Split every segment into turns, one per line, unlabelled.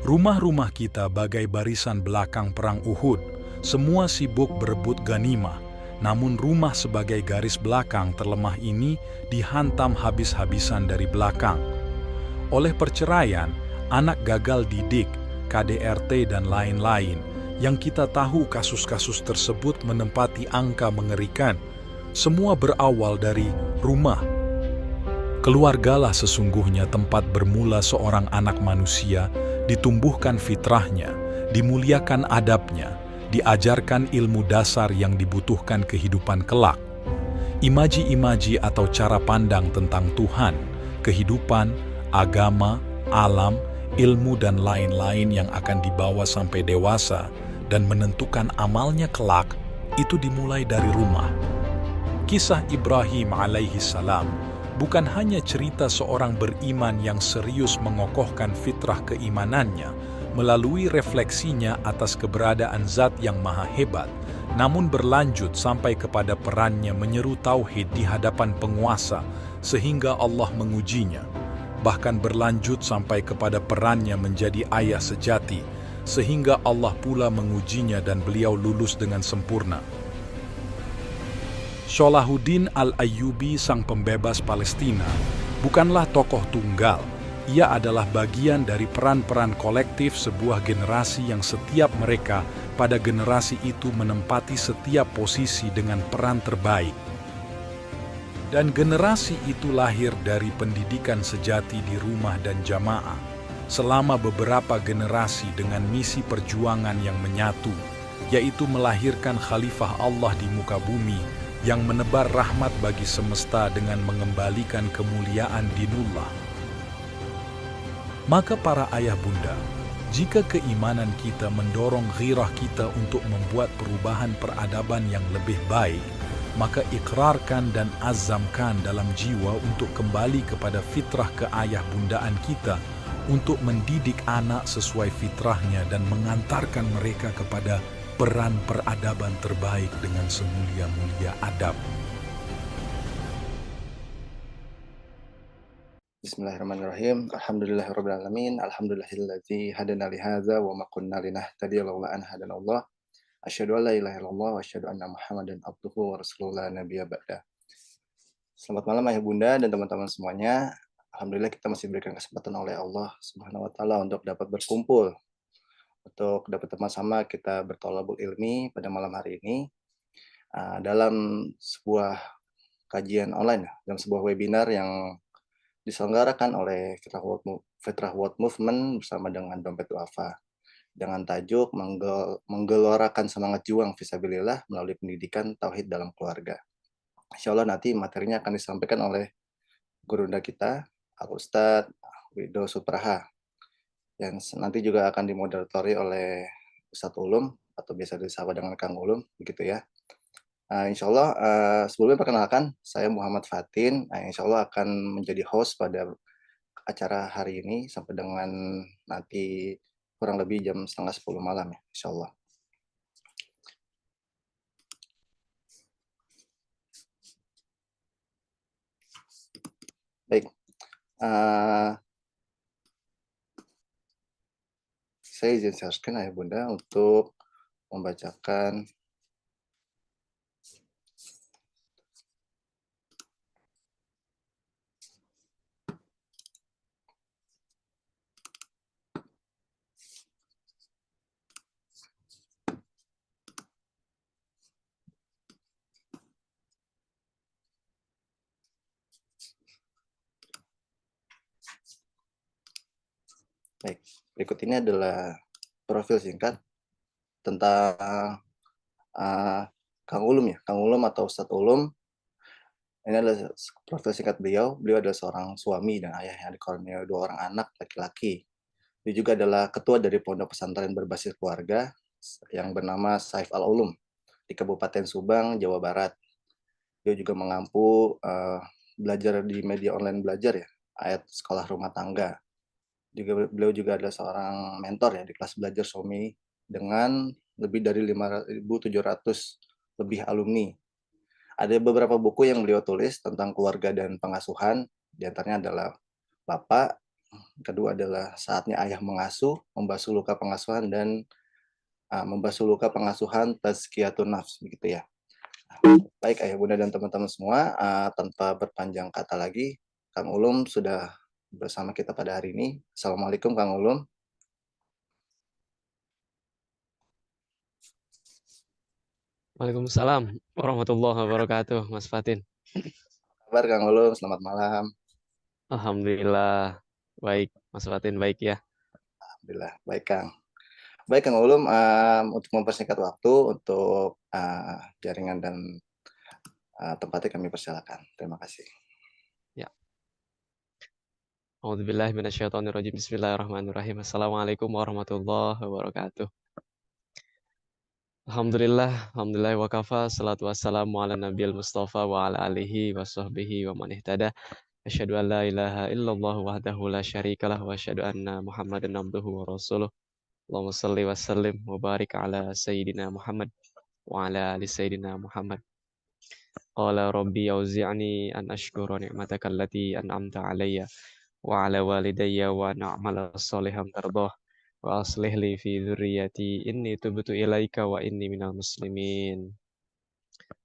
Rumah-rumah kita bagai barisan belakang perang Uhud, semua sibuk berebut ganimah. Namun rumah sebagai garis belakang terlemah ini dihantam habis-habisan dari belakang. Oleh perceraian, anak gagal didik, KDRT dan lain-lain, yang kita tahu kasus-kasus tersebut menempati angka mengerikan. Semua berawal dari rumah. Keluargalah sesungguhnya tempat bermula seorang anak manusia, ditumbuhkan fitrahnya, dimuliakan adabnya, diajarkan ilmu dasar yang dibutuhkan kehidupan kelak. Imaji-imaji atau cara pandang tentang Tuhan, kehidupan, agama, alam, ilmu dan lain-lain yang akan dibawa sampai dewasa dan menentukan amalnya kelak, itu dimulai dari rumah. Kisah Ibrahim alaihi salam bukan hanya cerita seorang beriman yang serius mengokohkan fitrah keimanannya melalui refleksinya atas keberadaan Zat yang Maha Hebat, namun berlanjut sampai kepada perannya menyeru tauhid di hadapan penguasa sehingga Allah mengujinya. Bahkan berlanjut sampai kepada perannya menjadi ayah sejati sehingga Allah pula mengujinya dan beliau lulus dengan sempurna. Sholahuddin Al-Ayyubi, sang pembebas Palestina, bukanlah tokoh tunggal. Ia adalah bagian dari peran-peran kolektif sebuah generasi yang setiap mereka pada generasi itu menempati setiap posisi dengan peran terbaik. Dan generasi itu lahir dari pendidikan sejati di rumah dan jamaah, selama beberapa generasi dengan misi perjuangan yang menyatu, yaitu melahirkan khalifah Allah di muka bumi, yang menebar rahmat bagi semesta dengan mengembalikan kemuliaan dinullah. Maka para ayah bunda, jika keimanan kita mendorong ghirah kita untuk membuat perubahan peradaban yang lebih baik, maka ikrarkan dan azamkan dalam jiwa untuk kembali kepada fitrah keayah bundaan kita untuk mendidik anak sesuai fitrahnya dan mengantarkan mereka kepada peran peradaban terbaik dengan semulia-mulia adab.
Bismillahirrahmanirrahim. Alhamdulillahirrabbilalamin. Alhamdulillahilladzi hadana lihadza wa ma kunna linahtadiya laula an hadanallah. Asyhadu an la ilaha illallah wa asyhadu anna Muhammadan abduhu wa rasuluhu la nabiyya ba'da. Selamat malam ayah bunda dan teman-teman semuanya. Alhamdulillah kita masih diberikan kesempatan oleh Allah Subhanahu wa taala untuk dapat berkumpul, untuk dapat sama-sama kita berthalabul ilmi pada malam hari ini dalam sebuah kajian online, dalam sebuah webinar yang diselenggarakan oleh Fitrah World Movement bersama dengan Dompet Duafa dengan tajuk menggelorakan semangat juang fisabilillah melalui pendidikan tauhid dalam keluarga. Insya Allah nanti materinya akan disampaikan oleh gurunda kita, Al Ustadz Wido Supraha, yang nanti juga akan dimoderatori oleh Ustadz Ulum atau biasa disapa dengan Kang Ulum, begitu ya. Insya Allah, sebelumnya perkenalkan, saya Muhammad Fatin, insya Allah akan menjadi host pada acara hari ini sampai dengan nanti kurang lebih jam 9:30 malam ya, insya Allah. Baik, saya izin sharekan ayah bunda untuk membacakan baik, berikut ini adalah profil singkat tentang Kang Ulum ya, Kang Ulum atau Ustadz Ulum. Ini adalah profil singkat beliau. Beliau adalah seorang suami dan ayah yang dikaruniai 2 orang anak laki-laki. Dia juga adalah ketua dari pondok pesantren berbasis keluarga yang bernama Saif Al-Ulum di Kabupaten Subang, Jawa Barat. Dia juga mengampu belajar di media online belajar ya, ayat sekolah rumah tangga. Beliau juga adalah seorang mentor ya di kelas belajar suami dengan lebih dari 5.700 lebih alumni. Ada beberapa buku yang beliau tulis tentang keluarga dan pengasuhan, di antaranya adalah Bapak, Kedua adalah saatnya ayah mengasuh, membasuh luka pengasuhan dan membasuh luka pengasuhan tazkiyatun nafs begitu ya. Baik ayah bunda dan teman-teman semua, tanpa berpanjang kata lagi, Kang Ulum sudah bersama kita pada hari ini. Assalamualaikum Kang Ulum.
Waalaikumsalam warahmatullahi wabarakatuh, Mas Fatin.
Kabar Kang Ulum, selamat malam.
Alhamdulillah, baik, Mas Fatin, baik ya.
Alhamdulillah, baik Kang. Baik Kang Ulum, untuk mempersingkat waktu untuk jaringan dan tempatnya kami persilakan. Terima kasih.
Ya. A'udzubillahi minasyaitonirrajim. Bismillahirrahmanirrahim. Assalamualaikum warahmatullahi wabarakatuh. Alhamdulillah wa kafa, salatu wassalamu ala nabiyil mustafa wa ala alihi wa sahbihi wa man ihtada. Asyhadu an la ilaha illallah wahdahu la syarikalah wa asyhadu anna Muhammadan abduhu wa rasuluh. Allahumma shalli wa sallim wa barik ala sayyidina Muhammad wa ala ali sayyidina Muhammad. Qala rabbi auzi'ni an ashkura ni'mataka allati an'amta alayya wa ala walidayya wa na'mala shalihan tardah wa aslih li fi dzurriyyati inni tubtu ilaika wa inni minal muslimin.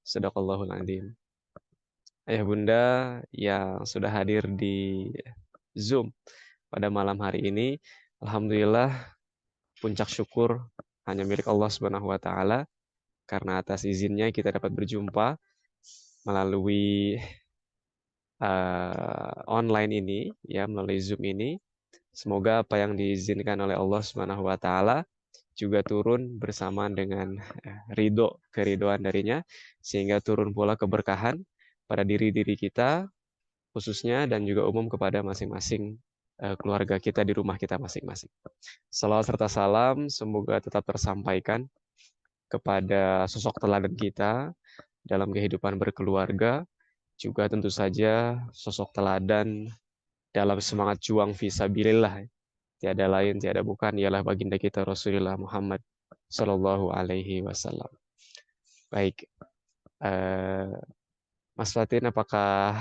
Sadaqallahul azim. Ayah bunda yang sudah hadir di Zoom pada malam hari ini, alhamdulillah puncak syukur hanya milik Allah Subhanahu wa taala karena atas izinnya kita dapat berjumpa melalui online ini ya, melalui Zoom ini. Semoga apa yang diizinkan oleh Allah Subhanahu wa taala juga turun bersamaan dengan keridoan darinya, sehingga turun pula keberkahan pada diri-diri kita khususnya dan juga umum kepada masing-masing keluarga kita di rumah kita masing-masing. Salawat serta salam semoga tetap tersampaikan kepada sosok teladan kita dalam kehidupan berkeluarga, juga tentu saja sosok teladan dalam semangat juang fisabilillah. Tiada lain, tiada bukan, ialah baginda kita Rasulullah Muhammad Sallallahu Alaihi Wasallam. Baik, Mas Fatin, apakah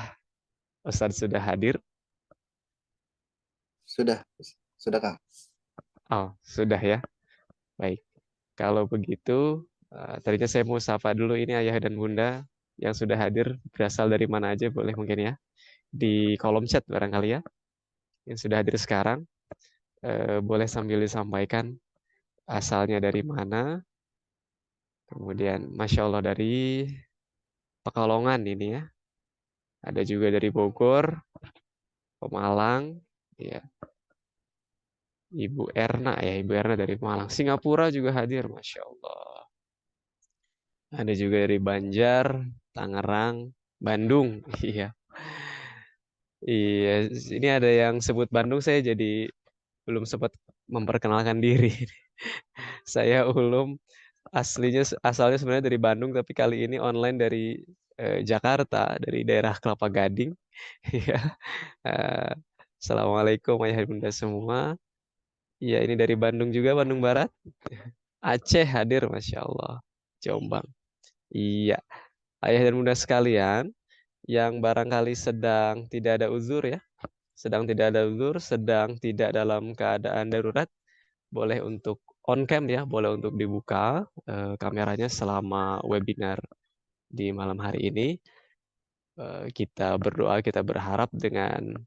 Ustadz sudah hadir?
Sudah Kang.
Oh, sudah ya. Baik, kalau begitu, tadinya saya mau sapa dulu ini ayah dan bunda yang sudah hadir, berasal dari mana aja boleh mungkin ya, di kolom chat barangkali ya, yang sudah hadir sekarang. Boleh sambil disampaikan asalnya dari mana, kemudian Masya Allah dari Pekalongan ini ya, ada juga dari Bogor, Pemalang, ya, Ibu Erna ya, Ibu Erna dari Pemalang, Singapura juga hadir, Masya Allah. Ada juga dari Banjar, Tangerang, Bandung, iya. Iya, ini ada yang sebut Bandung, saya jadi belum sempat memperkenalkan diri. Saya Ulum, asalnya sebenarnya dari Bandung, tapi kali ini online dari Jakarta, dari daerah Kelapa Gading. Ya, Assalamualaikum ayah bunda semua. Iya, ini dari Bandung juga, Bandung Barat. Aceh hadir, Masya Allah. Jombang. Iya, ayah dan bunda sekalian, yang barangkali sedang tidak ada uzur ya, sedang tidak ada uzur, sedang tidak dalam keadaan darurat, boleh untuk on cam ya, boleh untuk dibuka kameranya selama webinar di malam hari ini. Kita berdoa, kita berharap dengan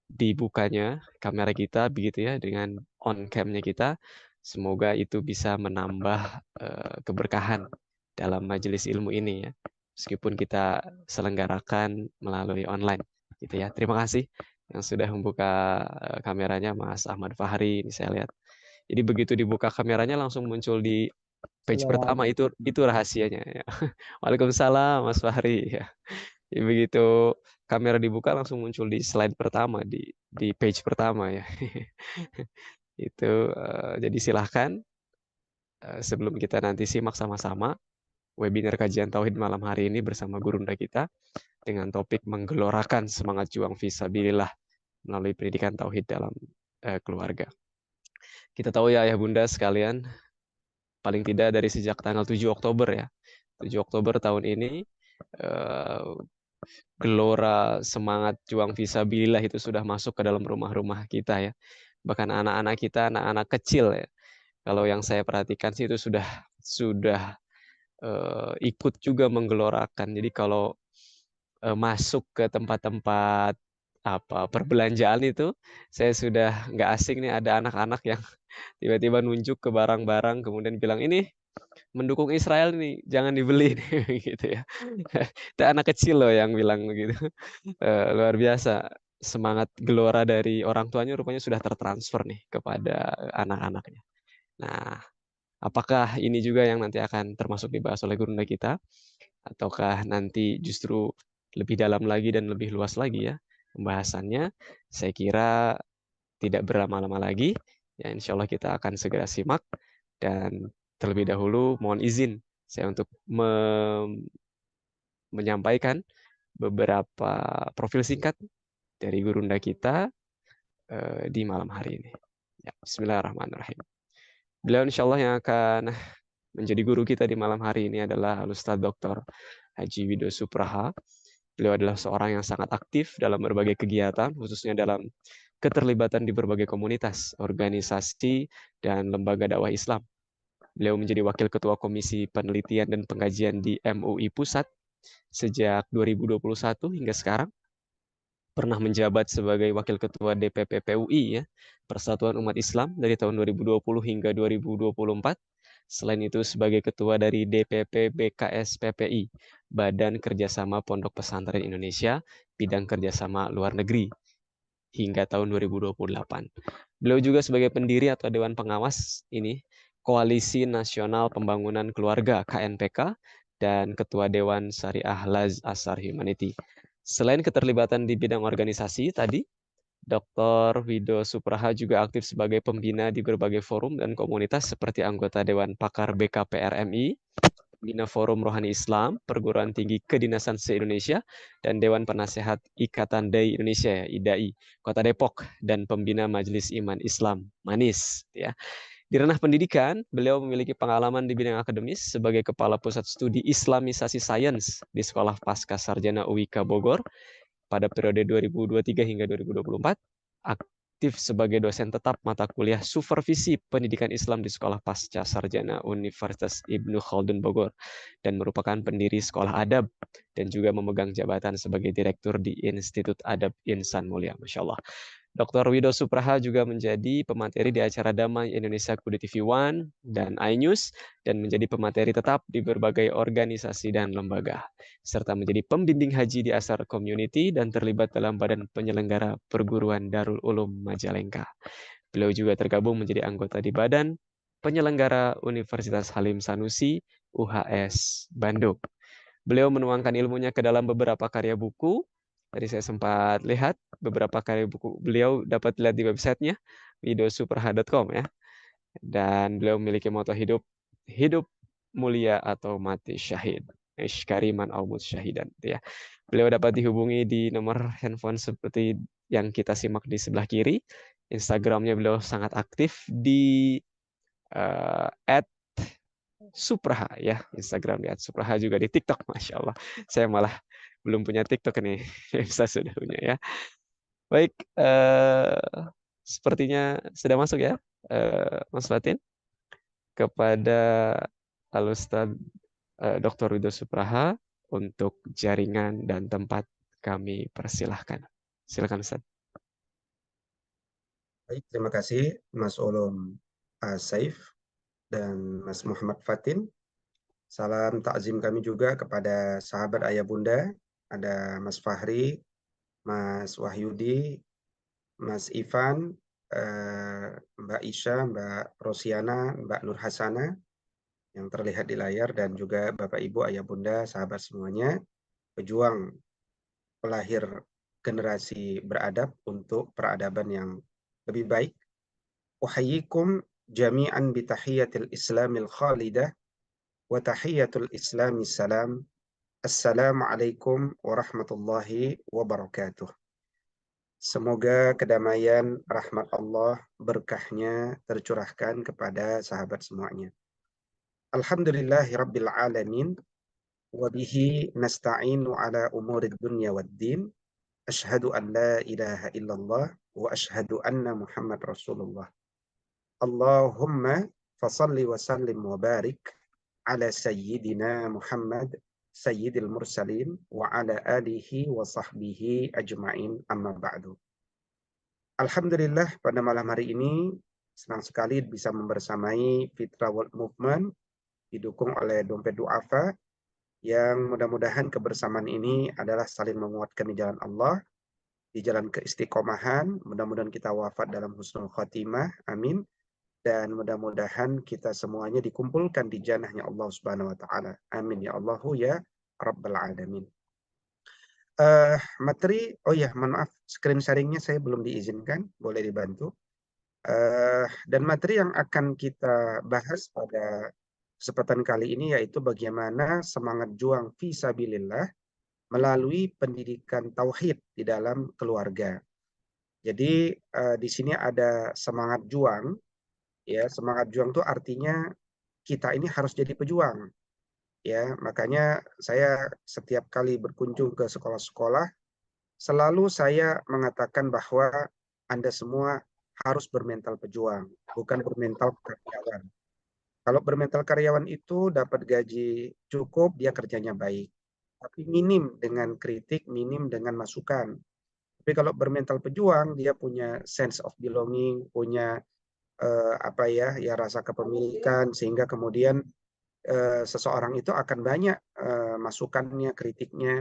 dibukanya kamera kita begitu ya, dengan on cam-nya kita, semoga itu bisa menambah keberkahan dalam majelis ilmu ini ya, meskipun kita selenggarakan melalui online gitu ya. Terima kasih yang sudah membuka kameranya, Mas Ahmad Fahri, ini saya lihat. Jadi begitu dibuka kameranya langsung muncul di page pertama, itu rahasianya ya. Waalaikumsalam Mas Fahri ya. Jadi begitu kamera dibuka langsung muncul di slide pertama, di page pertama ya. Itu jadi silahkan sebelum kita nanti simak sama-sama webinar kajian tauhid malam hari ini bersama gurunda kita dengan topik menggelorakan semangat juang fisabilillah melalui pendidikan tauhid dalam keluarga. Kita tahu ya ayah bunda sekalian, paling tidak dari sejak tanggal 7 Oktober ya. 7 Oktober tahun ini gelora semangat juang fisabilillah itu sudah masuk ke dalam rumah-rumah kita ya. Bahkan anak-anak kita, anak-anak kecil ya. Kalau yang saya perhatikan sih itu sudah ikut juga menggelorakan. Jadi kalau masuk ke tempat-tempat perbelanjaan itu, saya sudah nggak asing nih ada anak-anak yang tiba-tiba nunjuk ke barang-barang kemudian bilang ini mendukung Israel nih, jangan dibeli nih, gitu ya. Itu anak kecil loh yang bilang begitu. Luar biasa. Semangat gelora dari orang tuanya rupanya sudah tertransfer nih kepada anak-anaknya. Nah, apakah ini juga yang nanti akan termasuk dibahas oleh gurunda kita? Ataukah nanti justru lebih dalam lagi dan lebih luas lagi ya pembahasannya? Saya kira tidak berlama-lama lagi. Ya, insya Allah kita akan segera simak. Dan terlebih dahulu mohon izin saya untuk menyampaikan beberapa profil singkat dari gurunda kita di malam hari ini. Ya, Bismillahirrahmanirrahim. Beliau insya Allah yang akan menjadi guru kita di malam hari ini adalah Ustadz Dr. Haji Wido Supraha. Beliau adalah seorang yang sangat aktif dalam berbagai kegiatan, khususnya dalam keterlibatan di berbagai komunitas, organisasi, dan lembaga dakwah Islam. Beliau menjadi Wakil Ketua Komisi Penelitian dan Pengkajian di MUI Pusat sejak 2021 hingga sekarang. Pernah menjabat sebagai Wakil Ketua DPP PUI, ya, Persatuan Umat Islam dari tahun 2020 hingga 2024. Selain itu sebagai Ketua dari DPP BKS PPI, Badan Kerjasama Pondok Pesantren Indonesia, Bidang Kerjasama Luar Negeri, hingga tahun 2028. Beliau juga sebagai pendiri atau Dewan Pengawas ini Koalisi Nasional Pembangunan Keluarga KNPK dan Ketua Dewan Syariah Laz Asar Humanity. Selain keterlibatan di bidang organisasi tadi, Dr. Wido Supraha juga aktif sebagai pembina di berbagai forum dan komunitas seperti anggota Dewan Pakar BKPRMI, Bina Forum Rohani Islam, Perguruan Tinggi Kedinasan se-Indonesia, dan Dewan Penasehat Ikatan Dai Indonesia, IDAI, Kota Depok, dan pembina Majelis Iman Islam, MANIS. Ya. Di ranah pendidikan, beliau memiliki pengalaman di bidang akademis sebagai Kepala Pusat Studi Islamisasi Sains di Sekolah Pasca Sarjana UIK Bogor pada periode 2023 hingga 2024, aktif sebagai dosen tetap mata kuliah Supervisi Pendidikan Islam di Sekolah Pasca Sarjana Universitas Ibnu Khaldun Bogor, dan merupakan pendiri Sekolah Adab, dan juga memegang jabatan sebagai Direktur di Institut Adab Insan Mulia. Masya Allah. Dr. Wido Supraha juga menjadi pemateri di acara Damai Indonesia Kudu TV One dan iNews, dan menjadi pemateri tetap di berbagai organisasi dan lembaga, serta menjadi pembimbing haji di Asar Community dan terlibat dalam badan penyelenggara perguruan Darul Ulum Majalengka. Beliau juga tergabung menjadi anggota di badan penyelenggara Universitas Halim Sanusi UHS Bandung. Beliau menuangkan ilmunya ke dalam beberapa karya buku. Tadi saya sempat lihat beberapa karya buku beliau, dapat lihat di websitenya widosupraha.com ya. Dan beliau memiliki moto hidup mulia atau mati syahid. Kariman al syahidan ya. Beliau dapat dihubungi di nomor handphone seperti yang kita simak di sebelah kiri. Instagramnya beliau sangat aktif di @supraha ya, Instagram di @supraha, juga di TikTok. Masya Allah, saya malah belum punya TikTok nih, saya sudah punya ya. Baik, sepertinya sudah masuk ya, Mas Fatin, kepada Al-Ustaz Dr. Wido Supraha untuk jaringan dan tempat kami persilahkan. Silakan Ustaz.
Baik, terima kasih Mas Ulum Saif dan Mas Muhammad Fatin. Salam takzim kami juga kepada sahabat ayah bunda, ada Mas Fahri, Mas Wahyudi, Mas Ivan, Mbak Isya, Mbak Rosiana, Mbak Nur Hasana yang terlihat di layar, dan juga Bapak Ibu ayah bunda, sahabat semuanya, pejuang pelahir generasi beradab untuk peradaban yang lebih baik. Uhayyikum jami'an bitahiyatil islamil khalidah wa tahiyatul islami salam. Assalamualaikum warahmatullahi wabarakatuh. Semoga kedamaian, rahmat Allah, berkahnya tercurahkan kepada sahabat semuanya. Alhamdulillahirabbil alamin, wa bihi nasta'inu ala umuri dunya waddin. Asyhadu an la ilaha illallah wa asyhadu anna Muhammad Rasulullah. Allahumma fasalli wa sallim wa barik ala sayyidina Muhammad sayyidil mursalin wa ala alihi wa sahbihi ajma'in, amma ba'du. Alhamdulillah, pada malam hari ini senang sekali bisa membersamai Fitra World Movement didukung oleh Dompet Duafa, yang mudah-mudahan kebersamaan ini adalah saling menguatkan di jalan Allah, di jalan keistiqomahan. Mudah-mudahan kita wafat dalam husnul khatimah, amin. Dan mudah-mudahan kita semuanya dikumpulkan di jannahnya Allah Subhanahu wa taala. Amin ya Allahu ya Rabbal alamin. Materi, oh ya, mohon maaf, screen sharingnya saya belum diizinkan, boleh dibantu. Dan materi yang akan kita bahas pada kesempatan kali ini yaitu bagaimana semangat juang fisabilillah melalui pendidikan tauhid di dalam keluarga. Jadi di sini ada semangat juang, ya. Semangat juang itu artinya kita ini harus jadi pejuang, ya. Makanya saya setiap kali berkunjung ke sekolah-sekolah selalu saya mengatakan bahwa Anda semua harus bermental pejuang, bukan bermental karyawan. Kalau bermental karyawan itu dapat gaji cukup, dia kerjanya baik. Tapi minim dengan kritik, minim dengan masukan. Tapi kalau bermental pejuang, dia punya sense of belonging, punya rasa kepemilikan, sehingga kemudian seseorang itu akan banyak masukannya, kritiknya.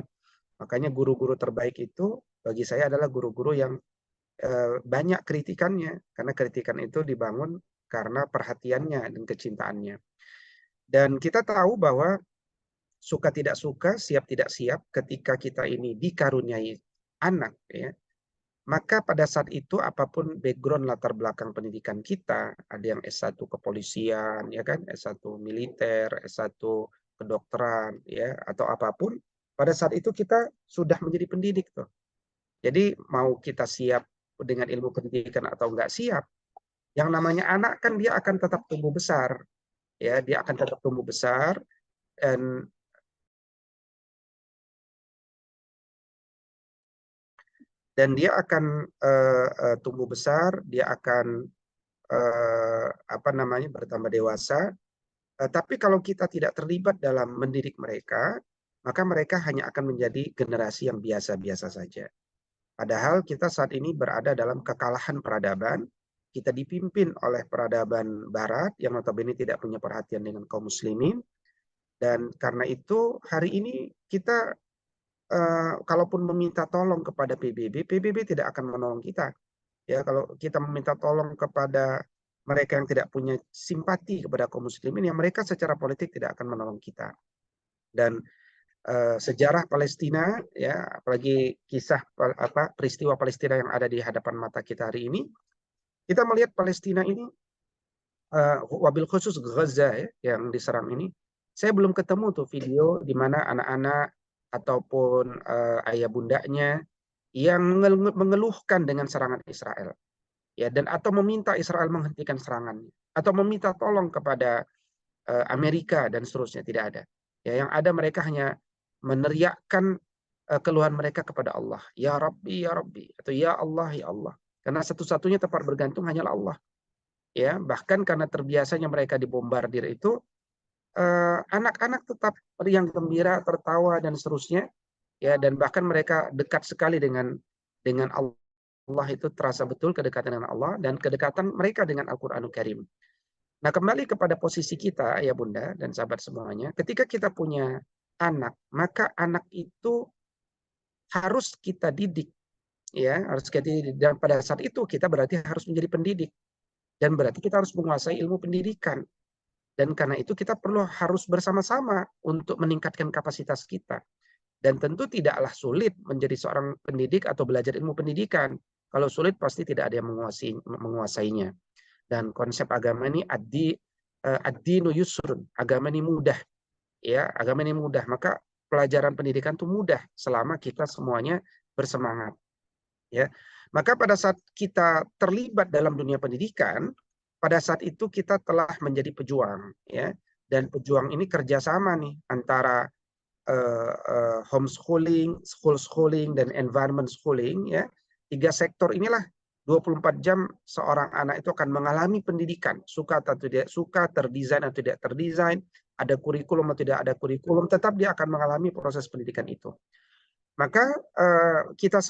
Makanya guru-guru terbaik itu bagi saya adalah guru-guru yang banyak kritikannya, karena kritikan itu dibangun karena perhatiannya dan kecintaannya. Dan kita tahu bahwa suka tidak suka, siap tidak siap, ketika kita ini dikaruniai anak, ya, maka pada saat itu apapun background latar belakang pendidikan kita, ada yang S1 kepolisian, ya kan, S1 militer, S1 kedokteran, ya, atau apapun, pada saat itu kita sudah menjadi pendidik tuh. Jadi mau kita siap dengan ilmu pendidikan atau enggak siap, yang namanya anak kan dia akan tetap tumbuh besar, ya, dia akan tetap tumbuh besar, dan dia akan tumbuh besar, dia akan bertambah dewasa. Tapi kalau kita tidak terlibat dalam mendidik mereka, maka mereka hanya akan menjadi generasi yang biasa-biasa saja. Padahal kita saat ini berada dalam kekalahan peradaban. Kita dipimpin oleh peradaban Barat yang notabene tidak punya perhatian dengan kaum muslimin. Dan karena itu hari ini kita kalaupun meminta tolong kepada PBB, PBB tidak akan menolong kita. Ya, kalau kita meminta tolong kepada mereka yang tidak punya simpati kepada kaum muslimin, yang mereka secara politik tidak akan menolong kita. Dan sejarah Palestina, ya, apalagi kisah peristiwa Palestina yang ada di hadapan mata kita hari ini, kita melihat Palestina ini, wabil khusus Gaza, ya, yang diserang ini, saya belum ketemu tuh video di mana anak-anak ataupun ayah bundanya yang mengeluhkan dengan serangan Israel, ya, dan atau meminta Israel menghentikan serangannya, atau meminta tolong kepada Amerika dan seterusnya. Tidak ada. Ya, yang ada mereka hanya meneriakkan keluhan mereka kepada Allah, ya Rabbi, ya Rabbi, atau ya Allah, ya Allah. Karena satu-satunya tempat bergantung hanyalah Allah. Ya, bahkan karena terbiasanya mereka dibombardir itu, anak-anak tetap yang gembira, tertawa dan seterusnya, ya, dan bahkan mereka dekat sekali dengan Allah, itu terasa betul kedekatan dengan Allah dan kedekatan mereka dengan Al-Qur'anul Karim. Nah, kembali kepada posisi kita, ya Bunda dan sahabat semuanya, ketika kita punya anak, maka anak itu harus kita didik, ya, harus kita didik. Dan pada saat itu kita berarti harus menjadi pendidik, dan berarti kita harus menguasai ilmu pendidikan. Dan karena itu kita harus bersama-sama untuk meningkatkan kapasitas kita. Dan tentu tidaklah sulit menjadi seorang pendidik atau belajar ilmu pendidikan. Kalau sulit pasti tidak ada yang menguasainya. Dan konsep agama ini ad-dinu yusrun, agama ini mudah. Ya, agama ini mudah. Maka pelajaran pendidikan itu mudah selama kita semuanya bersemangat. Ya. Maka pada saat kita terlibat dalam dunia pendidikan, pada saat itu kita telah menjadi pejuang, ya. Dan pejuang ini kerjasama nih antara homeschooling, school schooling, dan environment schooling, ya. 3 sektor inilah 24 jam seorang anak itu akan mengalami pendidikan, suka atau tidak suka, terdesain atau tidak terdesain, ada kurikulum atau tidak ada kurikulum, tetap dia akan mengalami proses pendidikan itu. Maka kita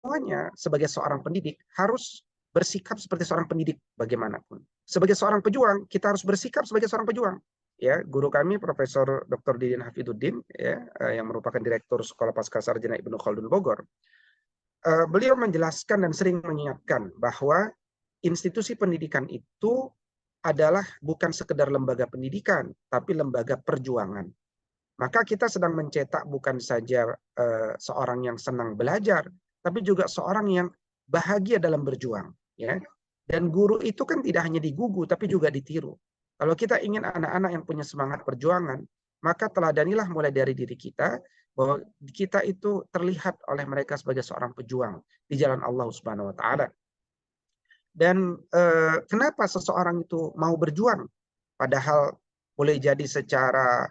semuanya sebagai seorang pendidik harus bersikap seperti seorang pendidik bagaimanapun. Sebagai seorang pejuang, kita harus bersikap sebagai seorang pejuang. Ya, guru kami Profesor Dr. Didin Hafidzuddin, ya, yang merupakan Direktur Sekolah Pascasarjana Ibnu Khaldun Bogor. Beliau menjelaskan dan sering mengingatkan bahwa institusi pendidikan itu adalah bukan sekedar lembaga pendidikan, tapi lembaga perjuangan. Maka kita sedang mencetak bukan saja seorang yang senang belajar, tapi juga seorang yang bahagia dalam berjuang. Ya. Dan guru itu kan tidak hanya digugu, tapi juga ditiru. Kalau kita ingin anak-anak yang punya semangat perjuangan, maka teladanilah mulai dari diri kita, bahwa kita itu terlihat oleh mereka sebagai seorang pejuang di jalan Allah Subhanahu wa Ta'ala. Dan kenapa seseorang itu mau berjuang? Padahal boleh jadi secara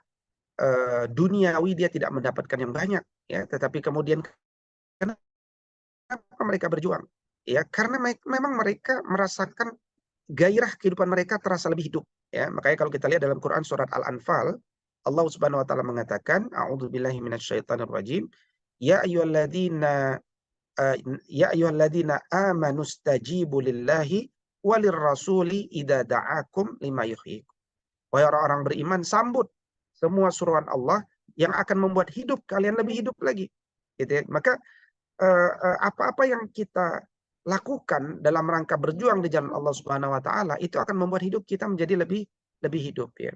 duniawi dia tidak mendapatkan yang banyak, ya, tetapi kemudian kenapa mereka berjuang? Ya, karena memang mereka merasakan gairah kehidupan mereka terasa lebih hidup. Ya, makanya kalau kita lihat dalam Quran surat Al-Anfal, Allah Subhanahu wa Ta'ala mengatakan, A'udzubillahi minasyaitonirrajim, ya ayyuhalladzina amanu stajibu lillahi walir rasuli idza da'akum lima yuhyikum. Wahai orang-orang beriman, sambut semua suruhan Allah yang akan membuat hidup kalian lebih hidup lagi. Gitu ya. Maka apa-apa yang kita lakukan dalam rangka berjuang di jalan Allah Subhanahu wa Ta'ala itu akan membuat hidup kita menjadi lebih hidup, ya.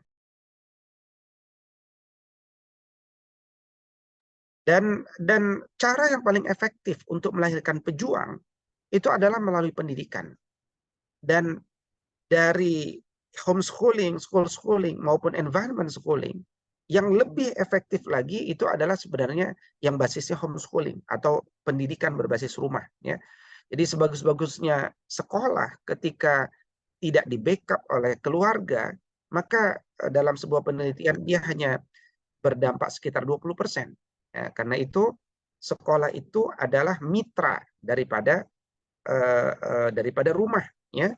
Dan cara yang paling efektif untuk melahirkan pejuang itu adalah melalui pendidikan. Dan dari homeschooling, school schooling maupun environment schooling, yang lebih efektif lagi itu adalah sebenarnya yang basisnya homeschooling atau pendidikan berbasis rumah, ya. Jadi sebagus-bagusnya sekolah ketika tidak di-backup oleh keluarga, maka dalam sebuah penelitian dia hanya berdampak sekitar 20%. Ya, karena itu sekolah itu adalah mitra daripada rumah, ya.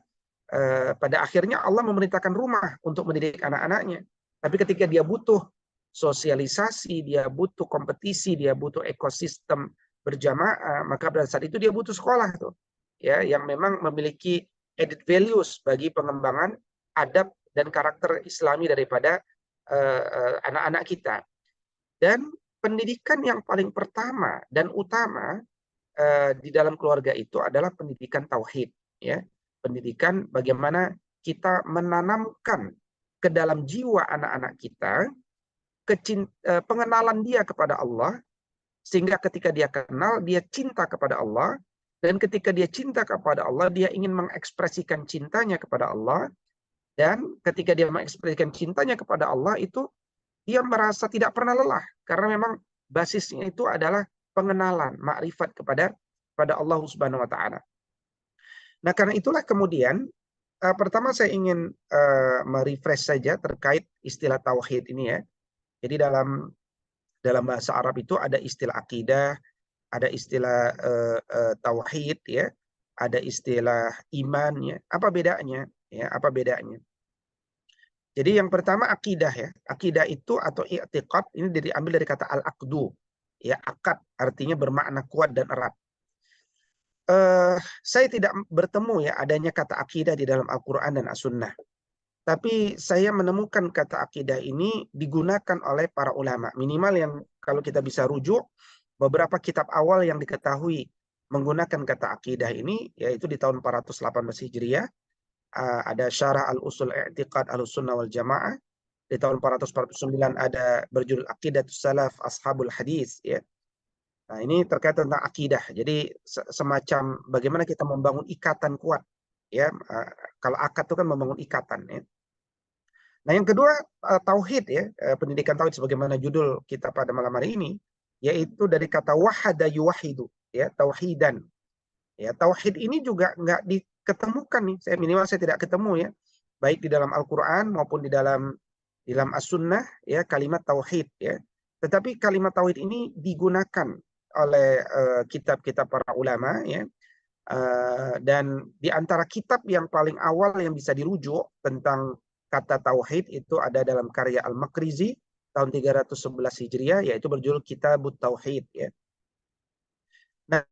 Pada akhirnya Allah memerintahkan rumah untuk mendidik anak-anaknya. Tapi ketika dia butuh sosialisasi, dia butuh kompetisi, dia butuh ekosistem berjamaah, maka pada saat itu dia butuh sekolah tuh, ya, yang memang memiliki added values bagi pengembangan adab dan karakter Islami daripada anak-anak kita. Dan pendidikan yang paling pertama dan utama di dalam keluarga itu adalah pendidikan tauhid, ya. Pendidikan bagaimana kita menanamkan ke dalam jiwa anak-anak kita pengenalan dia kepada Allah, sehingga ketika dia kenal, dia cinta kepada Allah, dan ketika dia cinta kepada Allah, dia ingin mengekspresikan cintanya kepada Allah, dan ketika dia mengekspresikan cintanya kepada Allah itu dia merasa tidak pernah lelah, karena memang basisnya itu adalah pengenalan, makrifat kepada Allah Subhanahu wa Ta'ala. Nah, karena itulah kemudian pertama saya ingin merefresh saja terkait istilah tauhid ini, ya. Jadi dalam bahasa Arab itu ada istilah akidah, ada istilah tauhid, ya, ada istilah iman, ya. Apa bedanya? Ya, apa bedanya? Jadi yang pertama akidah, ya. Akidah itu atau i'tiqad ini diambil dari kata al-aqdu, ya, akad artinya bermakna kuat dan erat. Saya tidak bertemu, ya, adanya kata akidah di dalam Al-Quran dan As-Sunnah. Tapi saya menemukan kata akidah ini digunakan oleh para ulama. Minimal yang kalau kita bisa rujuk, beberapa kitab awal yang diketahui menggunakan kata akidah ini, yaitu di tahun 418 Hijriah, ada Syarah Al-Usul I'tiqad Ahlussunnah wal Jamaah. Di tahun 449 ada berjudul Aqidatus Salaf Ashabul Hadis, ya. Nah, ini terkait tentang akidah. Jadi semacam bagaimana kita membangun ikatan kuat, ya. Kalau akad itu kan membangun ikatan, ya. Nah, yang kedua tauhid, ya, pendidikan tauhid sebagaimana judul kita pada malam hari ini, yaitu dari kata wahada yuwahidu, ya, tauhidan. Ya, tauhid ini juga nggak diketemukan nih. Minimal saya tidak ketemu, ya, baik di dalam Al-Qur'an maupun di dalam Di dalam as-sunnah ya kalimat tauhid ya. Tetapi kalimat tauhid ini digunakan oleh kitab-kitab para ulama ya. Dan di antara kitab yang paling awal yang bisa dirujuk tentang kata tauhid itu ada dalam karya Al-Maqrizi tahun 311 Hijriah, yaitu berjudul Kitabut Tauhid ya. Nah,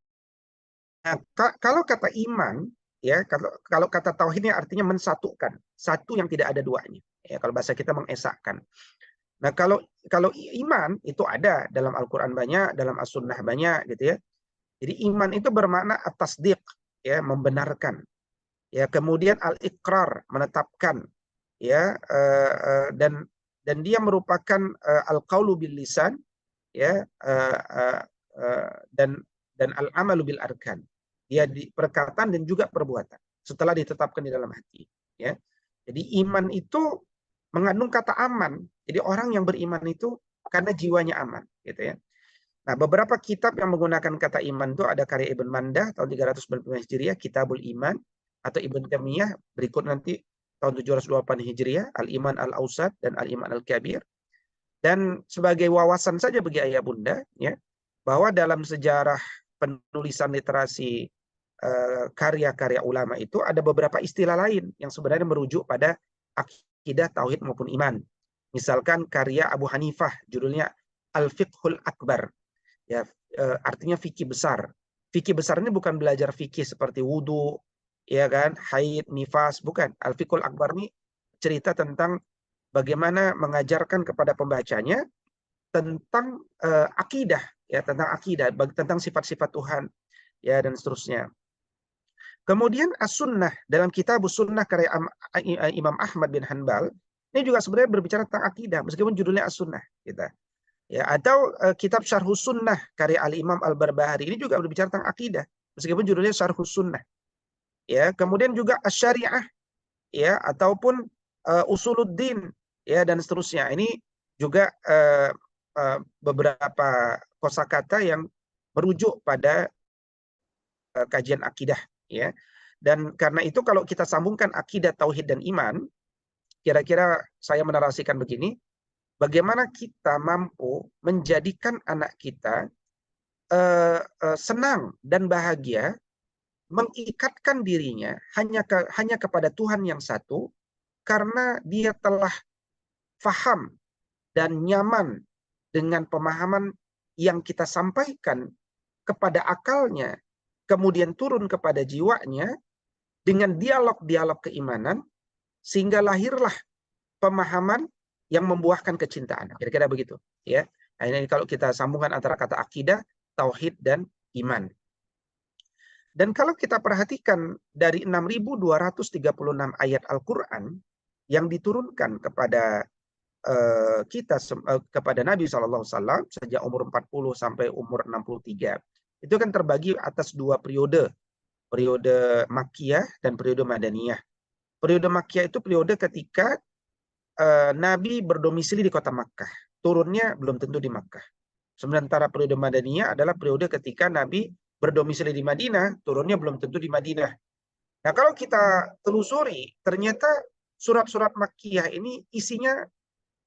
kalau kata iman ya, kalau kata tauhidnya artinya mensatukan, satu yang tidak ada duanya. Ya, kalau bahasa kita mengesahkan. Nah, kalau iman itu ada dalam Al-Qur'an banyak, dalam As-Sunnah banyak gitu ya. Jadi iman itu bermakna at-tasdiq ya, membenarkan. Ya, kemudian al-iqrar, menetapkan ya, dan dia merupakan al-qaulu bil lisan ya, dan al-amalu bil arkan. Dia di perkataan dan juga perbuatan setelah ditetapkan di dalam hati ya. Jadi iman itu mengandung kata aman. Jadi orang yang beriman itu karena jiwanya aman gitu ya. Nah, beberapa kitab yang menggunakan kata iman itu ada karya Ibn Mandah tahun 395 Hijriah, Kitabul Iman, atau Ibn Taimiyah berikut nanti tahun 728 Hijriah, Al-Iman Al-Awsat dan Al-Iman Al-Kabir. Dan sebagai wawasan saja bagi ayah bunda ya, bahwa dalam sejarah penulisan literasi karya-karya ulama itu ada beberapa istilah lain yang sebenarnya merujuk pada akidah, tauhid maupun iman. Misalkan karya Abu Hanifah judulnya Al-Fiqhul Akbar. Ya, artinya fikih besar. Fikih besar ini bukan belajar fikih seperti wudu, ya kan, haid, nifas, bukan. Al-Fiqhul Akbar ini cerita tentang bagaimana mengajarkan kepada pembacanya tentang akidah, ya, tentang sifat-sifat Tuhan, ya, dan seterusnya. Kemudian as-sunnah dalam kitab sunnah karya Imam Ahmad bin Hanbal ini juga sebenarnya berbicara tentang akidah meskipun judulnya as-sunnah kita. Ya, atau kitab Syarhus Sunnah karya Al-Imam Al-Barbahari ini juga berbicara tentang akidah meskipun judulnya Syarhus Sunnah. Ya, kemudian juga Asy-Syari'ah ya, ataupun Usuluddin ya, dan seterusnya. Ini juga beberapa kosakata yang merujuk pada kajian akidah ya. Dan karena itu kalau kita sambungkan akidah, tauhid dan iman, kira-kira saya menarasikan begini. Bagaimana kita mampu menjadikan anak kita senang dan bahagia, mengikatkan dirinya hanya kepada Tuhan yang satu, karena dia telah faham dan nyaman dengan pemahaman yang kita sampaikan kepada akalnya, kemudian turun kepada jiwanya dengan dialog-dialog keimanan, sehingga lahirlah pemahaman yang membuahkan kecintaan. Kira-kira begitu ya. Nah, ini kalau kita sambungkan antara kata akidah, tauhid dan iman. Dan kalau kita perhatikan dari 6.236 ayat Al-Qur'an yang diturunkan kepada kepada Nabi SAW sejak umur 40 sampai umur 63, itu kan terbagi atas dua periode Makkiyah dan periode Madaniyah. Periode Makkiyah itu periode ketika Nabi berdomisili di kota Makkah, turunnya belum tentu di Makkah. Sementara periode Madaniyah adalah periode ketika Nabi berdomisili di Madinah, turunnya belum tentu di Madinah. Nah, kalau kita telusuri, ternyata surat-surat Makkiyah ini isinya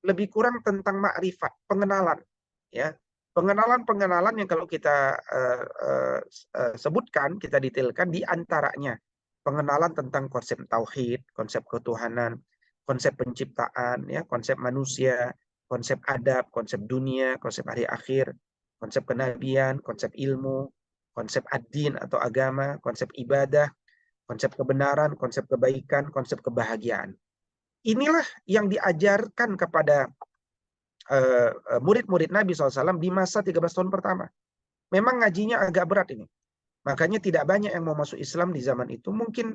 lebih kurang tentang makrifat, pengenalan, ya, pengenalan yang kalau kita sebutkan, kita detailkan, di antaranya pengenalan tentang konsep tauhid, konsep ketuhanan, konsep penciptaan, ya, konsep manusia, konsep adab, konsep dunia, konsep hari akhir, konsep kenabian, konsep ilmu, konsep ad-din atau agama, konsep ibadah, konsep kebenaran, konsep kebaikan, konsep kebahagiaan. Inilah yang diajarkan kepada murid-murid Nabi SAW di masa 13 tahun pertama. Memang ngajinya agak berat ini. Makanya tidak banyak yang mau masuk Islam di zaman itu. Mungkin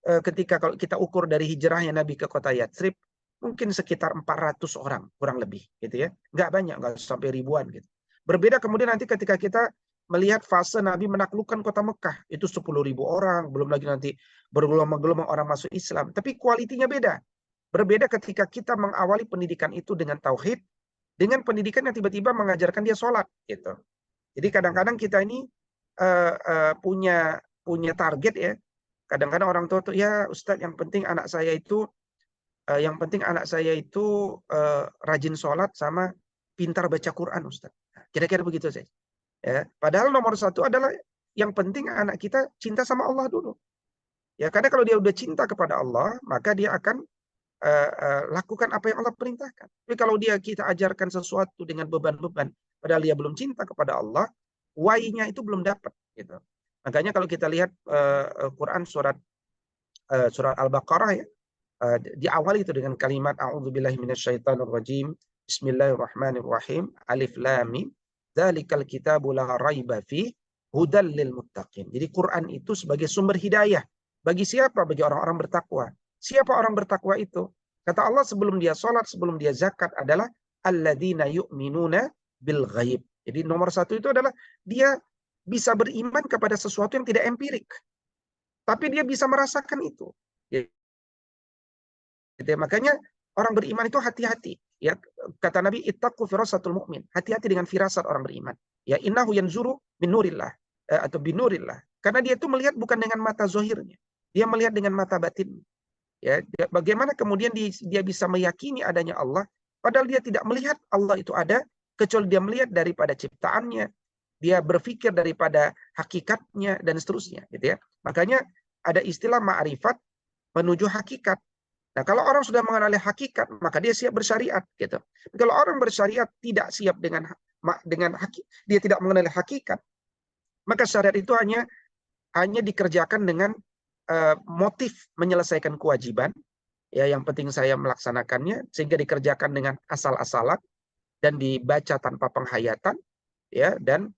ketika kalau kita ukur dari hijrahnya Nabi ke kota Yatsrib, mungkin sekitar 400 orang, kurang lebih, gitu ya. Nggak banyak, nggak sampai ribuan gitu. Berbeda kemudian nanti ketika kita melihat fase Nabi menaklukkan kota Mekah, itu 10.000 orang, belum lagi nanti bergelombang-gelombang orang masuk Islam. Tapi kualitinya beda. Berbeda ketika kita mengawali pendidikan itu dengan tauhid, dengan pendidikan yang tiba-tiba mengajarkan dia sholat, gitu. Jadi kadang-kadang kita ini punya target ya. Kadang-kadang orang tua tuh, ya Ustadz, yang penting anak saya itu yang penting anak saya itu rajin sholat sama pintar baca Quran, Ustaz. Kira-kira begitu saja. Ya, padahal nomor satu adalah yang penting anak kita cinta sama Allah dulu. Ya, karena kalau dia udah cinta kepada Allah, maka dia akan lakukan apa yang Allah perintahkan. Tapi kalau kita ajarkan sesuatu dengan beban-beban, padahal dia belum cinta kepada Allah, why-nya itu belum dapat. Gitu. Makanya kalau kita lihat Quran surat Al-Baqarah ya, diawali itu dengan kalimat a'udzubillahi minasyaitonirrajim, bismillahirrahmanirrahim, alif lam mim, dzalikal kitabu la raiba fi hudal lil muttaqin. Jadi Quran itu sebagai sumber hidayah bagi siapa? Bagi orang-orang bertakwa. Siapa orang bertakwa itu? Kata Allah sebelum dia sholat, sebelum dia zakat adalah alladzina yu'minuna bil ghaib. Jadi nomor satu itu adalah dia bisa beriman kepada sesuatu yang tidak empirik. Tapi dia bisa merasakan itu. Ya. Makanya orang beriman itu hati-hati. Ya, kata Nabi, ittaqu firasatul mu'min. Hati-hati dengan firasat orang beriman. Ya, innahu yanzuru min nurillah atau binurillah. Karena dia itu melihat bukan dengan mata zahirnya. Dia melihat dengan mata batinnya. Ya, bagaimana kemudian dia bisa meyakini adanya Allah, padahal dia tidak melihat Allah itu ada, kecuali dia melihat daripada ciptaannya, dia berpikir daripada hakikatnya, dan seterusnya. Gitu ya. Makanya ada istilah ma'rifat menuju hakikat. Nah, kalau orang sudah mengenali hakikat, maka dia siap bersyariat. Gitu. Kalau orang bersyariat tidak siap dengan dia tidak mengenali hakikat, maka syariat itu hanya dikerjakan dengan motif menyelesaikan kewajiban, ya yang penting saya melaksanakannya, sehingga dikerjakan dengan asal-asalan dan dibaca tanpa penghayatan, ya, dan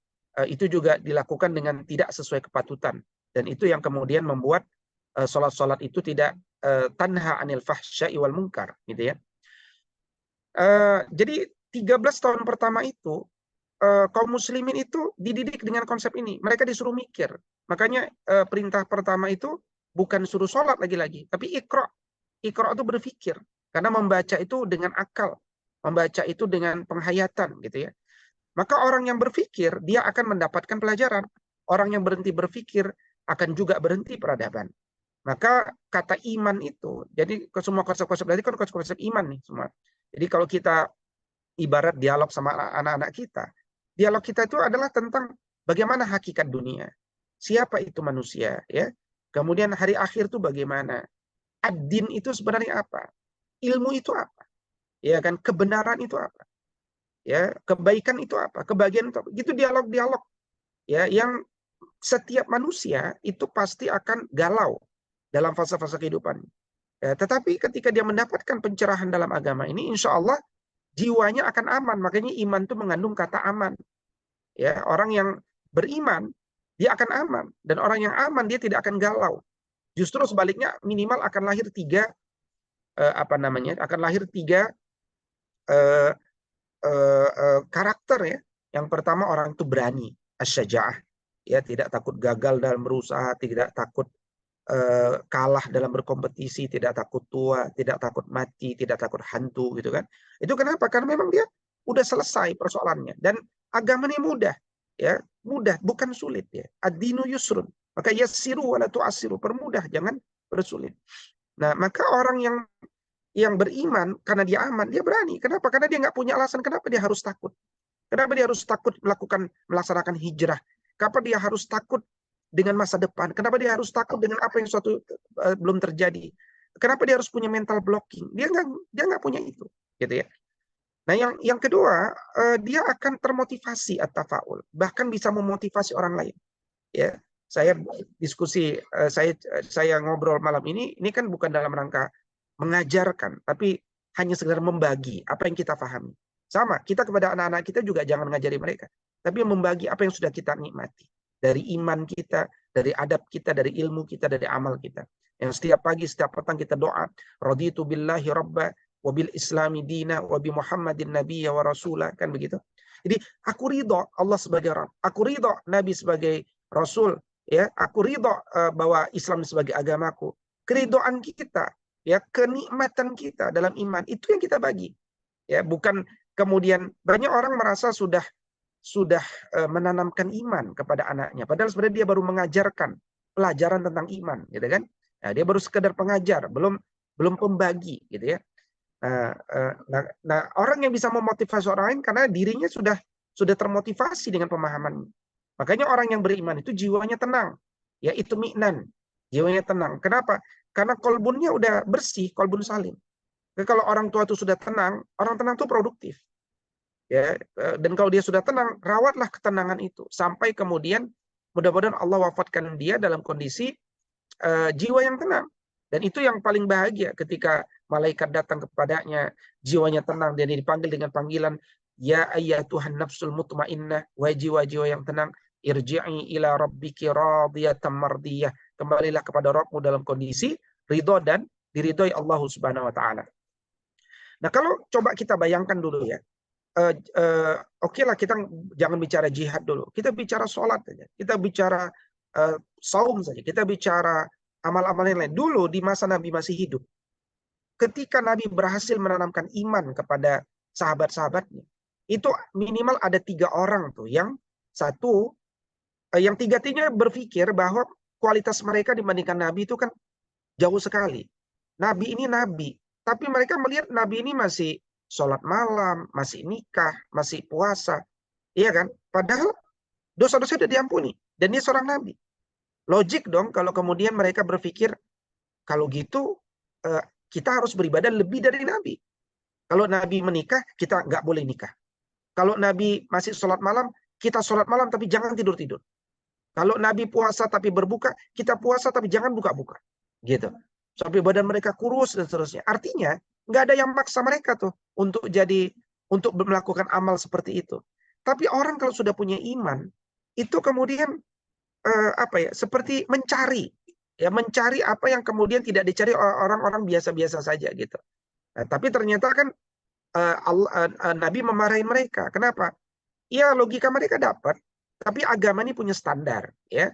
itu juga dilakukan dengan tidak sesuai kepatutan, dan itu yang kemudian membuat sholat-sholat itu tidak tanha anil fahsya'i wal munkar, gitu ya. Jadi 13 tahun pertama itu kaum muslimin itu dididik dengan konsep ini. Mereka disuruh mikir. Makanya perintah pertama itu bukan suruh sholat lagi-lagi, tapi iqra. Iqra itu berpikir. Karena membaca itu dengan akal. Membaca itu dengan penghayatan, gitu ya. Maka orang yang berpikir, dia akan mendapatkan pelajaran. Orang yang berhenti berpikir akan juga berhenti peradaban. Maka kata iman itu, jadi semua konsep-konsep tadi kan konsep iman nih semua. Jadi kalau kita ibarat dialog sama anak-anak kita, dialog kita itu adalah tentang bagaimana hakikat dunia. Siapa itu manusia, ya? Kemudian hari akhir itu bagaimana? Ad-din itu sebenarnya apa? Ilmu itu apa? Ya kan, kebenaran itu apa? Ya, kebaikan itu apa? Kebahagiaan itu apa? Gitu dialog-dialog. Ya, yang setiap manusia itu pasti akan galau dalam fase-fase kehidupan. Ya, tetapi ketika dia mendapatkan pencerahan dalam agama ini, insya Allah jiwanya akan aman. Makanya iman itu mengandung kata aman. Ya, orang yang beriman dia akan aman, dan orang yang aman dia tidak akan galau. Justru sebaliknya minimal akan lahir tiga karakter ya. Yang pertama orang itu berani, asy-syaja'ah, ya, tidak takut gagal dalam berusaha, tidak takut kalah dalam berkompetisi, tidak takut tua, tidak takut mati, tidak takut hantu, gitu kan. Itu kenapa? Karena memang dia udah selesai persoalannya, dan agamanya mudah, ya, mudah, bukan sulit ya. Ad-dinu yusrun. Maka yassiru wa la tu'assiru, permudah, jangan bersulit. Nah, maka orang yang beriman karena dia aman, dia berani. Kenapa? Karena dia nggak punya alasan kenapa dia harus takut. Kenapa dia harus takut melaksanakan hijrah? Kenapa dia harus takut dengan masa depan? Kenapa dia harus takut dengan apa yang suatu belum terjadi? Kenapa dia harus punya mental blocking? Dia nggak punya itu, gitu ya. Nah, yang kedua, dia akan termotivasi at-tafaul, bahkan bisa memotivasi orang lain. Ya, saya diskusi, saya ngobrol malam ini kan bukan dalam rangka mengajarkan, tapi hanya sekedar membagi apa yang kita pahami. Sama, kita kepada anak-anak kita juga jangan ngajari mereka, tapi membagi apa yang sudah kita nikmati. Dari iman kita, dari adab kita, dari ilmu kita, dari amal kita. Yang setiap pagi, setiap petang kita doa, raditu billahi rabba, wabil islami dina, wabi muhammadin nabiyya wa rasulah, kan begitu. Jadi aku ridho Allah sebagai Rabb, aku ridho Nabi sebagai Rasul, ya, aku ridho bahwa Islam sebagai agamaku. Keridhaan kita, ya, kenikmatan kita dalam iman itu yang kita bagi, ya, bukan kemudian banyak orang merasa sudah menanamkan iman kepada anaknya, padahal sebenarnya dia baru mengajarkan pelajaran tentang iman, gitu kan. Nah, dia baru sekedar pengajar, belum pembagi, gitu ya. Nah, orang yang bisa memotivasi orang lain karena dirinya sudah termotivasi dengan pemahamannya. Makanya orang yang beriman itu jiwanya tenang, ya itu mi'nan, jiwanya tenang. Kenapa? Karena kolbunnya udah bersih, kolbun salim. Jadi kalau orang tua itu sudah tenang, orang tenang itu produktif. Ya, dan kalau dia sudah tenang, rawatlah ketenangan itu sampai kemudian mudah-mudahan Allah wafatkan dia dalam kondisi jiwa yang tenang. Dan itu yang paling bahagia ketika malaikat datang kepadanya, jiwanya tenang, dan dia dipanggil dengan panggilan ya ayyatuhan nafsul mutmainnah, wahai jiwa-jiwa yang tenang, irji'i ila rabbiki radiyatan mardiyah, kembalilah kepada Rabbmu dalam kondisi ridho dan diridhoi Allah Subhanahu wa taala. Nah, kalau coba kita bayangkan dulu ya. Oke lah, kita jangan bicara jihad dulu. Kita bicara sholat saja. Kita bicara saum saja. Kita bicara amal-amal yang lain. Dulu di masa Nabi masih hidup, ketika Nabi berhasil menanamkan iman kepada sahabat-sahabatnya, itu minimal ada 3 orang tuh yang satu, yang tiga-tiganya berpikir bahwa kualitas mereka dibandingkan Nabi itu kan jauh sekali. Nabi ini Nabi, tapi mereka melihat Nabi ini masih sholat malam, masih nikah, masih puasa, iya kan? Padahal dosa-dosa sudah diampuni, dan dia seorang Nabi. Logik dong kalau kemudian mereka berpikir, kalau gitu kita harus beribadah lebih dari Nabi. Kalau Nabi menikah, kita nggak boleh nikah. Kalau Nabi masih sholat malam, kita sholat malam tapi jangan tidur-tidur. Kalau Nabi puasa tapi berbuka, kita puasa tapi jangan buka-buka. Gitu. Sampai badan mereka kurus dan seterusnya. Artinya, nggak ada yang maksa mereka tuh untuk melakukan amal seperti itu. Tapi orang kalau sudah punya iman, itu kemudian seperti mencari apa yang kemudian tidak dicari orang-orang biasa-biasa saja gitu. Nah, tapi ternyata kan Nabi memarahi mereka. Kenapa? Ya logika mereka dapat, tapi agama ini punya standar, ya.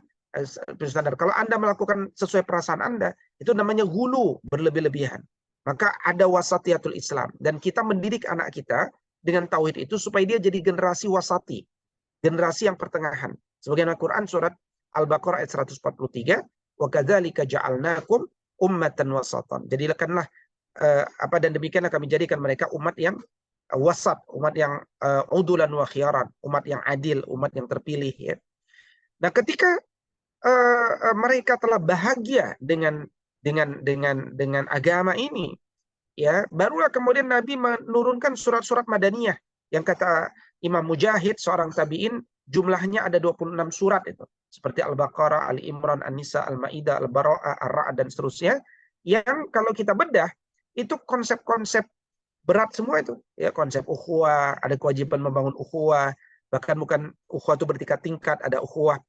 Standar. Kalau Anda melakukan sesuai perasaan Anda, itu namanya ghulu, berlebih-lebihan. Maka ada wasatiyatul Islam. Dan kita mendidik anak kita dengan tauhid itu supaya dia jadi generasi wasati. Generasi yang pertengahan. Sebagian Al-Quran surat Al-Baqarah ayat 143. Wa kadzalika ja'alnakum ummatan wasatan. Jadikanlah dan demikianlah kami jadikan mereka umat yang wasat, umat yang udulan wa khiyaran, umat yang adil, umat yang terpilih, ya. Nah, ketika mereka telah bahagia dengan agama ini, ya, barulah kemudian Nabi menurunkan surat-surat Madaniyah yang kata Imam Mujahid, seorang tabi'in, jumlahnya ada 26 surat itu. Seperti Al-Baqarah, Ali Imran, An-Nisa, Al-Maidah, Al-Bara'ah, Ar-Ra'd dan seterusnya, yang kalau kita bedah itu konsep-konsep berat semua itu, ya, konsep ukhuwah, ada kewajiban membangun ukhuwah, bahkan bukan ukhuwah itu bertingkat-tingkat, ada ukhuwah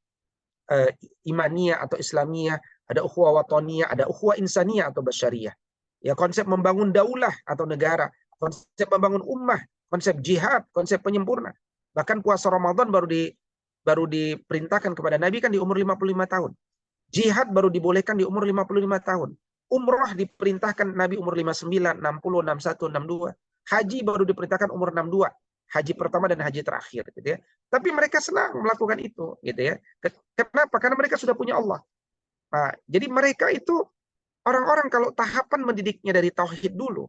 imaniyah atau islamiyah, ada ukhuwah watoniyah, ada ukhuwah insaniyah atau basyariyah. Ya, konsep membangun daulah atau negara, konsep membangun ummah, konsep jihad, konsep penyempurna. Bahkan puasa Ramadan baru diperintahkan kepada Nabi kan di umur 55 tahun. Jihad baru dibolehkan di umur 55 tahun. Umrah diperintahkan Nabi umur 59, 60, 61, 62. Haji baru diperintahkan umur 62. Haji pertama dan haji terakhir, gitu ya. Tapi mereka senang melakukan itu, gitu ya. Kenapa? Karena mereka sudah punya Allah. Nah, jadi mereka itu orang-orang kalau tahapan mendidiknya dari tauhid dulu,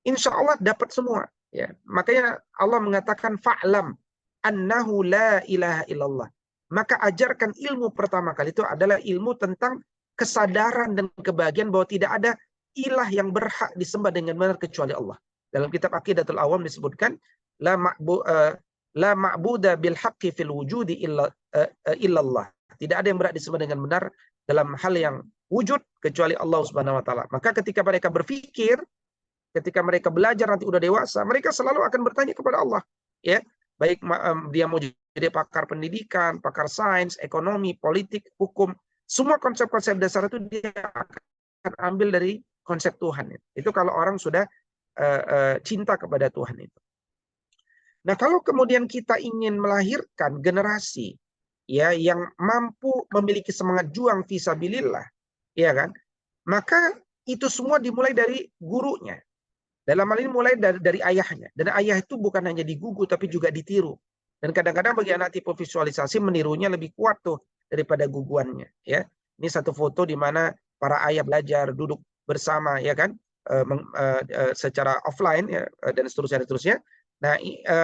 insya Allah dapat semua. Ya, makanya Allah mengatakan fa'lam annahu la ilaha illallah. Maka ajarkan ilmu pertama kali itu adalah ilmu tentang kesadaran dan kebahagiaan bahwa tidak ada ilah yang berhak disembah dengan benar kecuali Allah. Dalam kitab Aqidatul Awam disebutkan la ma'buda bil haqqi fil wujudi illallah. Tidak ada yang berhak disembah dengan benar dalam hal yang wujud kecuali Allah Subhanahu wa taala. Maka ketika mereka berpikir, ketika mereka belajar nanti udah dewasa, mereka selalu akan bertanya kepada Allah, ya. Baik dia mau jadi pakar pendidikan, pakar sains, ekonomi, politik, hukum, semua konsep-konsep dasar itu dia akan ambil dari konsep Tuhan. Itu kalau orang sudah cinta kepada Tuhan itu. Nah, kalau kemudian kita ingin melahirkan generasi, ya, yang mampu memiliki semangat juang fisabilillah, ya kan? Maka itu semua dimulai dari gurunya. Dalam hal ini mulai dari ayahnya. Dan ayah itu bukan hanya digugu tapi juga ditiru. Dan kadang-kadang bagi anak tipe visualisasi menirunya lebih kuat tuh daripada guguannya, ya. Ini satu foto di mana para ayah belajar duduk bersama, ya kan? secara offline ya, dan seterusnya. Nah,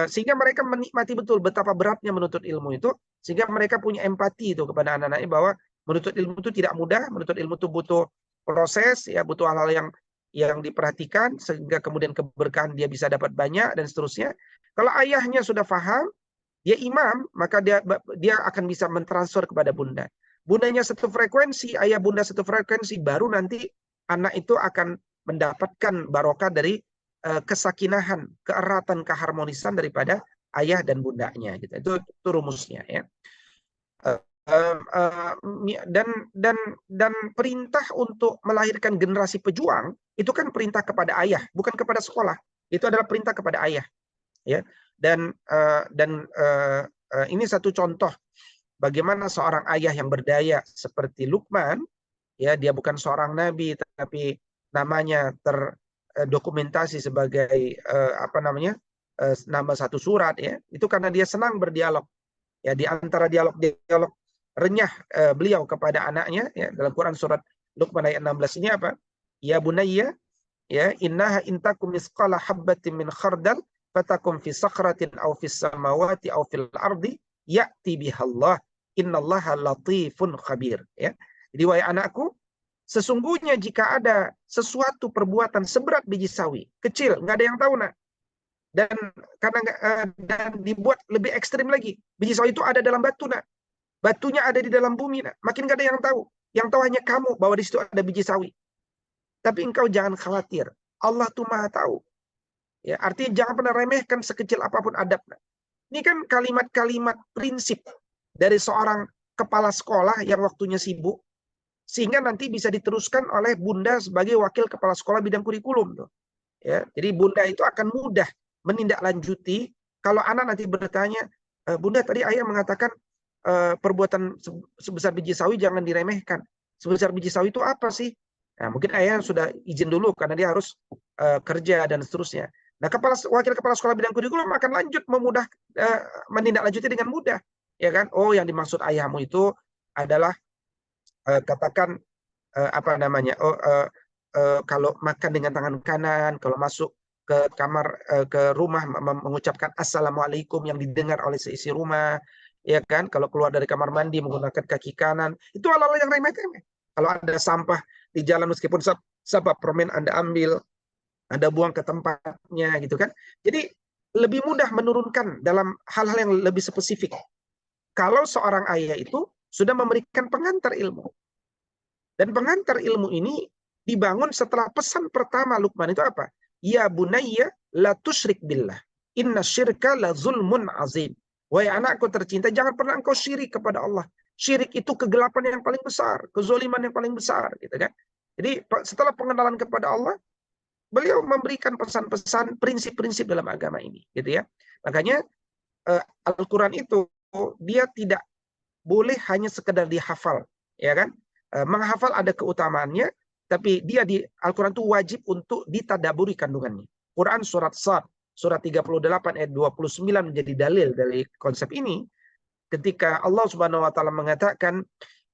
sehingga mereka menikmati betul betapa beratnya menuntut ilmu itu, sehingga mereka punya empati itu kepada anak-anaknya bahwa menuntut ilmu itu tidak mudah, menuntut ilmu itu butuh proses ya, butuh hal-hal yang diperhatikan sehingga kemudian keberkahan dia bisa dapat banyak dan seterusnya. Kalau ayahnya sudah paham, dia imam, maka dia akan bisa mentransfer kepada bunda. Bundanya satu frekuensi, ayah bunda satu frekuensi, baru nanti anak itu akan mendapatkan barokah dari kesakinahan, keeratan, keharmonisan daripada ayah dan bundanya. Gitu. Itu rumusnya ya. Dan perintah untuk melahirkan generasi pejuang itu kan perintah kepada ayah, bukan kepada sekolah. Itu adalah perintah kepada ayah. Ya. Dan ini satu contoh bagaimana seorang ayah yang berdaya seperti Luqman, ya, dia bukan seorang nabi tapi namanya terdokumentasi sebagai nama satu surat ya. Itu karena dia senang berdialog. Ya, di antara dialog-dialog renyah beliau kepada anaknya ya, dalam Quran surat Luqman ayat 16 ini apa? Ya bunayya ya innaha intakum misqala habbatin min khardal fatakum fi sakhratin aw fis samawati aw fil ardi ya'ti bihallah innallaha latifun khabir ya. Jadi wahai anakku, sesungguhnya jika ada sesuatu perbuatan seberat biji sawi, kecil, nggak ada yang tahu nak. Dan dibuat lebih ekstrim lagi. Biji sawi itu ada dalam batu nak. Batunya ada di dalam bumi nak. Makin nggak ada yang tahu. Yang tahu hanya kamu bahwa di situ ada biji sawi. Tapi engkau jangan khawatir. Allah tuh maha tahu. Ya, artinya jangan pernah remehkan sekecil apapun adab. Ini kan kalimat-kalimat prinsip dari seorang kepala sekolah yang waktunya sibuk, sehingga nanti bisa diteruskan oleh bunda sebagai wakil kepala sekolah bidang kurikulum. Tuh. Ya, jadi bunda itu akan mudah menindaklanjuti kalau anak nanti bertanya, bunda tadi ayah mengatakan perbuatan sebesar biji sawi jangan diremehkan. Sebesar biji sawi itu apa sih? Nah, mungkin ayah sudah izin dulu karena dia harus kerja dan seterusnya. Nah, wakil kepala sekolah bidang kurikulum akan lanjut menindaklanjuti dengan mudah, ya kan? Oh, yang dimaksud ayahmu itu adalah katakan kalau makan dengan tangan kanan, kalau masuk ke kamar ke rumah mengucapkan assalamualaikum yang didengar oleh seisi rumah, ya kan? Kalau keluar dari kamar mandi menggunakan kaki kanan, itu hal-hal yang remeh-temeh. Kalau ada sampah di jalan meskipun sampah permen Anda ambil, Anda buang ke tempatnya gitu kan. Jadi lebih mudah menurunkan dalam hal-hal yang lebih spesifik. Kalau seorang ayah itu sudah memberikan pengantar ilmu. Dan pengantar ilmu ini dibangun setelah pesan pertama Luqman itu apa? Ya bunayya la tusyrik billah. Inna syirka la zulmun azim. Wahai anakku tercinta, jangan pernah engkau syirik kepada Allah. Syirik itu kegelapan yang paling besar, kezoliman yang paling besar, gitu kan? Jadi setelah pengenalan kepada Allah, beliau memberikan pesan-pesan, prinsip-prinsip dalam agama ini, gitu ya. Makanya Al-Quran itu dia tidak boleh hanya sekedar dihafal, ya kan? Menghafal ada keutamaannya, tapi dia di Al-Quran itu wajib untuk ditadaburi kandungannya. Quran surat Sad, surat 38 ayat 29 menjadi dalil dari konsep ini. Ketika Allah Subhanahu wa taala mengatakan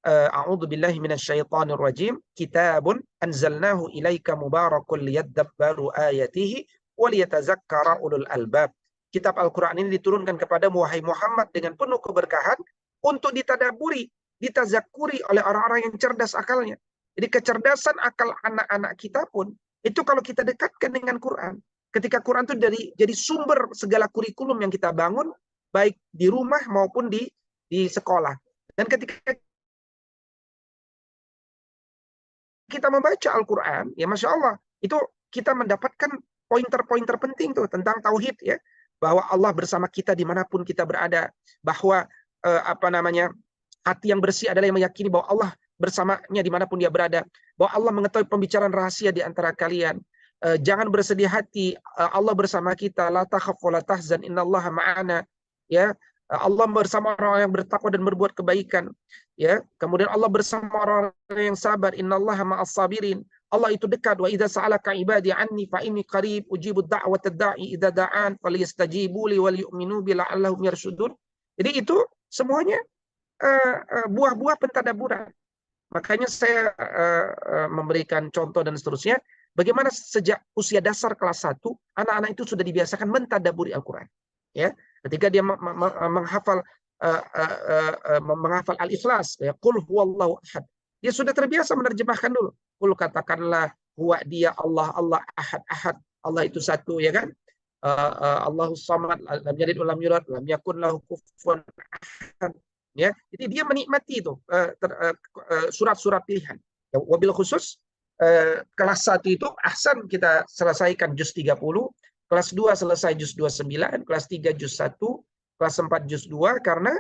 a'udzu billahi minasyaitonir rajim, kitabun anzalnahu ilaika mubarakun liyadabbaru ayatihi wa liyatazakkara ulul albab. Kitab Al-Qur'an ini diturunkan kepada wahai Muhammad dengan penuh keberkahan untuk ditadaburi, ditazakuri oleh orang-orang yang cerdas akalnya. Jadi kecerdasan akal anak-anak kita pun itu kalau kita dekatkan dengan Quran. Ketika Quran itu jadi sumber segala kurikulum yang kita bangun, baik di rumah maupun di sekolah. Dan ketika kita membaca Al-Quran, ya Masya Allah, itu kita mendapatkan pointer-pointer penting tuh tentang tauhid ya, bahwa Allah bersama kita dimanapun kita berada, bahwa hati yang bersih adalah yang meyakini bahwa Allah bersamanya dimanapun dia berada, bahwa Allah mengetahui pembicaraan rahasia di antara kalian. Jangan bersedih hati, Allah bersama kita, la takhaf wa la tahzan innallaha ma'ana, ya. Allah bersama orang yang bertakwa dan berbuat kebaikan, ya. Kemudian Allah bersama orang yang sabar, innallaha ma'as sabirin. Allah itu dekat, wa idza sa'alaka ibadi anni fa inni qarib ujibu da'watad da'i idza da'an falyastajibu li wal yu'minu bi la'allahum yarshudun. Jadi itu semuanya buah-buah pentadaburan. Makanya saya memberikan contoh dan seterusnya. bagaimana sejak usia dasar kelas 1 anak-anak itu sudah dibiasakan mentadaburi Al-Qur'an. Ya, ketika dia menghafal menghafal Al-Ikhlas, ya, qul huwallahu ahad. Dia sudah terbiasa menerjemahkan dulu. Qul, katakanlah, huwa dia Allah, Allah ahad, ahad. Allah itu satu, ya kan? Allahus samad, lam yalid wa lam yulad, lam yakun lahu kufuwan ahad. Ya, jadi dia menikmati itu surat-surat pilihan. Ya, wabil khusus kelas 1 itu ahsan kita selesaikan juz 30, kelas 2 selesai juz 29, kelas 3 juz 1, kelas 4 juz 2, karena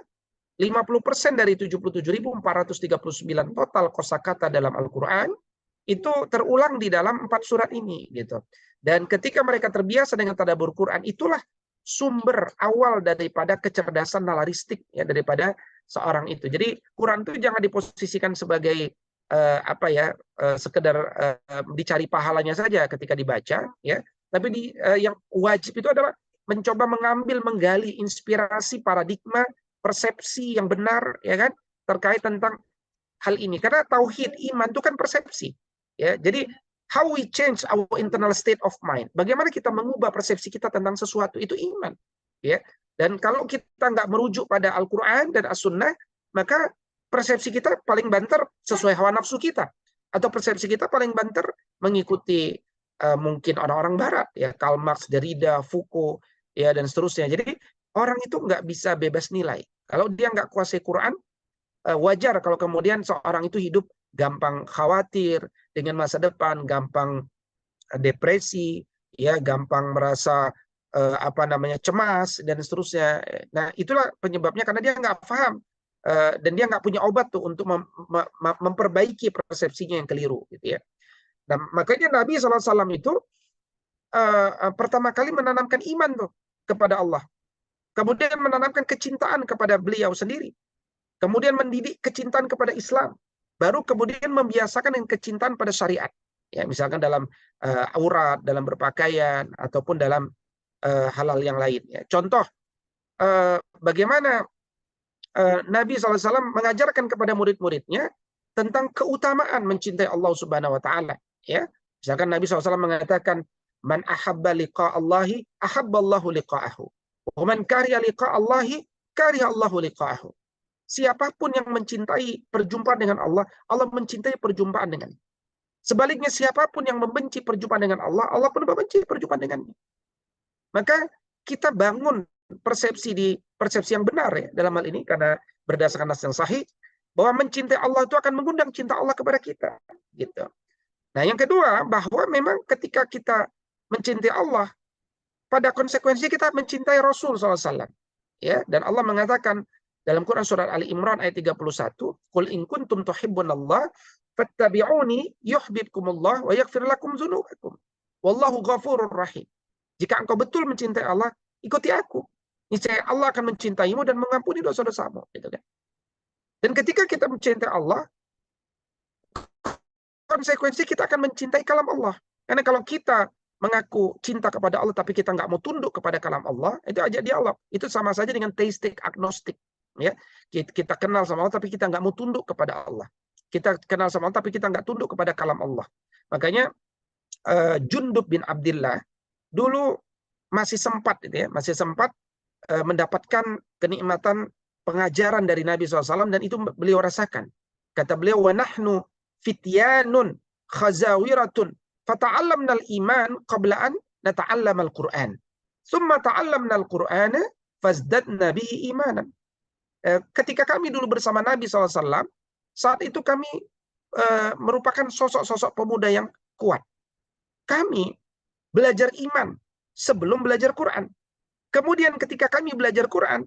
50% dari 77.439 total kosakata dalam Al-Qur'an itu terulang di dalam 4 surat ini gitu. Dan ketika mereka terbiasa dengan tadabbur Quran, itulah sumber awal daripada kecerdasan nalaristik, ya, daripada seorang itu. Jadi Quran itu jangan diposisikan sebagai sekedar dicari pahalanya saja ketika dibaca, ya. Tapi yang wajib itu adalah mencoba mengambil, menggali inspirasi, paradigma, persepsi yang benar, ya kan, terkait tentang hal ini. Karena tauhid iman itu kan persepsi, ya. Jadi how we change our internal state of mind, bagaimana kita mengubah persepsi kita tentang sesuatu, itu iman, ya. Dan kalau kita nggak merujuk pada Al-Quran dan As-Sunnah, maka persepsi kita paling banter sesuai hawa nafsu kita, atau persepsi kita paling banter mengikuti mungkin orang-orang Barat, ya, Karl Marx, Derrida, Foucault, ya, dan seterusnya. Jadi orang itu nggak bisa bebas nilai. Kalau dia nggak kuasai Quran, wajar kalau kemudian seorang itu hidup gampang khawatir dengan masa depan, gampang depresi, ya, gampang merasa cemas dan seterusnya. Nah, itulah penyebabnya, karena dia nggak paham dan dia nggak punya obat tuh untuk memperbaiki persepsinya yang keliru, gitu ya. Nah, makanya Nabi SAW itu pertama kali menanamkan iman tuh kepada Allah, kemudian menanamkan kecintaan kepada beliau sendiri, kemudian mendidik kecintaan kepada Islam, baru kemudian membiasakan dengan kecintaan pada syariat, ya, misalkan dalam aurat, dalam berpakaian, ataupun dalam halal yang lain, ya. Contoh bagaimana Nabi SAW mengajarkan kepada murid-muridnya tentang keutamaan mencintai Allah Subhanahu wa taala, ya. Misalkan Nabi SAW mengatakan, man ahabba liqa Allahi ahabballahu liqa'ahu, wa man kariha liqa Allahi kariha Allahu liqa'ahu. Siapapun yang mencintai perjumpaan dengan Allah, Allah mencintai perjumpaan dengannya. Sebaliknya, siapapun yang membenci perjumpaan dengan Allah, Allah pun membenci perjumpaan dengannya. Maka kita bangun persepsi yang benar, ya, dalam hal ini, karena berdasarkan nas yang sahih bahwa mencintai Allah itu akan mengundang cinta Allah kepada kita, gitu. Nah, yang kedua, bahwa memang ketika kita mencintai Allah, pada konsekuensi kita mencintai Rasul SAW, ya. Dan Allah mengatakan dalam Quran surat Ali Imran ayat 31, qul in kuntum tuhibbunallah fattabi'uni yuhibbukumullah wa yaghfir lakum dzunubakum wallahu ghafurur rahim. Jika engkau betul mencintai Allah, ikuti aku, niscaya Allah akan mencintaimu dan mengampuni dosa-dosamu, gitu kan. Dan ketika kita mencintai Allah, konsekuensi kita akan mencintai kalam Allah. Karena kalau kita mengaku cinta kepada Allah tapi kita nggak mau tunduk kepada kalam Allah, itu aja dialog. Itu sama saja dengan theistic agnostik, ya. Kita kenal sama Allah tapi kita nggak mau tunduk kepada Allah. Kita kenal sama Allah tapi kita nggak tunduk kepada kalam Allah. Makanya Jundub bin Abdillah dulu masih sempat, gitu ya, masih sempat mendapatkan kenikmatan pengajaran dari Nabi SAW, dan itu beliau rasakan. Kata beliau, wa nahnu fityanun khazawiratun fata'allamna al-iman qabla an nata'allama al-Qur'an thumma ta'allamna al-Qur'ana fazdadna bihi imanan. Ketika kami dulu bersama Nabi SAW, saat itu kami merupakan sosok-sosok pemuda yang kuat. Kami belajar iman sebelum belajar Quran. Kemudian ketika kami belajar Quran,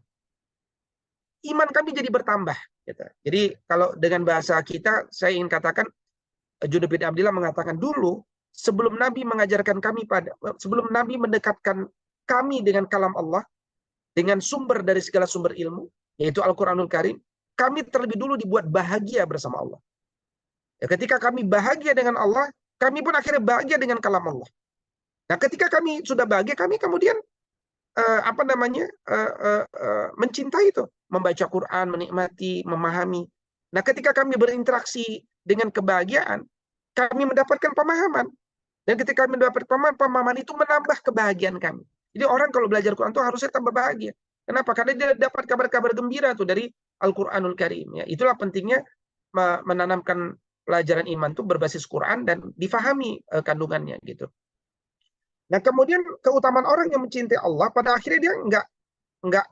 iman kami jadi bertambah, gitu. Jadi kalau dengan bahasa kita, saya ingin katakan, Jundub bin Abdillah mengatakan, dulu sebelum Nabi mengajarkan kami sebelum Nabi mendekatkan kami dengan kalam Allah, dengan sumber dari segala sumber ilmu, yaitu Al-Quranul Karim, kami terlebih dulu dibuat bahagia bersama Allah. Ya, ketika kami bahagia dengan Allah, kami pun akhirnya bahagia dengan kalam Allah. Nah, ketika kami sudah bahagia, kami kemudian mencintai itu, membaca Quran, menikmati, memahami. Nah, ketika kami berinteraksi dengan kebahagiaan, kami mendapatkan pemahaman. Dan ketika mendapat pemahaman itu menambah kebahagiaan kami. Jadi orang kalau belajar Quran itu harusnya tambah bahagia. Kenapa? Karena dia dapat kabar-kabar gembira tuh dari Al-Quranul Karim. Ya, itulah pentingnya menanamkan pelajaran iman itu berbasis Quran dan difahami kandungannya gitu. Nah kemudian keutamaan orang yang mencintai Allah pada akhirnya dia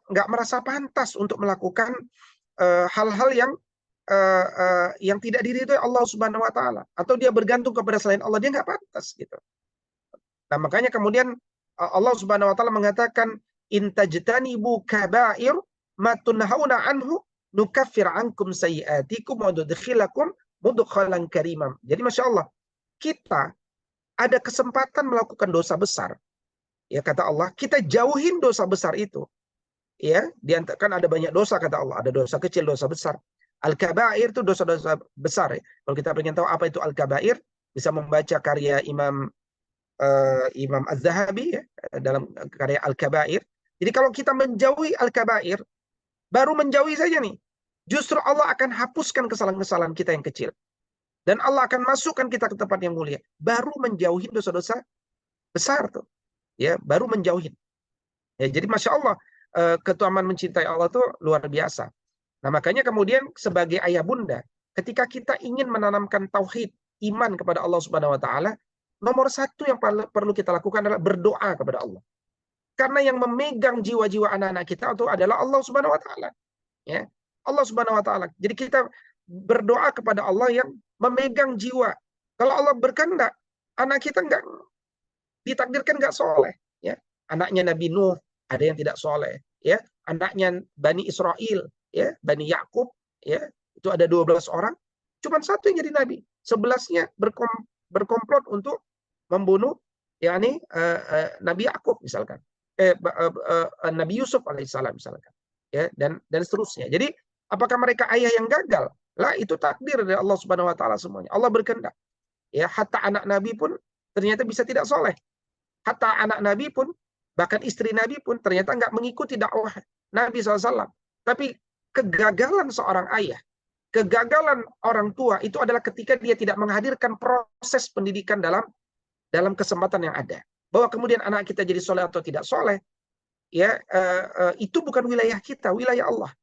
nggak merasa pantas untuk melakukan hal-hal yang tidak diridhoi Allah Subhanahu Wa Taala, atau dia bergantung kepada selain Allah, dia nggak pantas gitu. Nah makanya kemudian Allah Subhanahu Wa Taala mengatakan intajtanibu kabair ma tunhauna anhu nukaffir ankum sayiatikum wa nudkhilakum mudkhalan karimam. Jadi masya Allah, kita ada kesempatan melakukan dosa besar. Ya kata Allah, kita jauhin dosa besar itu. Ya, kan ada banyak dosa kata Allah, ada dosa kecil, dosa besar. Al-kabair itu dosa-dosa besar. Ya. Kalau kita ingin tahu apa itu al-kabair, bisa membaca karya Imam Az-Zahabi ya, dalam karya Al-Kabair. Jadi kalau kita menjauhi Al-Kabair, baru menjauhi saja nih, justru Allah akan hapuskan kesalahan-kesalahan kita yang kecil. Dan Allah akan masukkan kita ke tempat yang mulia. Baru menjauhi dosa-dosa besar tuh. Ya, baru menjauhin. Ya, jadi Masya Allah, keutamaan mencintai Allah itu luar biasa. Nah, makanya kemudian sebagai ayah bunda, ketika kita ingin menanamkan tauhid, iman kepada Allah Subhanahu Wa Taala, nomor satu yang perlu kita lakukan adalah berdoa kepada Allah. Karena yang memegang jiwa-jiwa anak-anak kita itu adalah Allah Subhanahu Wa Taala. Ya, Allah Subhanahu Wa Taala. Jadi kita berdoa kepada Allah yang memegang jiwa. Kalau Allah berkehendak, anak kita nggak ditakdirkan nggak soleh. Ya, anaknya Nabi Nuh ada yang tidak soleh. Ya, anaknya Bani Israel, ya, Bani Yakub, ya, itu ada 12 orang. Cuma satu yang jadi nabi. 11-nya berkomplot untuk membunuh yakni Nabi Yakub misalkan. Nabi Yusuf alaihissalam misalkan. Ya, dan seterusnya. Jadi apakah mereka ayah yang gagal? Lah itu takdir dari Allah Subhanahu Wa Taala semuanya. Allah berkehendak. Ya, hatta anak Nabi pun ternyata bisa tidak soleh. Hatta anak Nabi pun, bahkan istri Nabi pun ternyata nggak mengikuti dakwah Nabi SAW. Tapi kegagalan seorang ayah, kegagalan orang tua itu adalah ketika dia tidak menghadirkan proses pendidikan dalam kesempatan yang ada. Bahwa kemudian anak kita jadi soleh atau tidak soleh, ya itu bukan wilayah kita, wilayah Allah.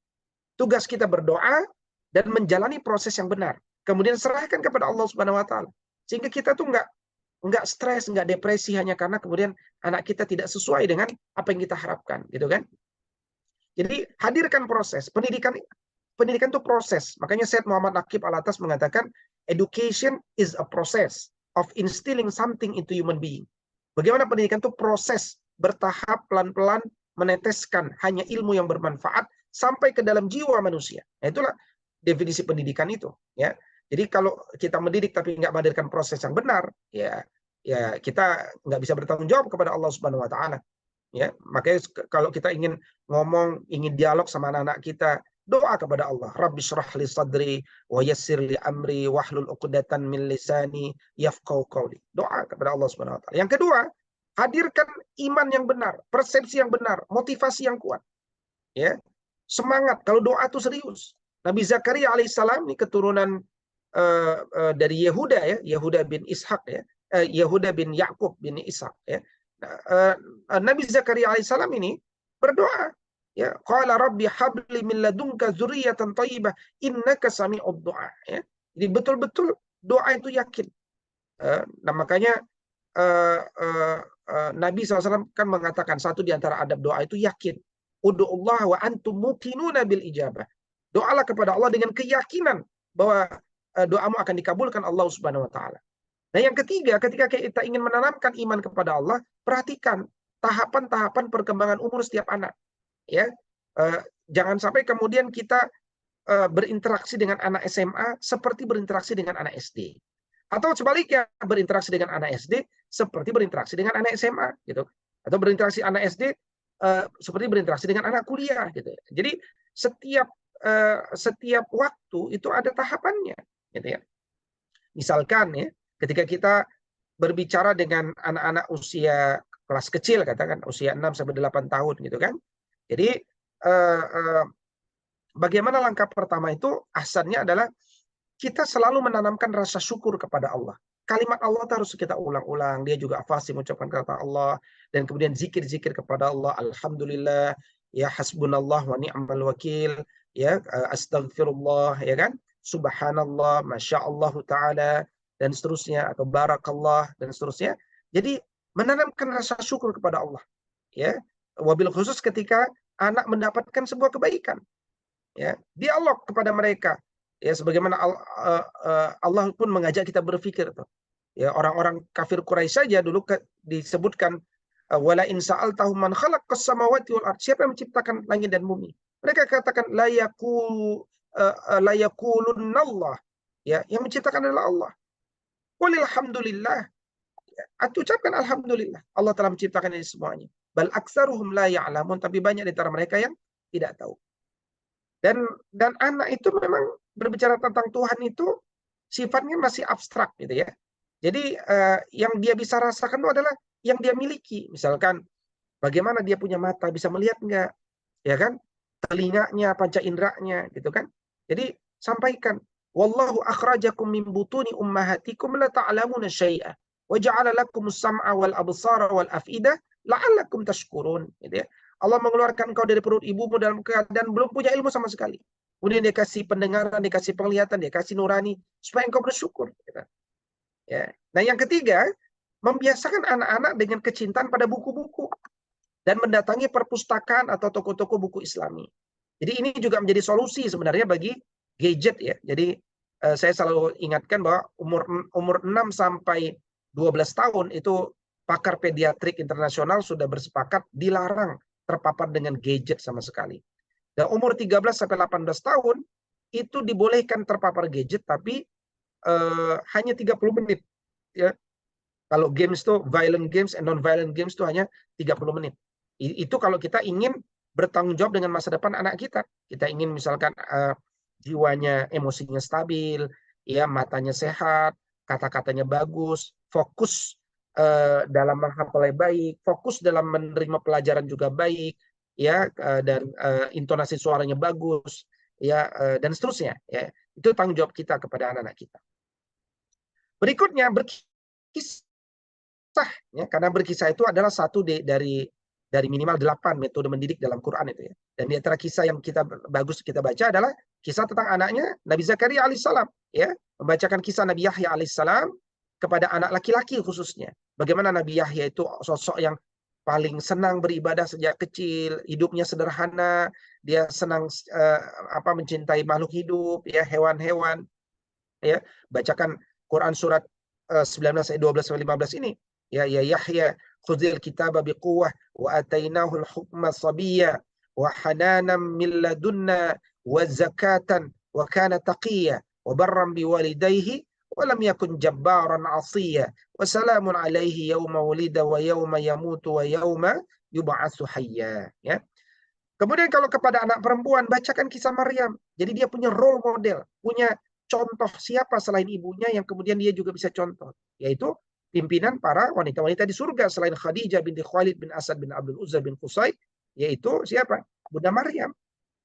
Tugas kita berdoa dan menjalani proses yang benar. Kemudian serahkan kepada Allah Subhanahu Wa Taala. Sehingga kita tuh nggak stres, nggak depresi hanya karena kemudian anak kita tidak sesuai dengan apa yang kita harapkan, gitu kan? Jadi hadirkan proses. Pendidikan itu proses. Makanya Syed Muhammad Naqib Al-Atas mengatakan education is a process of instilling something into human being. Bagaimana pendidikan itu proses bertahap, pelan-pelan meneteskan hanya ilmu yang bermanfaat sampai ke dalam jiwa manusia. Nah, itulah definisi pendidikan itu, ya. Jadi kalau kita mendidik tapi nggak menghadirkan proses yang benar, ya kita nggak bisa bertanggung jawab kepada Allah Subhanahu Wa Taala. Ya, makanya kalau kita ingin ngomong, ingin dialog sama anak-anak kita, doa kepada Allah. Rabbi shrah li sadri wa yassir li amri wahlul 'uqdatan min lisani yafqahu qawli. Doa kepada Allah Subhanahu Wa Taala. Yang kedua, hadirkan iman yang benar, persepsi yang benar, motivasi yang kuat. Ya, semangat. Kalau doa itu serius. Nabi Zakaria alaihissalam ini keturunan dari Yehuda, ya, Yehuda bin Ishak, ya, Yehuda bin Yakub bin Ishak, ya. Nabi Zakaria alaihissalam ini berdoa, ya, qala rabbi habli min ladunka dzurriyyatan thayyibah innaka sami'ud du'a, ya. Jadi betul-betul doa itu yakin. Nah makanya Nabi SAW kan mengatakan satu di antara adab doa itu yakin. Ud'ullaha wa antum muqinuna bil ijabah. Doalah kepada Allah dengan keyakinan bahwa doamu akan dikabulkan Allah Subhanahu Wa Taala. Nah yang ketiga, ketika kita ingin menanamkan iman kepada Allah, perhatikan tahapan-tahapan perkembangan umur setiap anak. Ya, jangan sampai kemudian kita berinteraksi dengan anak SMA seperti berinteraksi dengan anak SD, atau sebaliknya berinteraksi dengan anak SD seperti berinteraksi dengan anak SMA, gitu. Atau berinteraksi anak SD seperti berinteraksi dengan anak kuliah, gitu. Jadi setiap waktu itu ada tahapannya, gitu ya. Misalkan ya, ketika kita berbicara dengan anak-anak usia kelas kecil, katakan usia 6 sampai 8 tahun, gitu kan. Jadi bagaimana langkah pertama itu? Ahsannya adalah kita selalu menanamkan rasa syukur kepada Allah. kalimat Allah harus kita ulang-ulang. Dia juga fasih mengucapkan kata Allah, dan kemudian zikir-zikir kepada Allah. Alhamdulillah, ya hasbunallah wa ni'mal wakil, ya astagfirullah, ya kan? Subhanallah, masya Allah taala, dan seterusnya, atau barakallah dan seterusnya. Jadi menanamkan rasa syukur kepada Allah, ya. Wabil khusus ketika anak mendapatkan sebuah kebaikan, ya, dialog kepada mereka, ya, sebagaimana Allah pun mengajak kita berpikir tuh, ya, orang-orang kafir Quraisy saja dulu disebutkan wala in sa'altahum man khalaqas samawati wal ard, siapa yang menciptakan langit dan bumi, mereka katakan la yaqulunallah, ya, yang menciptakan adalah Allah. Qulil hamdulillah, ucapkan alhamdulillah, Allah telah menciptakan ini semuanya. Bal aktsaruhum la ya'lamun, tapi banyak di antara mereka yang tidak tahu. Dan anak itu memang berbicara tentang Tuhan itu sifatnya masih abstrak gitu ya. Jadi yang dia bisa rasakan itu adalah yang dia miliki. Misalkan bagaimana dia punya mata, bisa melihat enggak, ya kan? Telinganya, panca inderanya gitu kan. Jadi sampaikan, wallahu akhrajakum min butuni ummahatikum la ta'lamuna syai'a wa ja'ala lakumus sam'a wal absara wal af'idah la'allakum tashkurun, gitu ya. Allah mengeluarkan engkau dari perut ibumu dalam keadaan belum punya ilmu sama sekali. Kemudian dia kasih pendengaran, dia kasih penglihatan, dia kasih nurani supaya engkau bersyukur, gitu. Ya. Nah, yang ketiga, membiasakan anak-anak dengan kecintaan pada buku-buku dan mendatangi perpustakaan atau toko-toko buku Islami. Jadi ini juga menjadi solusi sebenarnya bagi gadget, ya. Jadi saya selalu ingatkan bahwa umur 6 sampai 12 tahun itu pakar pediatrik internasional sudah bersepakat dilarang terpapar dengan gadget sama sekali. Dan umur 13 sampai 18 tahun itu dibolehkan terpapar gadget, tapi hanya 30 menit, ya. Kalau games tuh violent games and non-violent games tuh hanya 30 menit. Itu kalau kita ingin bertanggung jawab dengan masa depan anak kita. Kita ingin misalkan jiwanya, emosinya stabil, ya, matanya sehat, kata-katanya bagus, fokus dalam menghafalnya baik, fokus dalam menerima pelajaran juga baik, ya, dan intonasi suaranya bagus, ya, dan seterusnya, ya. Itu tanggung jawab kita kepada anak-anak kita. Berikutnya berkisah, ya, karena berkisah itu adalah satu dari minimal 8 metode mendidik dalam Quran itu, ya. Dan di antara kisah yang bagus kita baca adalah kisah tentang anaknya Nabi Zakaria alaihissalam, ya, membacakan kisah Nabi Yahya alaihissalam kepada anak laki-laki khususnya. Bagaimana Nabi Yahya itu sosok yang paling senang beribadah sejak kecil, hidupnya sederhana, dia senang mencintai makhluk hidup, ya, hewan-hewan, ya. Bacakan Quran surat 19 ayat 12 sampai 15 ini, ya Yahya khudhil kitaba biquwwah wa atainahu al-hukma sabiyya wa hananan min ladunna wa zakatan wa kana taqiyya wa barran biwalidayhi wa lam yakun jabbaran 'asiyya wa salamun alaihi yauma wulida wa yauma yamutu wa yauma yub'atsu hayya, ya. Kemudian kalau kepada anak perempuan, bacakan kisah Maryam. Jadi dia punya role model, punya contoh siapa selain ibunya yang kemudian dia juga bisa contoh, yaitu pimpinan para wanita-wanita di surga selain Khadijah binti Khalid bin Asad bin Abdul Uzza bin Qusay, yaitu siapa? Bunda Maryam,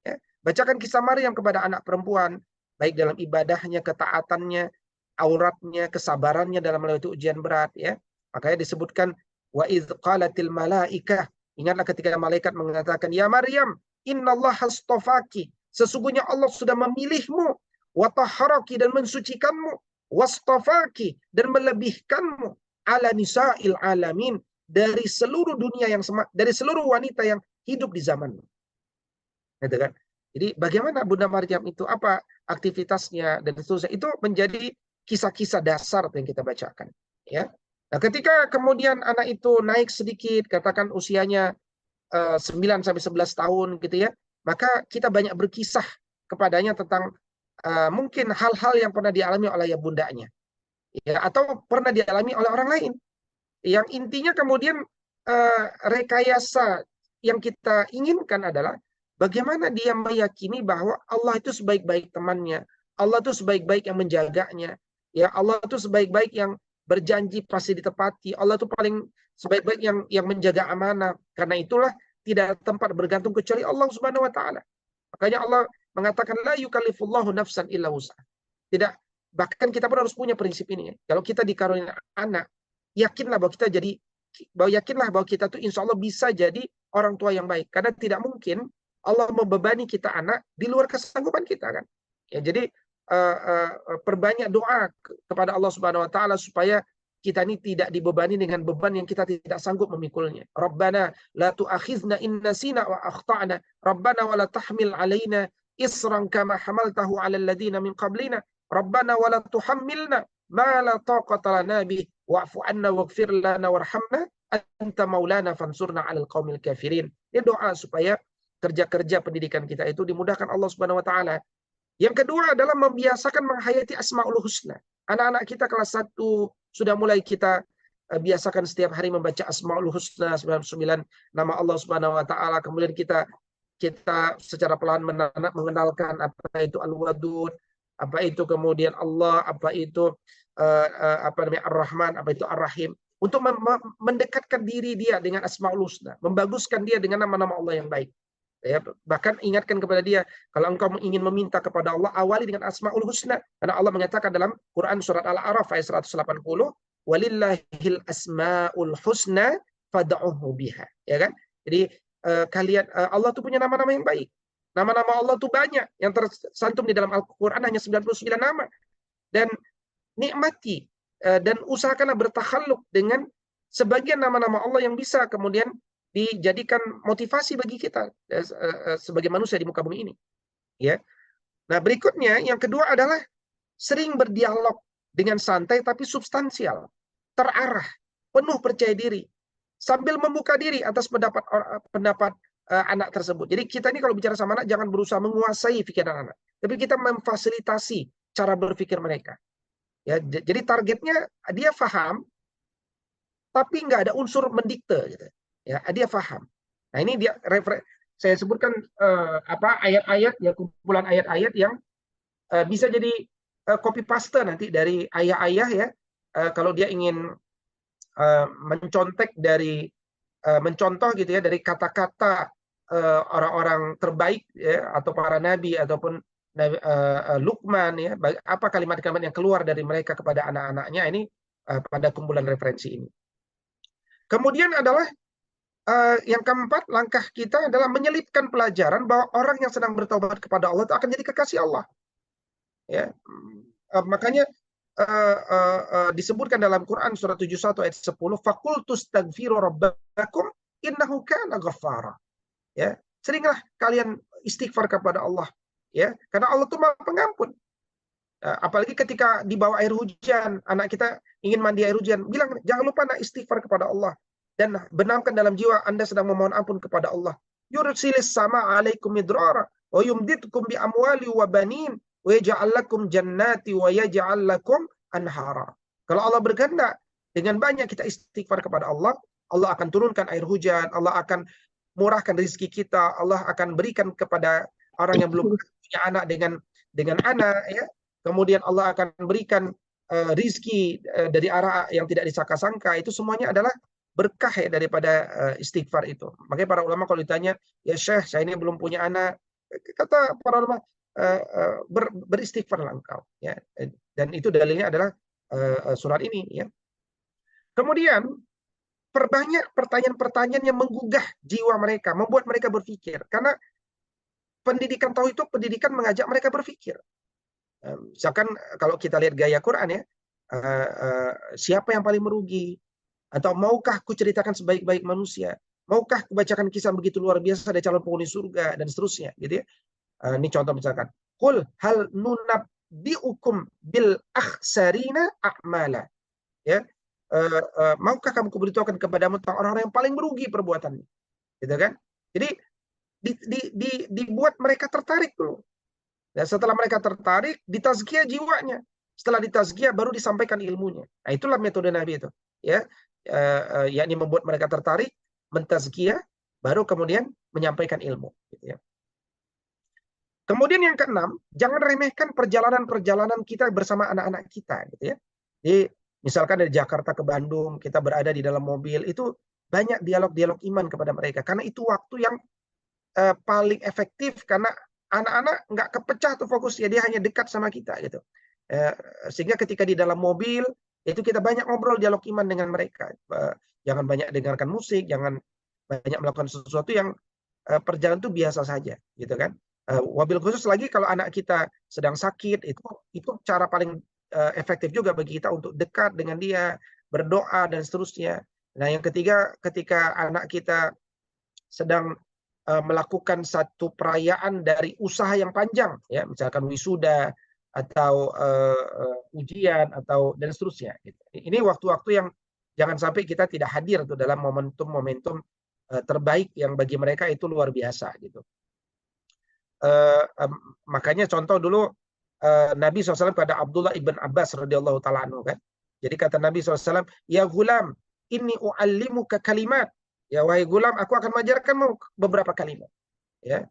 ya. Bacakan kisah Maryam kepada anak perempuan, baik dalam ibadahnya, ketaatannya, auratnya, kesabarannya dalam melewati ujian berat, ya. Makanya disebutkan wa idz qalatil malaikah, ingatlah ketika malaikat mengatakan, ya Maryam, innallaha astafaki, sesungguhnya Allah sudah memilihmu, wa tahharaki, dan mensucikanmu, wastafaki, dan melebihkanmu, ala nisa'il alamin, dari seluruh dunia dari seluruh wanita yang hidup di zamanmu. Gitu kan? Jadi bagaimana Bunda Maryam itu, apa aktivitasnya dan seterusnya, itu menjadi kisah-kisah dasar yang kita bacakan, ya. Nah, ketika kemudian anak itu naik sedikit, katakan usianya 9 sampai 11 tahun gitu, ya, maka kita banyak berkisah kepadanya tentang mungkin hal-hal yang pernah dialami oleh bundanya, ya, atau pernah dialami oleh orang lain. Yang intinya kemudian rekayasa yang kita inginkan adalah bagaimana dia meyakini bahwa Allah itu sebaik-baik temannya, Allah itu sebaik-baik yang menjaganya, ya, Allah itu sebaik-baik yang berjanji pasti ditepati, Allah itu paling sebaik-baik yang menjaga amanah. Karena itulah tidak tempat bergantung kecuali Allah Subhanahu wa taala. Makanya Allah mengatakan la yukallifullahu nafsan illa wus'aha. Tidak bahkan kita pun harus punya prinsip ini ya. Kalau kita dikaruniai anak, yakinlah bahwa kita tuh insya Allah bisa jadi orang tua yang baik. Karena tidak mungkin Allah membebani kita anak di luar kesanggupan kita kan. Ya, jadi perbanyak doa kepada Allah Subhanahu Wa Taala supaya kita ini tidak dibebani dengan beban yang kita tidak sanggup memikulnya. Rabbana la tu'akhizna in nasina wa akhtana. Rabbana wa la tahmil alaina isran kama hamaltahu 'alal ladzina min qablina. Rabbana wa la tuhammilna ma la taqata lana bih wa'fu 'anna waghfir lana warhamna anta maulana fansurna 'alal qaumil kafirin. Ini doa supaya kerja-kerja pendidikan kita itu dimudahkan Allah Subhanahu wa taala. Yang kedua adalah membiasakan menghayati Asmaul Husna. Anak-anak kita kelas 1 sudah mulai kita biasakan setiap hari membaca Asmaul Husna 99 nama Allah Subhanahu wa taala. Kemudian kita secara pelan mengenalkan apa itu Al-Wadud, apa itu kemudian Allah, apa itu Ar-Rahman, apa itu Ar-Rahim, untuk mendekatkan diri dia dengan Asmaul Husna, membaguskan dia dengan nama-nama Allah yang baik. Ya, bahkan ingatkan kepada dia, kalau engkau ingin meminta kepada Allah, awali dengan Asmaul Husna. Karena Allah menyatakan dalam Quran surat Al-A'raf ayat 180, walillahil asmaul husna fad'uhu biha. Ya kan? Jadi Allah tuh punya nama-nama yang baik. Nama-nama Allah tuh banyak. Yang tersantum di dalam Al-Quran hanya 99 nama. Dan nikmati dan usahakanlah bertakhalluk dengan sebagian nama-nama Allah yang bisa kemudian dijadikan motivasi bagi kita sebagai manusia di muka bumi ini. Ya. Nah, berikutnya yang kedua adalah sering berdialog dengan santai tapi substansial, terarah, penuh percaya diri, sambil membuka diri atas pendapat anak tersebut. Jadi kita ini kalau bicara sama anak jangan berusaha menguasai pikiran anak, tapi kita memfasilitasi cara berpikir mereka. Ya, jadi targetnya dia paham, tapi nggak ada unsur mendikte gitu. Ya, dia paham. Nah, ini dia saya sebutkan ayat-ayat ya, kumpulan ayat-ayat yang bisa jadi copy paste nanti dari ayah-ayah ya. Kalau dia ingin mencontoh gitu ya dari kata-kata orang-orang terbaik ya, atau para nabi ataupun Luqman ya, apa kalimat-kalimat yang keluar dari mereka kepada anak-anaknya ini pada kumpulan referensi ini. Kemudian adalah yang keempat, langkah kita adalah menyelipkan pelajaran bahwa orang yang sedang bertobat kepada Allah itu akan jadi kekasih Allah. Ya, makanya disebutkan dalam Quran surat 71 ayat 10, faqultu astaghfiru rabbakum innahu kana ghaffara. Ya, seringlah kalian istighfar kepada Allah, ya, karena Allah itu Maha Pengampun. Apalagi ketika di bawah air hujan, anak kita ingin mandi air hujan, bilang jangan lupa nak istighfar kepada Allah. Dan benamkan dalam jiwa Anda sedang memohon ampun kepada Allah. Yursilis sama alaikum midrara wa yumditkum bi amwali wa banin wa yaj'al lakum jannati wa yaj'al lakum anhara. Kalau Allah berkehendak dengan banyak kita istighfar kepada Allah, Allah akan turunkan air hujan, Allah akan murahkan rezeki kita, Allah akan berikan kepada orang yang belum punya anak dengan anak ya. Kemudian Allah akan berikan rezeki dari arah yang tidak disangka-sangka. Itu semuanya adalah berkah ya daripada istighfar itu. Makanya para ulama kalau ditanya, ya Syekh, saya ini belum punya anak, kata para ulama, beristighfarlah engkau. Ya. Dan itu dalilnya adalah surat ini. Ya. Kemudian perbanyak pertanyaan-pertanyaan yang menggugah jiwa mereka, membuat mereka berpikir. Karena pendidikan tauhid itu pendidikan mengajak mereka berpikir. Misalkan kalau kita lihat gaya Quran ya, siapa yang paling merugi? Atau maukah ku ceritakan sebaik-baik manusia? Maukah ku bacakan kisah begitu luar biasa dari calon penghuni surga dan seterusnya, gitu ya. Ini contoh misalkan, qul hal nunabbiukum bil akhsarina a'mala. Ya. Maukah kamu kuberitahukan kepadamu tentang orang-orang yang paling merugi perbuatannya? Gitu kan? Jadi dibuat mereka tertarik dulu. Dan setelah mereka tertarik, ditazkiyah jiwanya. Setelah ditazkiyah baru disampaikan ilmunya. Nah, itulah metode Nabi itu. Ya, yakni membuat mereka tertarik, mentazkiyah, baru kemudian menyampaikan ilmu. Gitu ya. Kemudian yang keenam, jangan remehkan perjalanan-perjalanan kita bersama anak-anak kita. Gitu ya. Jadi misalkan dari Jakarta ke Bandung, kita berada di dalam mobil, itu banyak dialog-dialog iman kepada mereka. Karena itu waktu yang paling efektif, karena anak-anak nggak kepecah tuh fokusnya, dia hanya dekat sama kita. Gitu. Sehingga ketika di dalam mobil itu kita banyak ngobrol dialog iman dengan mereka. Jangan banyak dengarkan musik, jangan banyak melakukan sesuatu yang perjalanan itu biasa saja, gitu kan. Wabil khusus lagi kalau anak kita sedang sakit, itu cara paling efektif juga bagi kita untuk dekat dengan dia, berdoa dan seterusnya. Nah, yang ketiga, ketika anak kita sedang melakukan satu perayaan dari usaha yang panjang, ya, misalkan wisuda atau ujian atau dan seterusnya. Gitu. Ini waktu-waktu yang jangan sampai kita tidak hadir tuh dalam momentum-momentum terbaik yang bagi mereka itu luar biasa, gitu. Makanya contoh dulu Nabi SAW pada Abdullah ibn Abbas radhiyallahu taala anhu, kan. Jadi kata Nabi SAW, ya gulam, inni u'allimuka kalimat. Ya wahai gulam, aku akan mengajarkanmu beberapa kalimat. Ya.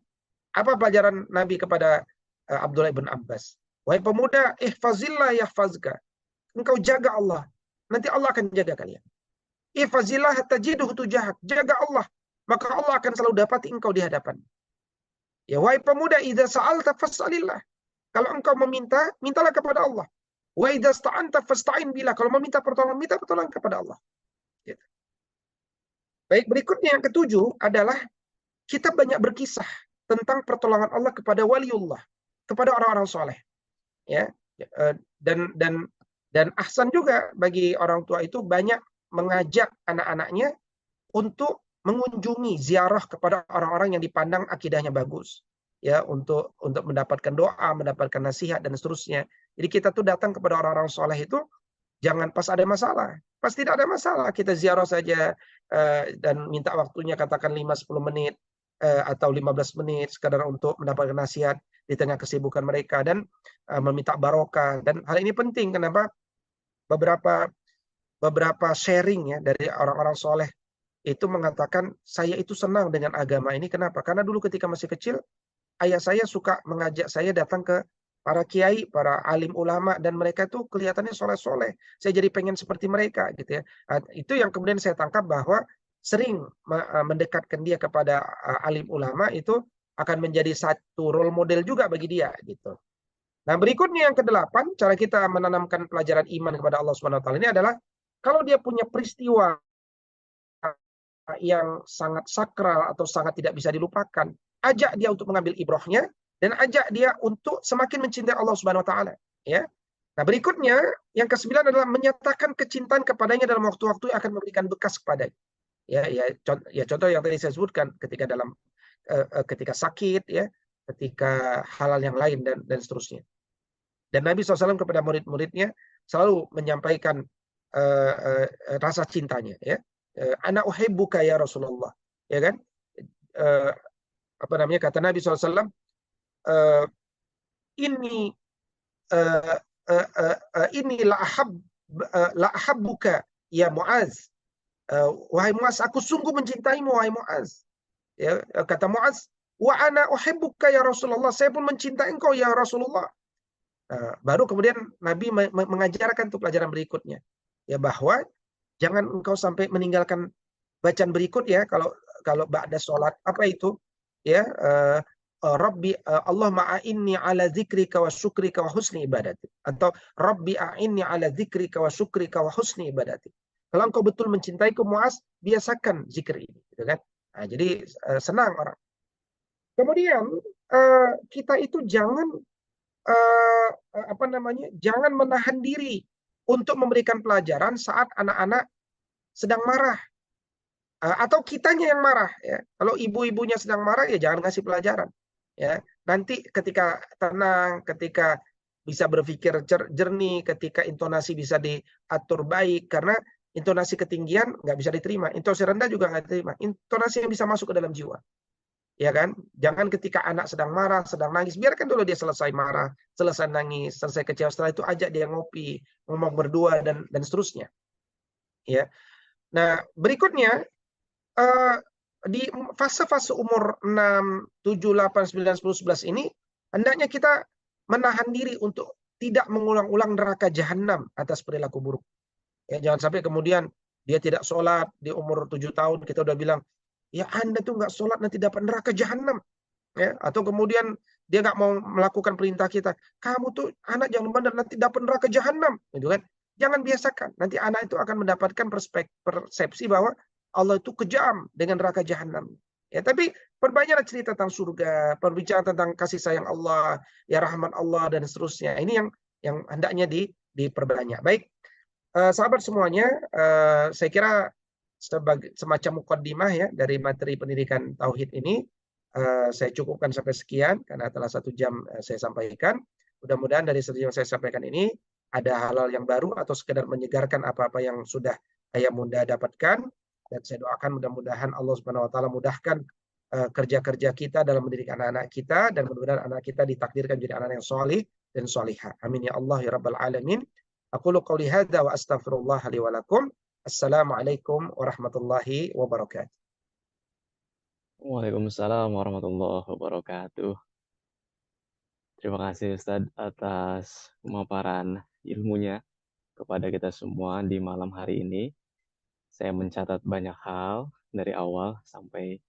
Apa pelajaran Nabi kepada Abdullah ibn Abbas? Wahai pemuda, ihfazillah yahfazka. Engkau jaga Allah, nanti Allah akan jaga kalian. Ihfazillah tajiduhu tujahak. Jaga Allah, maka Allah akan selalu dapati engkau di hadapan. Ya wahai pemuda, idza sa'alta fas'alillah. Kalau engkau meminta, mintalah kepada Allah. Wa idza sta'anta fasta'in billah. Kalau meminta pertolongan, minta pertolongan kepada Allah. Gitu. Baik, berikutnya yang ketujuh adalah kita banyak berkisah tentang pertolongan Allah kepada waliullah, kepada orang-orang soleh. Ya, dan ahsan juga bagi orang tua itu banyak mengajak anak-anaknya untuk mengunjungi ziarah kepada orang-orang yang dipandang akidahnya bagus, ya, untuk mendapatkan doa, mendapatkan nasihat dan seterusnya. Jadi kita tuh datang kepada orang-orang soleh itu jangan pas ada masalah. Pas tidak ada masalah kita ziarah saja dan minta waktunya katakan 5-10 menit atau 15 menit sekadar untuk mendapatkan nasihat di tengah kesibukan mereka dan meminta barokah. Dan hal ini penting, kenapa? Beberapa sharing ya dari orang-orang soleh itu mengatakan, saya itu senang dengan agama ini. Kenapa? Karena dulu ketika masih kecil, ayah saya suka mengajak saya datang ke para kiai, para alim ulama, dan mereka itu kelihatannya soleh-soleh. Saya jadi pengen seperti mereka, gitu ya. Itu yang kemudian saya tangkap bahwa sering mendekatkan dia kepada alim ulama itu akan menjadi satu role model juga bagi dia, gitu. Nah, berikutnya yang ke-8, cara kita menanamkan pelajaran iman kepada Allah Subhanahu wa taala ini adalah kalau dia punya peristiwa yang sangat sakral atau sangat tidak bisa dilupakan, ajak dia untuk mengambil ibrahnya dan ajak dia untuk semakin mencintai Allah Subhanahu wa taala, ya. Nah, berikutnya yang ke-9 adalah menyatakan kecintaan kepadanya dalam waktu-waktu yang akan memberikan bekas kepadanya. Contoh yang tadi saya sebutkan ketika ketika sakit, ya, ketika hal-hal yang lain dan seterusnya. Dan Nabi SAW kepada murid-muridnya selalu menyampaikan rasa cintanya, ya. Ana uhibbuka ya Rasulullah, ya kan? Kata Nabi SAW, ini la ahabbuka ya Muaz. Wahai Muaz, aku sungguh mencintaimu wahai Muaz. Ya, kata Muaz, wa ana uhibbuka ya Rasulullah, saya pun mencintai engkau ya Rasulullah. Baru kemudian Nabi mengajarkan tuh pelajaran berikutnya, ya, bahwa jangan engkau sampai meninggalkan bacaan berikut, ya, kalau ba'da sholat, apa itu, ya, Rabbi Allahumma a'inni ala dzikrika wa syukrika wa husni ibadati, atau Rabbi a'inni ala dzikrika wa syukrika wa husni ibadati. Kalau engkau betul mencintaiku Muaz, biasakan zikir ini, gitu kan. Nah, jadi senang orang. Kemudian kita itu jangan jangan menahan diri untuk memberikan pelajaran saat anak-anak sedang marah atau kitanya yang marah, ya. Kalau ibu-ibunya sedang marah, ya jangan ngasih pelajaran, ya. Nanti ketika tenang, ketika bisa berpikir jernih, ketika intonasi bisa diatur baik, karena intonasi ketinggian nggak bisa diterima, intonasi rendah juga nggak diterima, intonasi yang bisa masuk ke dalam jiwa, ya kan. Jangan ketika anak sedang marah, sedang nangis, biarkan dulu dia selesai marah, selesai nangis, selesai kecewa, setelah itu ajak dia ngopi, ngomong berdua dan seterusnya, ya. Nah, berikutnya di fase-fase umur 6, 7, 8, 9, 10, 11 ini hendaknya kita menahan diri untuk tidak mengulang-ulang neraka jahanam atas perilaku buruk. Ya, jangan sampai kemudian dia tidak sholat di umur 7 tahun, kita udah bilang, ya Anda tuh nggak sholat nanti dapat neraka jahanam. Ya, atau kemudian dia nggak mau melakukan perintah kita. Kamu tuh anak jangan bandel, nanti dapat neraka jahanam, gitu kan? Jangan biasakan. Nanti anak itu akan mendapatkan persepsi bahwa Allah itu kejam dengan neraka jahanam. Ya, tapi perbanyaklah cerita tentang surga, berbicara tentang kasih sayang Allah, ya rahmat Allah dan seterusnya. Ini yang hendaknya diperbanyak. Baik, sahabat semuanya, saya kira sebagai semacam mukaddimah ya dari materi pendidikan tauhid ini, saya cukupkan sampai sekian karena telah 1 jam saya sampaikan. Mudah-mudahan dari yang saya sampaikan ini ada hal-hal yang baru atau sekedar menyegarkan apa-apa yang sudah ayah bunda dapatkan, dan saya doakan mudah-mudahan Allah Subhanahu Wa Taala mudahkan kerja-kerja kita dalam mendidik anak-anak kita, dan mudah-mudahan anak kita ditakdirkan menjadi anak yang solih dan solihah. Amin ya Allah ya Rabbal Alamin. Aqulu qouli hadza wa astaghfirullah li wa lakum. Assalamualaikum warahmatullahi wabarakatuh.
Waalaikumsalam warahmatullahi wabarakatuh. Terima kasih Ustadz atas pemaparan ilmunya kepada kita semua di malam hari ini. Saya mencatat banyak hal dari awal sampai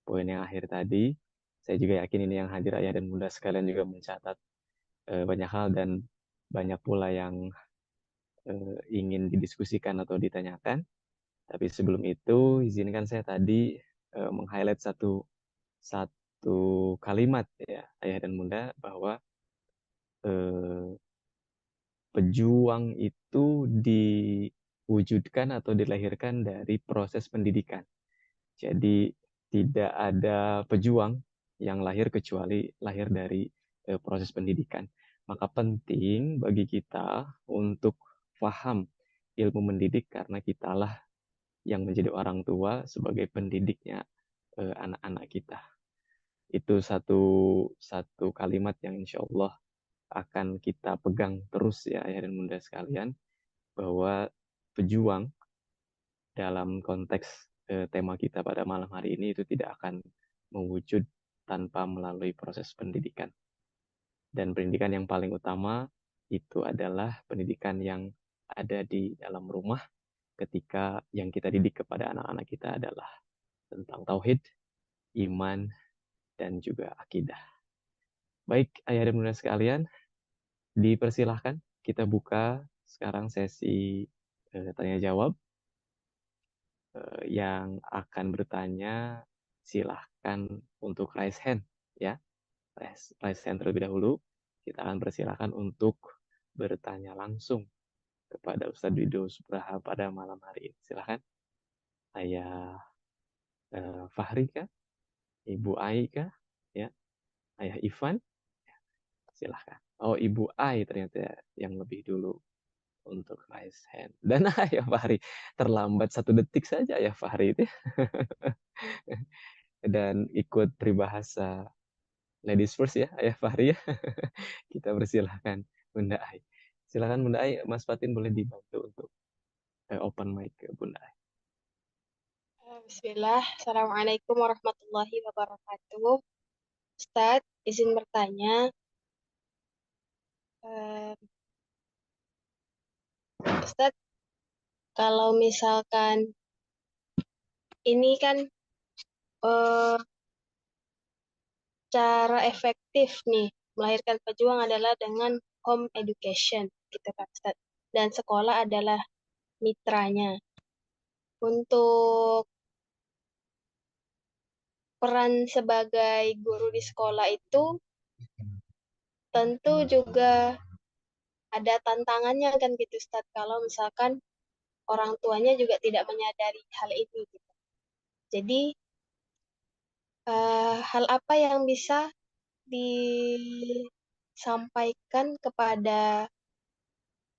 poin yang akhir tadi. Saya juga yakin ini yang hadir ayah dan bunda sekalian juga mencatat banyak hal, dan banyak pula yang ingin didiskusikan atau ditanyakan. Tapi sebelum itu, izinkan saya tadi meng-highlight satu kalimat ya ayah dan bunda, bahwa pejuang itu diwujudkan atau dilahirkan dari proses pendidikan. Jadi tidak ada pejuang yang lahir kecuali lahir dari proses pendidikan. Maka penting bagi kita untuk paham ilmu mendidik, karena kitalah yang menjadi orang tua sebagai pendidiknya anak-anak kita. Itu satu kalimat yang insya Allah akan kita pegang terus ya ayah dan bunda sekalian, bahwa pejuang dalam konteks tema kita pada malam hari ini itu tidak akan mewujud tanpa melalui proses pendidikan. Dan pendidikan yang paling utama itu adalah pendidikan yang ada di dalam rumah, ketika yang kita didik kepada anak-anak kita adalah tentang tauhid, iman, dan juga akidah. Baik ayah dan bunda sekalian, dipersilahkan kita buka sekarang sesi tanya jawab. Yang akan bertanya silahkan untuk raise hand ya, raise hand terlebih dahulu. Kita akan persilahkan untuk bertanya langsung kepada Ustadz Wido Subraha pada malam hari ini. Silahkan ayah Fahri kah, Ibu Ai kah, ya, ayah Ivan, silahkan. Oh, Ibu Ai ternyata yang lebih dulu untuk raise hand. Dan ayah Fahri terlambat 1 detik saja ayah Fahri itu. Dan ikut peribahasa ladies first ya ayah Fahri ya. Kita persilahkan Bunda Ai. Silakan Bunda Ai, Mas Fatin boleh dibantu untuk open mic ke Bunda Ai.
Bismillah, Assalamualaikum warahmatullahi wabarakatuh. Ustadz, izin bertanya. Ustadz, kalau misalkan ini kan cara efektif nih melahirkan pejuang adalah dengan home education, gitu kan Ustadz. Dan sekolah adalah mitranya. Untuk peran sebagai guru di sekolah itu tentu juga ada tantangannya kan gitu Ustaz, kalau misalkan orang tuanya juga tidak menyadari hal ini gitu. Jadi hal apa yang bisa disampaikan kepada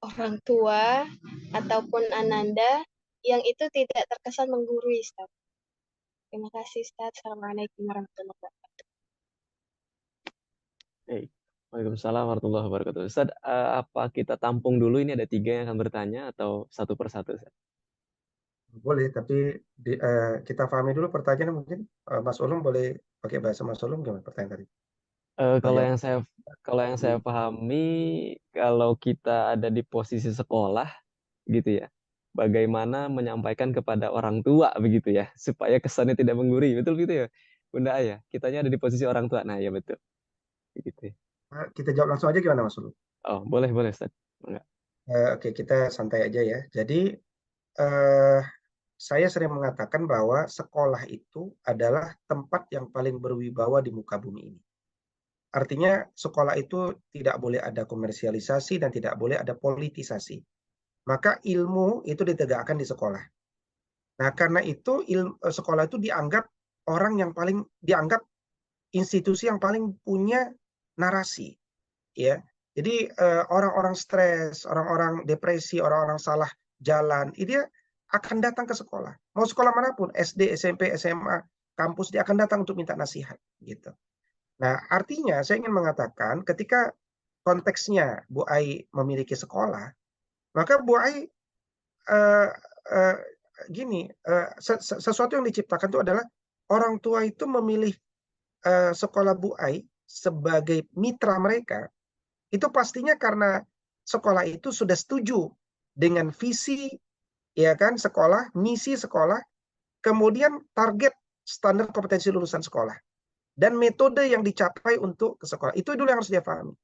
orang tua ataupun ananda yang itu tidak terkesan menggurui Ustaz? Terima kasih Ustaz. Assalamualaikum warahmatullahi wabarakatuh.
Waalaikumsalam warahmatullahi wabarakatuh. Ustaz, apa kita tampung dulu, ini ada 3 yang akan bertanya atau satu persatu? Ustaz?
Boleh, tapi kita pahami dulu pertanyaannya mungkin. Mas Ulum boleh pakai bahasa Mas Ulum gimana pertanyaan tadi?
Kalau yang saya pahami, kalau kita ada di posisi sekolah gitu ya, bagaimana menyampaikan kepada orang tua begitu ya, supaya kesannya tidak menggurui, betul gitu ya Bunda Ayah? Kitanya ada di posisi orang tua. Nah ya betul. gitu.
Kita jawab langsung aja gimana Mas Ulu?
Oh, boleh Ustaz. Enggak.
Oke, kita santai aja ya. Jadi eh, saya sering mengatakan bahwa sekolah itu adalah tempat yang paling berwibawa di muka bumi ini. Artinya sekolah itu tidak boleh ada komersialisasi dan tidak boleh ada politisasi. Maka ilmu itu ditegakkan di sekolah. Nah, karena itu sekolah itu dianggap dianggap institusi yang paling punya narasi, ya. Jadi orang-orang stres, orang-orang depresi, orang-orang salah jalan, dia akan datang ke sekolah. Mau sekolah manapun, SD, SMP, SMA, kampus, dia akan datang untuk minta nasihat, gitu. Nah, artinya saya ingin mengatakan ketika konteksnya Bu Ai memiliki sekolah, maka Bu Ai eh, eh, gini, sesuatu yang diciptakan itu adalah orang tua itu memilih sekolah Bu Ai sebagai mitra mereka, itu pastinya karena sekolah itu sudah setuju dengan visi, ya kan, sekolah, misi sekolah, kemudian target standar kompetensi lulusan sekolah, dan metode yang dicapai untuk ke sekolah. Itu dulu yang harus dia pahami.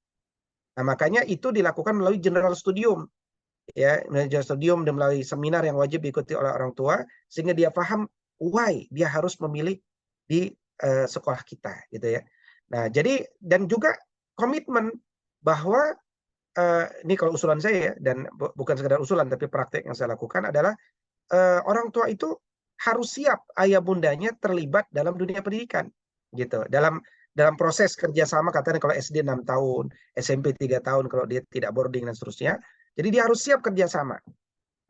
Nah, makanya itu dilakukan melalui general studium, ya, general studium dan melalui seminar yang wajib diikuti oleh orang tua, sehingga dia paham why dia harus memilih di sekolah kita, gitu ya. Nah, jadi dan juga komitmen bahwa ini kalau usulan saya ya, dan bukan sekedar usulan tapi praktek yang saya lakukan adalah orang tua itu harus siap ayah bundanya terlibat dalam dunia pendidikan, gitu. Dalam proses kerjasama, katanya kalau SD 6 tahun, SMP 3 tahun kalau dia tidak boarding dan seterusnya. Jadi dia harus siap kerjasama.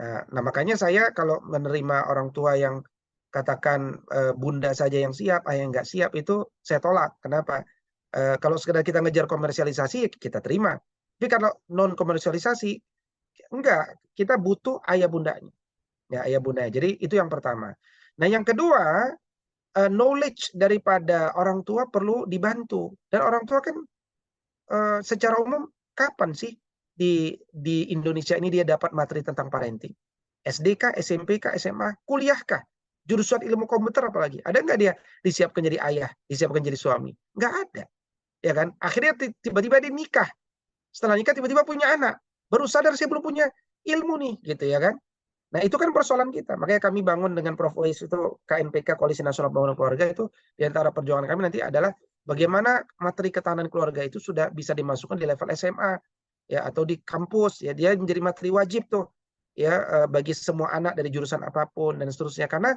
Nah, makanya saya kalau menerima orang tua yang katakan bunda saja yang siap, ayah yang nggak siap, itu saya tolak. Kenapa? Kalau sekedar kita ngejar komersialisasi, kita terima. Tapi kalau non komersialisasi, enggak. Kita butuh ayah bundanya. Ya, ayah bundanya. Jadi itu yang pertama. Nah, yang kedua, knowledge daripada orang tua perlu dibantu. Dan orang tua kan secara umum kapan sih di Indonesia ini dia dapat materi tentang parenting? SD kah, SMP kah, SMA, kuliah kah? Jurusan ilmu komputer apalagi? Ada nggak dia disiapkan jadi ayah, disiapkan jadi suami? Nggak ada. Ya kan? Akhirnya tiba-tiba dia nikah. Setelah nikah tiba-tiba punya anak. Baru sadar saya belum punya ilmu nih, gitu ya kan? Nah, itu kan persoalan kita. Makanya kami bangun dengan Prof. Ois itu KNPK, Koalisi Nasional Pembangunan Keluarga, itu di antara perjuangan kami nanti adalah bagaimana materi ketahanan keluarga itu sudah bisa dimasukkan di level SMA, ya, atau di kampus, ya, dia menjadi materi wajib tuh, ya, bagi semua anak dari jurusan apapun dan seterusnya. Karena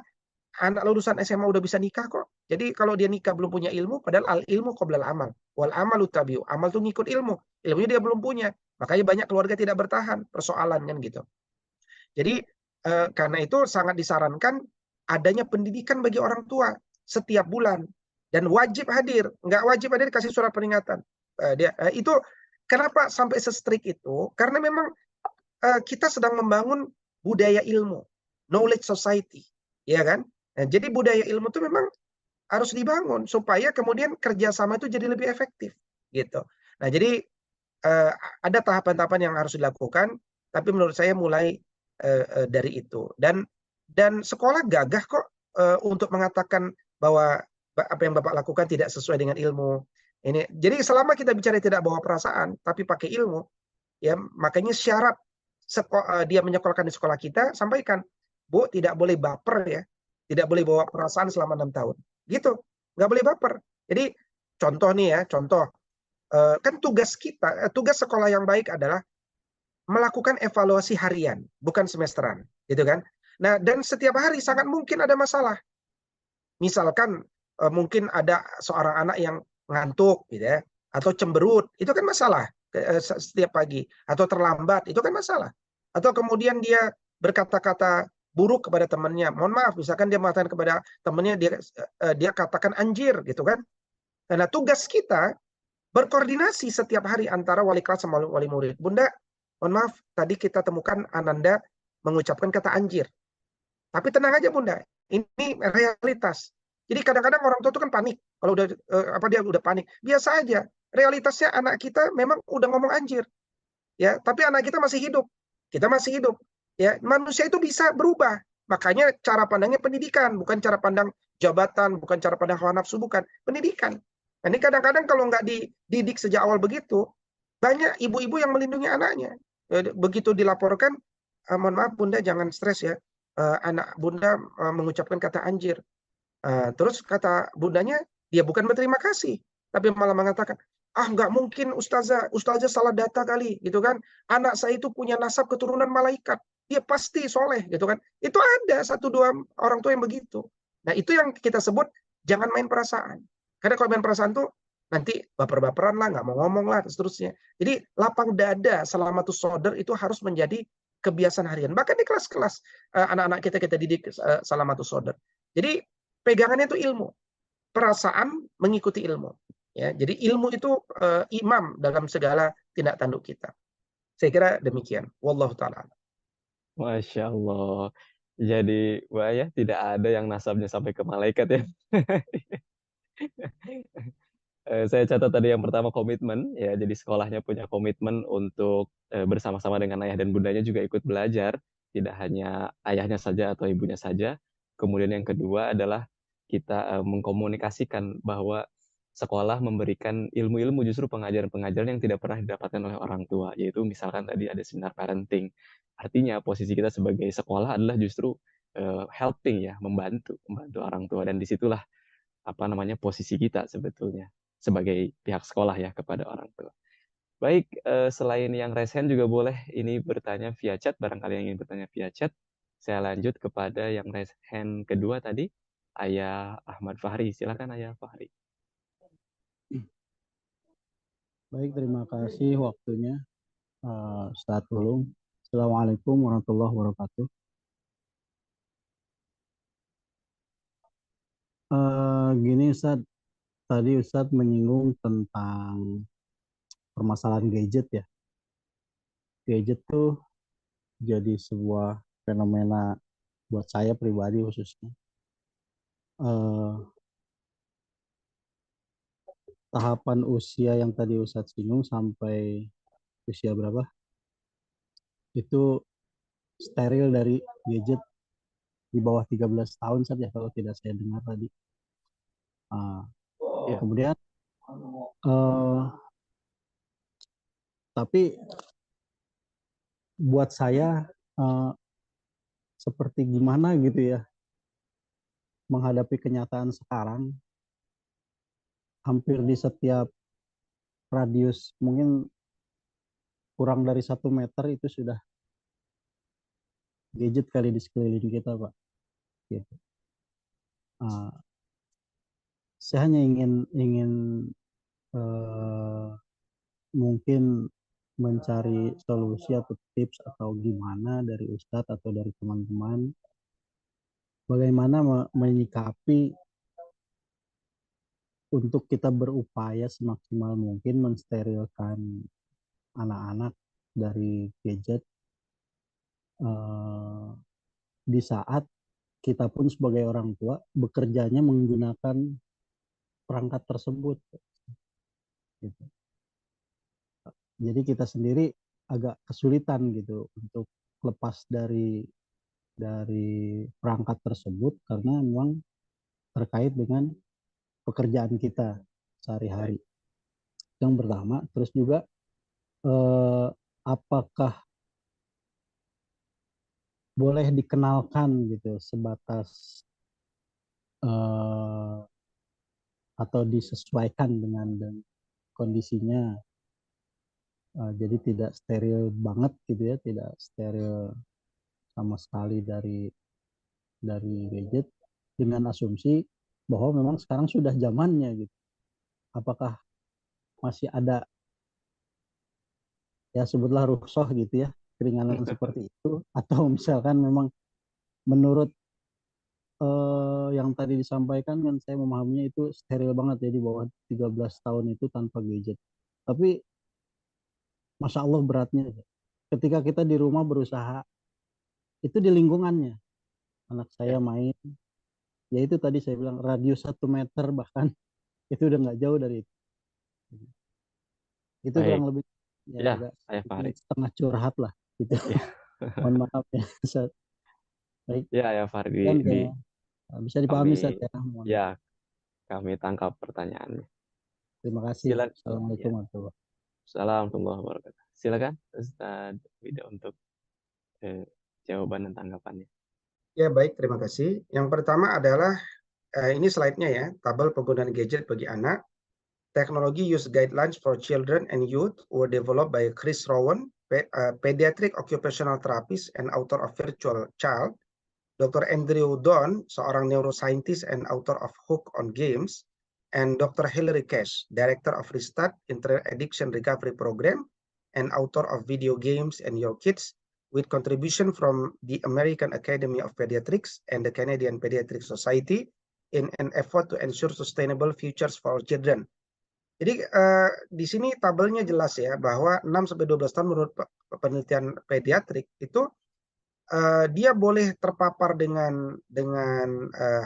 anak lulusan SMA udah bisa nikah kok. Jadi kalau dia nikah belum punya ilmu, padahal al ilmu qoblal amal, wal amalu tabiu. Amal tuh ngikut ilmu, ilmunya dia belum punya. Makanya banyak keluarga tidak bertahan, persoalan kan gitu. Jadi karena itu sangat disarankan adanya pendidikan bagi orang tua setiap bulan, dan wajib hadir. Nggak wajib hadir kasih surat peringatan. Itu kenapa sampai se-strict itu? Karena memang kita sedang membangun budaya ilmu, knowledge society, ya kan? Nah, jadi budaya ilmu itu memang harus dibangun supaya kemudian kerjasama itu jadi lebih efektif, gitu. Nah, jadi ada tahapan-tahapan yang harus dilakukan, tapi menurut saya mulai dari itu. Dan sekolah gagah kok untuk mengatakan bahwa apa yang Bapak lakukan tidak sesuai dengan ilmu. Ini, jadi selama kita bicara tidak bawa perasaan, tapi pakai ilmu, ya, makanya syarat dia menyekolahkan di sekolah kita, sampaikan, Bu, tidak boleh baper ya, tidak boleh bawa perasaan selama 6 tahun. Gitu, nggak boleh baper. Jadi contoh nih ya, contoh. Kan tugas kita, tugas sekolah yang baik adalah melakukan evaluasi harian, bukan semesteran, gitu kan? Nah, dan setiap hari sangat mungkin ada masalah. Misalkan mungkin ada seorang anak yang ngantuk, gitu ya, atau cemberut, itu kan masalah setiap pagi, atau terlambat, itu kan masalah. Atau kemudian dia berkata-kata buruk kepada temannya, mohon maaf, misalkan dia mengatakan kepada temannya, dia katakan anjir, gitu kan? Nah, tugas kita berkoordinasi setiap hari antara wali kelas sama wali murid. Bunda, mohon maaf, tadi kita temukan Ananda mengucapkan kata anjir. Tapi tenang aja Bunda, ini realitas. Jadi kadang-kadang orang tua itu kan panik. Kalau udah dia udah panik, biasa aja. Realitasnya anak kita memang udah ngomong anjir. Ya, tapi anak kita masih hidup. Kita masih hidup. Ya, manusia itu bisa berubah. Makanya cara pandangnya pendidikan, bukan cara pandang jabatan, bukan cara pandang hawa nafsu, bukan pendidikan. Nah, ini kadang-kadang kalau nggak dididik sejak awal begitu, banyak ibu-ibu yang melindungi anaknya. Begitu dilaporkan, mohon maaf Bunda jangan stres ya, anak Bunda mengucapkan kata anjir. Terus kata bundanya, dia bukan berterima kasih, tapi malah mengatakan, ah nggak mungkin Ustazah, Ustazah salah data kali, gitu kan. Anak saya itu punya nasab keturunan malaikat, dia pasti soleh, gitu kan. Itu ada satu dua orang tua yang begitu. Nah itu yang kita sebut jangan main perasaan. Karena kalau main perasaan tuh nanti baper-baperan lah, nggak mau ngomong lah, dan seterusnya. Jadi lapang dada selamatus sodar itu harus menjadi kebiasaan harian. Bahkan di kelas-kelas anak-anak kita didik salamatus sodar. Jadi pegangannya itu ilmu, perasaan mengikuti ilmu. Ya, jadi ilmu itu imam dalam segala tindak tanduk kita. Saya kira demikian. Wallahu taala.
Masya Allah. Jadi, wah ya, tidak ada yang nasabnya sampai ke malaikat ya. Saya catat tadi yang pertama komitmen, ya. Jadi sekolahnya punya komitmen untuk bersama-sama dengan ayah dan bundanya juga ikut belajar, tidak hanya ayahnya saja atau ibunya saja. Kemudian yang kedua adalah kita mengkomunikasikan bahwa sekolah memberikan ilmu-ilmu, justru pengajaran-pengajaran yang tidak pernah didapatkan oleh orang tua, yaitu misalkan tadi ada seminar parenting. Artinya posisi kita sebagai sekolah adalah justru helping, ya, membantu orang tua, dan disitulah apa namanya posisi kita sebetulnya sebagai pihak sekolah, ya, kepada orang tua. Baik, selain yang raise hand juga boleh ini bertanya via chat, barangkali yang ingin bertanya via chat. Saya lanjut kepada yang raise hand kedua tadi, Ayah Ahmad Fahri. Silakan Ayah Fahri.
Baik, terima kasih waktunya, Ustadz Ulum. Assalamualaikum warahmatullahi wabarakatuh. Gini Ustadz, tadi Ustadz menyinggung tentang permasalahan gadget ya. Gadget tuh jadi sebuah fenomena buat saya pribadi khususnya. Tahapan usia yang tadi Ustadz singgung sampai usia berapa? Itu steril dari gadget di bawah 13 tahun saja kalau tidak saya dengar tadi.
Ya.
Kemudian tapi buat saya seperti gimana gitu ya menghadapi kenyataan sekarang, hampir di setiap radius mungkin kurang dari 1 meter itu sudah gadget kali di sekeliling kita, Pak. Gitu. Saya hanya ingin mungkin mencari solusi atau tips atau gimana dari Ustadz atau dari teman-teman bagaimana menyikapi untuk kita berupaya semaksimal mungkin mensterilkan anak-anak dari gadget di saat kita pun sebagai orang tua bekerjanya menggunakan perangkat tersebut. Gitu. Jadi kita sendiri agak kesulitan gitu untuk lepas dari perangkat tersebut karena memang terkait dengan pekerjaan kita sehari-hari. Yang pertama, terus juga apakah boleh dikenalkan gitu sebatas atau disesuaikan dengan kondisinya, jadi tidak steril banget gitu ya, tidak steril sama sekali dari gadget, dengan asumsi bahwa memang sekarang sudah zamannya gitu. Apakah masih ada ya sebutlah rukhsah gitu ya, keringanan seperti itu, atau misalkan memang menurut yang tadi disampaikan kan saya memahaminya itu steril banget ya di bawah 13 tahun itu tanpa gadget. Tapi Masya Allah beratnya ketika kita di rumah berusaha itu di lingkungannya anak saya main, ya itu tadi saya bilang radius 1 meter bahkan itu udah nggak jauh dari itu. Itu kurang lebih ya, agak setengah curhat lah gitu.
Ya.
Mohon maaf ya. Baik.
Ya, ya Fardi.
Bisa dipahami Ustaz ya.
Ya, kami tangkap pertanyaannya.
Terima kasih.
Silakan.
Assalamualaikum
Ya.
warahmatullahi wabarakatuh.
Assalamualaikum warahmatullahi wabarakatuh. Silakan Ustaz Wida untuk jawaban dan tanggapannya.
Ya, baik, terima kasih. Yang pertama adalah ini slide-nya ya, tabel penggunaan gadget bagi anak. Technology Use Guidelines for Children and Youth were developed by Chris Rowan, pediatric occupational therapist and author of Virtual Child, Dr. Andrew Don, seorang neuroscientist and author of Hook on Games, and Dr. Hilary Cash, director of Restart Internet Addiction Recovery Program and author of Video Games and Your Kids, with contribution from the American Academy of Pediatrics and the Canadian Pediatric Society in an effort to ensure sustainable futures for all children. Jadi di sini tabelnya jelas ya bahwa 6-12 tahun menurut penelitian pediatrik itu dia boleh terpapar dengan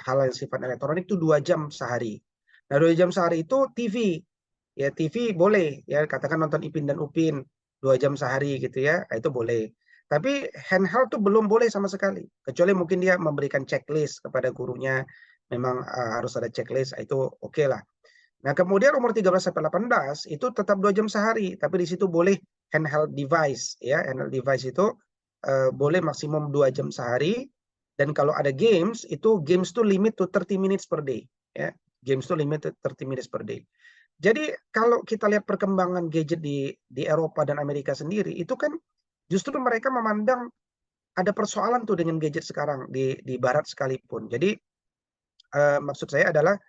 hal yang sifat elektronik itu 2 jam sehari. Nah, 2 jam sehari itu TV. Ya, TV boleh ya, katakan nonton Ipin dan Upin 2 jam sehari gitu ya, itu boleh. Tapi handheld tuh belum boleh sama sekali. Kecuali mungkin dia memberikan checklist kepada gurunya, memang harus ada checklist, itu oke lah. Nah, kemudian umur 13-18 itu tetap 2 jam sehari, tapi di situ boleh handheld device ya. Handheld device itu boleh maksimum 2 jam sehari, dan kalau ada games tuh limit to 30 minutes per day ya. Games tuh limit to 30 minutes per day. Jadi kalau kita lihat perkembangan gadget di Eropa dan Amerika sendiri, itu kan justru mereka memandang ada persoalan tuh dengan gadget sekarang di Barat sekalipun. Jadi maksud saya adalah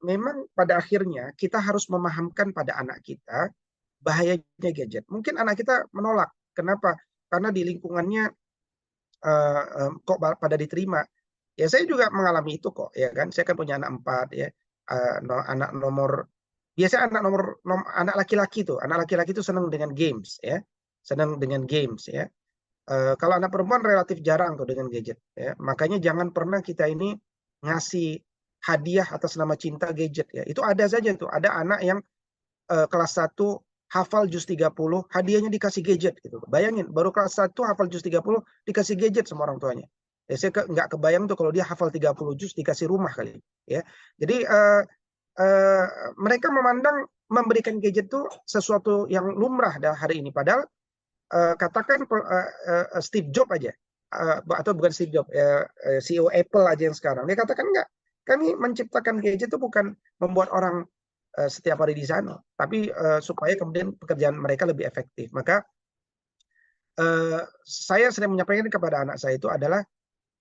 memang pada akhirnya kita harus memahamkan pada anak kita bahayanya gadget. Mungkin anak kita menolak. Kenapa? Karena di lingkungannya kok pada diterima. Ya, saya juga mengalami itu kok, ya kan. Saya kan punya anak 4 ya. Biasanya anak laki-laki tuh senang dengan games ya. Senang dengan games ya. Kalau anak perempuan relatif jarang tuh dengan gadget ya. Makanya jangan pernah kita ini ngasih hadiah atas nama cinta gadget ya. Itu ada saja tuh. Ada anak yang kelas 1 hafal juz 30, hadiahnya dikasih gadget gitu. Bayangin, baru kelas 1 hafal juz 30 dikasih gadget sama orang tuanya. Ya, saya nggak kebayang tuh kalau dia hafal 30 juz dikasih rumah kali ya. Jadi mereka memandang memberikan gadget tuh sesuatu yang lumrah dah hari ini. Padahal katakan Steve Jobs aja, atau bukan Steve Jobs, CEO Apple aja yang sekarang, dia katakan enggak, kami menciptakan gadget itu bukan membuat orang setiap hari di sana, tapi supaya kemudian pekerjaan mereka lebih efektif. Maka saya sering menyampaikan kepada anak saya itu adalah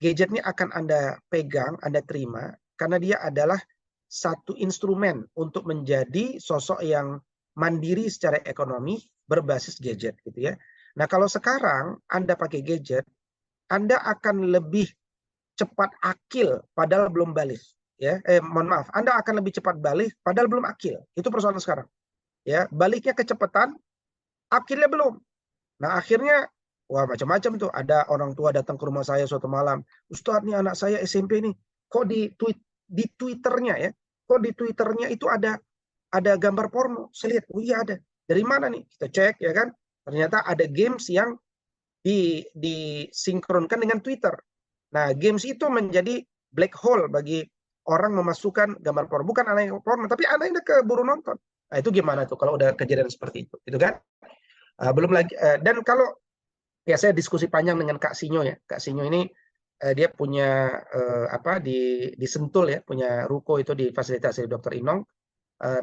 gadget ini akan Anda pegang, Anda terima, karena dia adalah satu instrumen untuk menjadi sosok yang mandiri secara ekonomi berbasis gadget gitu ya. Nah, kalau sekarang Anda pakai gadget, Anda akan lebih cepat akil padahal belum balik ya. Mohon maaf, Anda akan lebih cepat balik padahal belum akil. Itu persoalan sekarang. Ya, baliknya kecepatan, akilnya belum. Nah, akhirnya wah macam-macam tuh. Ada orang tua datang ke rumah saya suatu malam, "Ustadz, nih anak saya SMP nih, kok di Twitternya ya, kok di Twitternya itu ada gambar porno." Saya lihat, "Oh iya ada." Dari mana nih? Kita cek ya kan. Ternyata ada games yang disinkronkan dengan Twitter. Nah, games itu menjadi black hole bagi orang memasukkan gambar porno. Bukan anak yang porno, tapi anak yang keburu nonton. Nah, itu gimana tuh kalau udah kejadian seperti itu, gitu kan? Belum lagi, dan kalau ya saya diskusi panjang dengan Kak Sinyo ya. Kak Sinyo ini dia punya di Sentul ya, punya ruko itu difasilitasi Dr. Inong.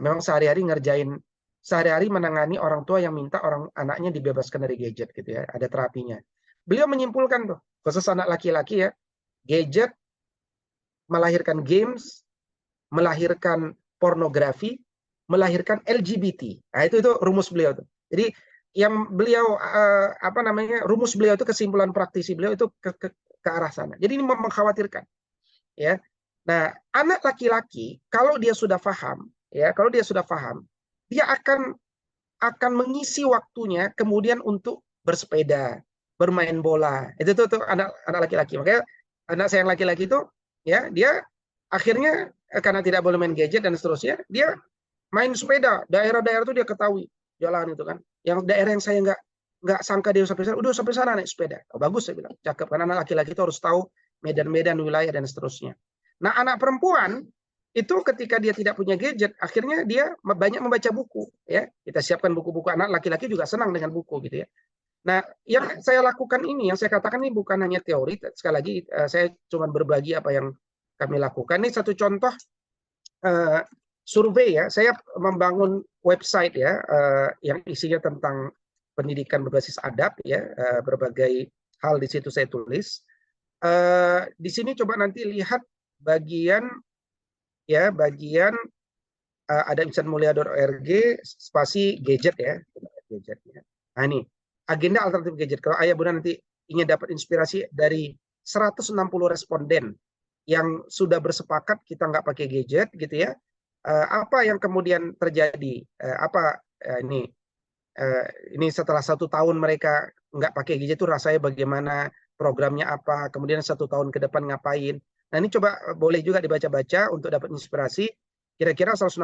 Memang sehari-hari menangani orang tua yang minta orang anaknya dibebaskan dari gadget gitu ya, ada terapinya. Beliau menyimpulkan tuh, khusus anak laki-laki ya, gadget melahirkan games, melahirkan pornografi, melahirkan LGBT. Nah, itu rumus beliau tuh. Jadi yang beliau rumus beliau itu, kesimpulan praktisi beliau itu ke arah sana. Jadi ini mengkhawatirkan ya. Nah, anak laki-laki kalau dia sudah paham ya, dia akan mengisi waktunya kemudian untuk bersepeda, bermain bola. Itu tuh anak laki-laki. Makanya anak saya yang laki-laki itu ya, dia akhirnya karena tidak boleh main gadget dan seterusnya, dia main sepeda. Daerah-daerah itu dia ketahui jalan itu kan. Yang daerah yang saya nggak sangka dia sampai sana, udah sampai sana naik sepeda. Oh, bagus, saya bilang, cakep. Karena anak laki-laki itu harus tahu medan-medan wilayah dan seterusnya. Nah, anak perempuan itu ketika dia tidak punya gadget, akhirnya dia banyak membaca buku. Ya, kita siapkan buku-buku, anak laki-laki juga senang dengan buku gitu ya. Nah, yang saya lakukan ini, yang saya katakan ini bukan hanya teori. Sekali lagi, saya cuma berbagi apa yang kami lakukan. Ini satu contoh survei ya. Saya membangun website ya, yang isinya tentang pendidikan berbasis adab ya, berbagai hal di situ saya tulis. Di sini coba nanti lihat bagian ada insanmulia.org spasi gadget ya, gadget ya. Nah ini agenda alternatif gadget. Kalau ayah bunda nanti ingin dapat inspirasi dari 160 responden yang sudah bersepakat kita nggak pakai gadget gitu ya, apa yang kemudian terjadi? Ini setelah 1 tahun mereka nggak pakai gadget itu rasanya bagaimana, programnya apa, kemudian 1 tahun ke depan ngapain. Nah ini coba boleh juga dibaca-baca untuk dapat inspirasi. Kira-kira 160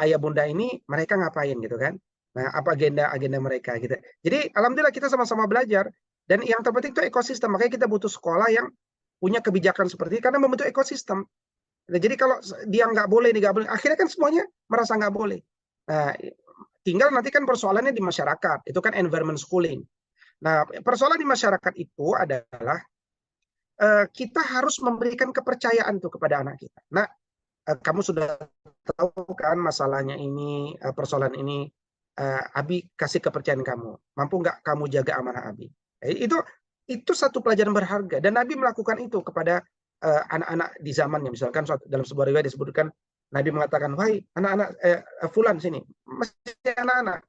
ayah bunda ini mereka ngapain gitu kan? Nah apa agenda mereka gitu. Jadi alhamdulillah kita sama-sama belajar. Dan yang terpenting itu ekosistem. Makanya kita butuh sekolah yang punya kebijakan seperti ini karena membentuk ekosistem. Nah, jadi kalau dia nggak boleh, akhirnya kan semuanya merasa nggak boleh. Nah, tinggal nanti kan persoalannya di masyarakat. Itu kan environment schooling. Nah, persoalan di masyarakat itu adalah kita harus memberikan kepercayaan tuh kepada anak kita. Nah, kamu sudah tahu kan masalahnya ini, persoalan ini, Abi kasih kepercayaan kamu. Mampu nggak kamu jaga amanah Abi? Itu satu pelajaran berharga. Dan Nabi melakukan itu kepada anak-anak di zamannya. Misalkan dalam sebuah riwayat disebutkan, Nabi mengatakan, wahai anak-anak fulan sini, masih anak-anak,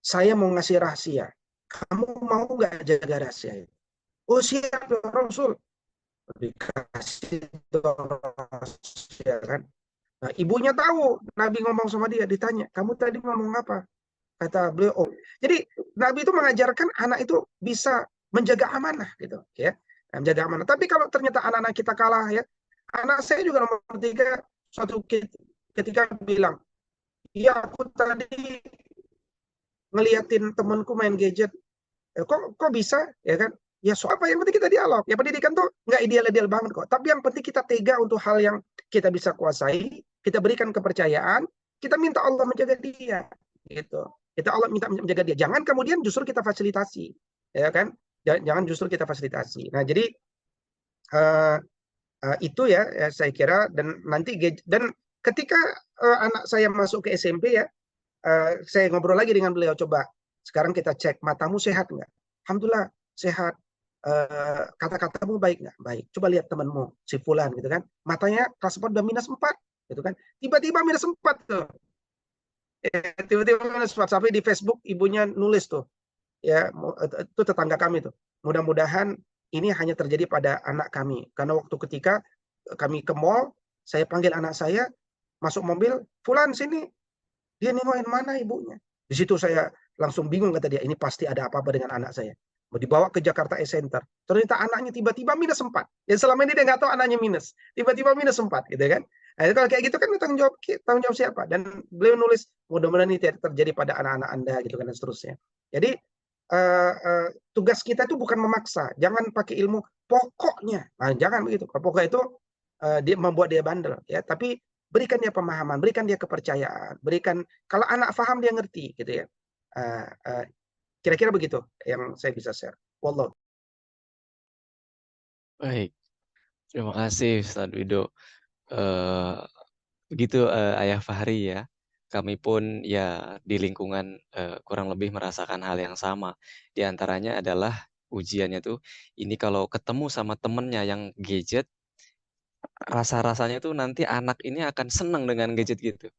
saya mau ngasih rahasia. Kamu mau nggak jaga rahasia itu? Oh siap ya Rasul. Dikasih rahasia kan. Nah, ibunya tahu Nabi ngomong sama dia, ditanya, kamu tadi ngomong apa? Kata beliau, oh. Jadi Nabi itu mengajarkan anak itu bisa menjaga amanah gitu ya, menjaga amanah. Tapi kalau ternyata anak-anak kita kalah ya, anak saya juga nomor 3 suatu ketika bilang, iya aku tadi ngeliatin temanku main gadget, kok bisa ya kan? Ya soal apa, yang penting kita dialog. Ya pendidikan tuh nggak ideal-ideal banget kok. Tapi yang penting kita tega untuk hal yang kita bisa kuasai, kita berikan kepercayaan, kita minta Allah menjaga dia, gitu. Kita Allah minta menjaga dia. Jangan kemudian justru kita fasilitasi, ya kan? Jangan justru kita fasilitasi. Nah jadi itu ya saya kira, dan nanti dan ketika anak saya masuk ke SMP ya, saya ngobrol lagi dengan beliau, coba sekarang kita cek matamu sehat nggak? Alhamdulillah sehat. Kata-katamu baik nggak? Baik. Coba lihat temanmu si fulan gitu kan, matanya kelas 4 udah -4 gitu kan, tiba-tiba -4 tuh, tiba-tiba -4 sampai di Facebook ibunya nulis tuh ya, itu tetangga kami tuh, mudah-mudahan ini hanya terjadi pada anak kami, karena waktu ketika kami ke mall, saya panggil anak saya masuk mobil, fulan sini, dia nengokin mana ibunya. Di situ saya langsung bingung, kata dia, ini pasti ada apa-apa dengan anak saya. Mau dibawa ke Jakarta E-Center. Ternyata anaknya tiba-tiba -4. Ya selama ini dia nggak tahu anaknya minus. Tiba-tiba -4 gitu kan. Nah, kalau kayak gitu kan tanggung jawab siapa? Dan beliau nulis, mudah-mudahan ini tidak terjadi pada anak-anak Anda gitu kan, dan seterusnya. Jadi tugas kita itu bukan memaksa. Jangan pakai ilmu pokoknya. Nah, jangan begitu. Pokoknya itu dia membuat dia bandel ya, tapi berikan dia pemahaman, berikan dia kepercayaan, berikan, kalau anak paham dia ngerti gitu ya. Kira-kira begitu yang saya bisa share. Wallah.
Baik, terima kasih Ustadz Wido. Begitu Ayah Fahri ya. Kami pun ya di lingkungan kurang lebih merasakan hal yang sama. Di antaranya adalah ujiannya tuh, ini kalau ketemu sama temennya yang gadget, rasa-rasanya tuh nanti anak ini akan senang dengan gadget gitu.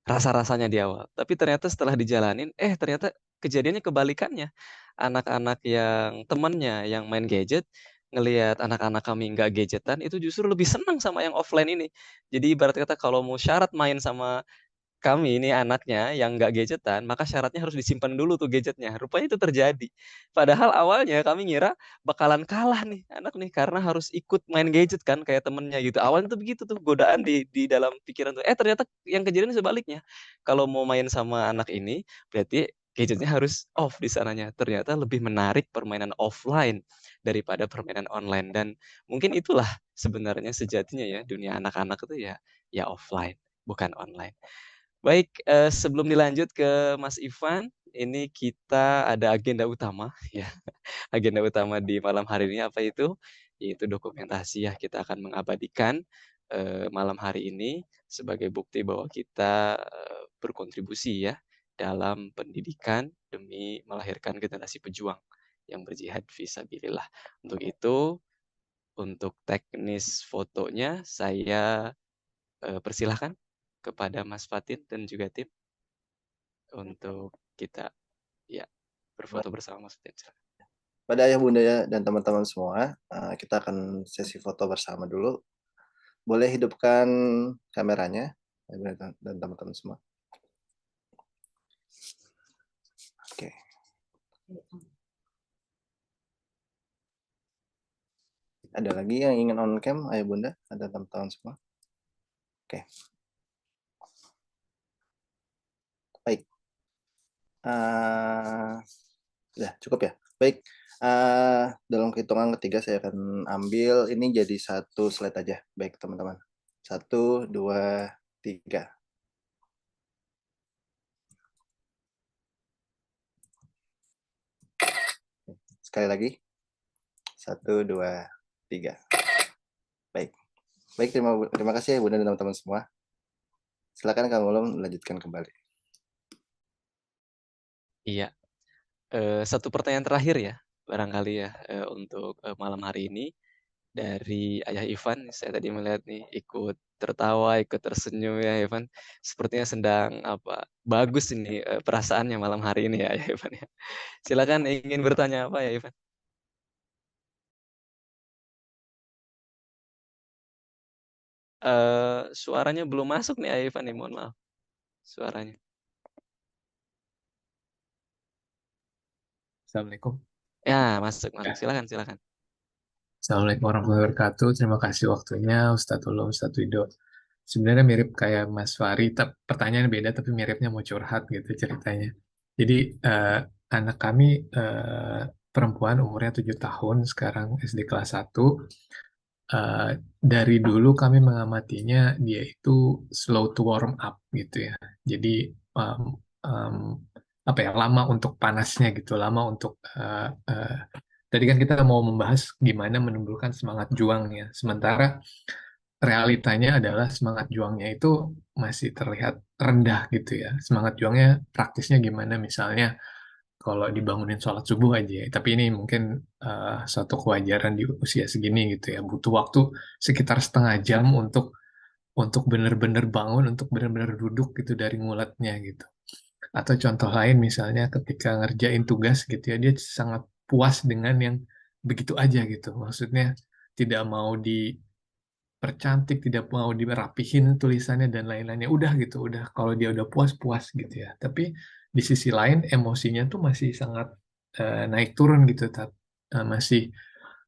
Rasa-rasanya di awal. Tapi ternyata setelah dijalanin, ternyata kejadiannya kebalikannya. Anak-anak yang temennya yang main gadget, ngelihat anak-anak kami nggak gadgetan, itu justru lebih senang sama yang offline ini. Jadi ibarat kata kalau mau syarat main sama kami ini anaknya yang nggak gadgetan, maka syaratnya harus disimpan dulu tuh gadgetnya. Rupanya itu terjadi. Padahal awalnya kami ngira bakalan kalah nih anak nih karena harus ikut main gadget kan kayak temennya gitu. Awalnya tuh begitu tuh godaan di dalam pikiran tuh. Ternyata yang kejadian sebaliknya. Kalau mau main sama anak ini, berarti gadgetnya harus off di sananya. Ternyata lebih menarik permainan offline daripada permainan online. Dan mungkin itulah sebenarnya sejatinya ya dunia anak-anak itu ya offline, bukan online. Baik, sebelum dilanjut ke Mas Ivan, ini kita ada agenda utama ya. Agenda utama di malam hari ini apa itu? Yaitu dokumentasi ya. Kita akan mengabadikan malam hari ini sebagai bukti bahwa kita berkontribusi ya dalam pendidikan demi melahirkan generasi pejuang yang berjihad fisabilillah. Untuk itu, untuk teknis fotonya saya persilahkan kepada Mas Fatin dan juga tim untuk kita ya berfoto bersama Mas Fatin. Silakan.
Pada ayah bunda dan teman-teman semua, kita akan sesi foto bersama dulu. Boleh hidupkan kameranya ayah bunda dan teman-teman semua. Oke. Ada lagi yang ingin on cam ayah bunda dan teman-teman semua? Oke. Baik. Ya, cukup ya. Baik. Dalam hitungan ketiga saya akan ambil ini jadi satu slide aja. Baik teman-teman. 1, 2, 3. Sekali lagi. 1, 2, 3. Baik. Baik, terima kasih ya bunda dan teman-teman semua. Silakan Kang Ulum melanjutkan kembali.
Iya. Satu pertanyaan terakhir ya, barangkali ya untuk malam hari ini dari Ayah Ivan. Saya tadi melihat nih ikut tertawa, ikut tersenyum ya Ivan. Sepertinya sedang bagus ini perasaannya malam hari ini ya Ayah Ivan ya. Silakan ingin bertanya apa ya Ivan? Suaranya belum masuk nih Ayah Ivan nih, mohon maaf. Suaranya.
Assalamualaikum.
Ya, masuk. Silakan.
Assalamualaikum warahmatullahi wabarakatuh. Terima kasih waktunya Ustadz Ulum, Ustadz Wido. Sebenarnya mirip kayak Mas Fari, pertanyaan beda tapi miripnya mau curhat gitu ceritanya. Jadi anak kami perempuan umurnya 7 tahun, sekarang SD kelas 1. Dari dulu kami mengamatinya dia itu slow to warm up gitu ya. Jadi lama untuk panasnya gitu, lama untuk tadi kan kita mau membahas gimana menumbuhkan semangat juangnya. Sementara realitanya adalah semangat juangnya itu masih terlihat rendah gitu ya. Semangat juangnya praktisnya gimana misalnya kalau dibangunin sholat subuh aja ya. Tapi ini mungkin suatu kewajaran di usia segini gitu ya. Butuh waktu sekitar setengah jam untuk benar-benar bangun, untuk benar-benar duduk gitu dari ngulatnya gitu. Atau contoh lain misalnya ketika ngerjain tugas gitu ya, dia sangat puas dengan yang begitu aja gitu. Maksudnya tidak mau dipercantik, tidak mau dirapihin tulisannya dan lain-lainnya. Udah gitu, udah kalau dia udah puas-puas gitu ya. Tapi di sisi lain emosinya tuh masih sangat naik turun gitu. Masih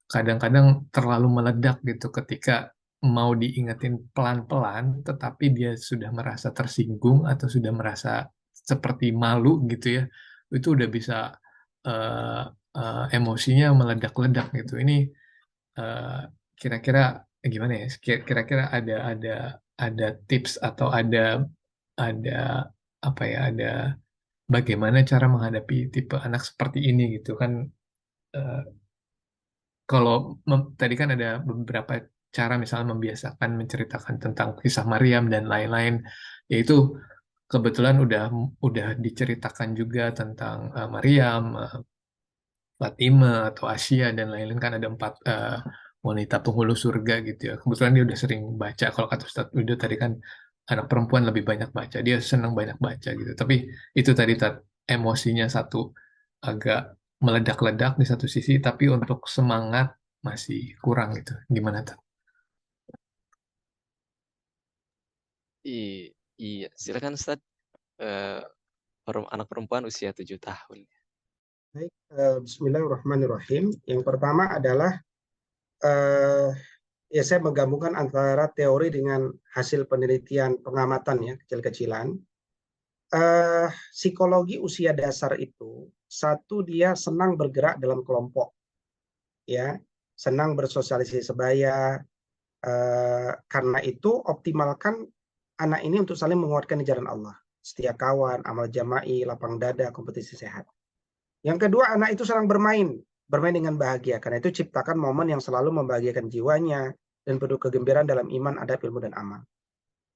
kadang-kadang terlalu meledak gitu ketika mau diingetin pelan-pelan, tetapi dia sudah merasa tersinggung atau sudah merasa seperti malu gitu ya, itu udah bisa emosinya meledak-ledak gitu. Ini kira-kira gimana ya? Kira-kira ada tips atau ada apa ya? Ada bagaimana cara menghadapi tipe anak seperti ini gitu kan? Kalau tadi kan ada beberapa cara misalnya membiasakan menceritakan tentang kisah Maryam dan lain-lain, yaitu kebetulan udah diceritakan juga tentang Maryam, Fatimah atau Asia dan lain-lain kan ada 4 wanita penghulu surga gitu ya. Kebetulan dia udah sering baca. Kalau kata Ustadz Wido tadi kan anak perempuan lebih banyak baca. Dia senang banyak baca gitu. Tapi itu tadi emosinya satu agak meledak-ledak di satu sisi, tapi untuk semangat masih kurang gitu. Gimana Tat?
Iya, silakan Ustaz. Anak perempuan usia 7 tahun.
Baik, bismillahirrahmanirrahim. Yang pertama adalah ya saya menggabungkan antara teori dengan hasil penelitian pengamatan ya kecil-kecilan. psikologi usia dasar itu, satu, dia senang bergerak dalam kelompok, ya, senang bersosialisasi sebaya. Karena itu optimalkan anak ini untuk saling menguatkan di jalan Allah. Setia kawan, amal jama'i, lapang dada, kompetisi sehat. Yang kedua, anak itu senang bermain dengan bahagia. Karena itu ciptakan momen yang selalu membahagiakan jiwanya dan penuh kegembiraan dalam iman, adab, ilmu, dan amal.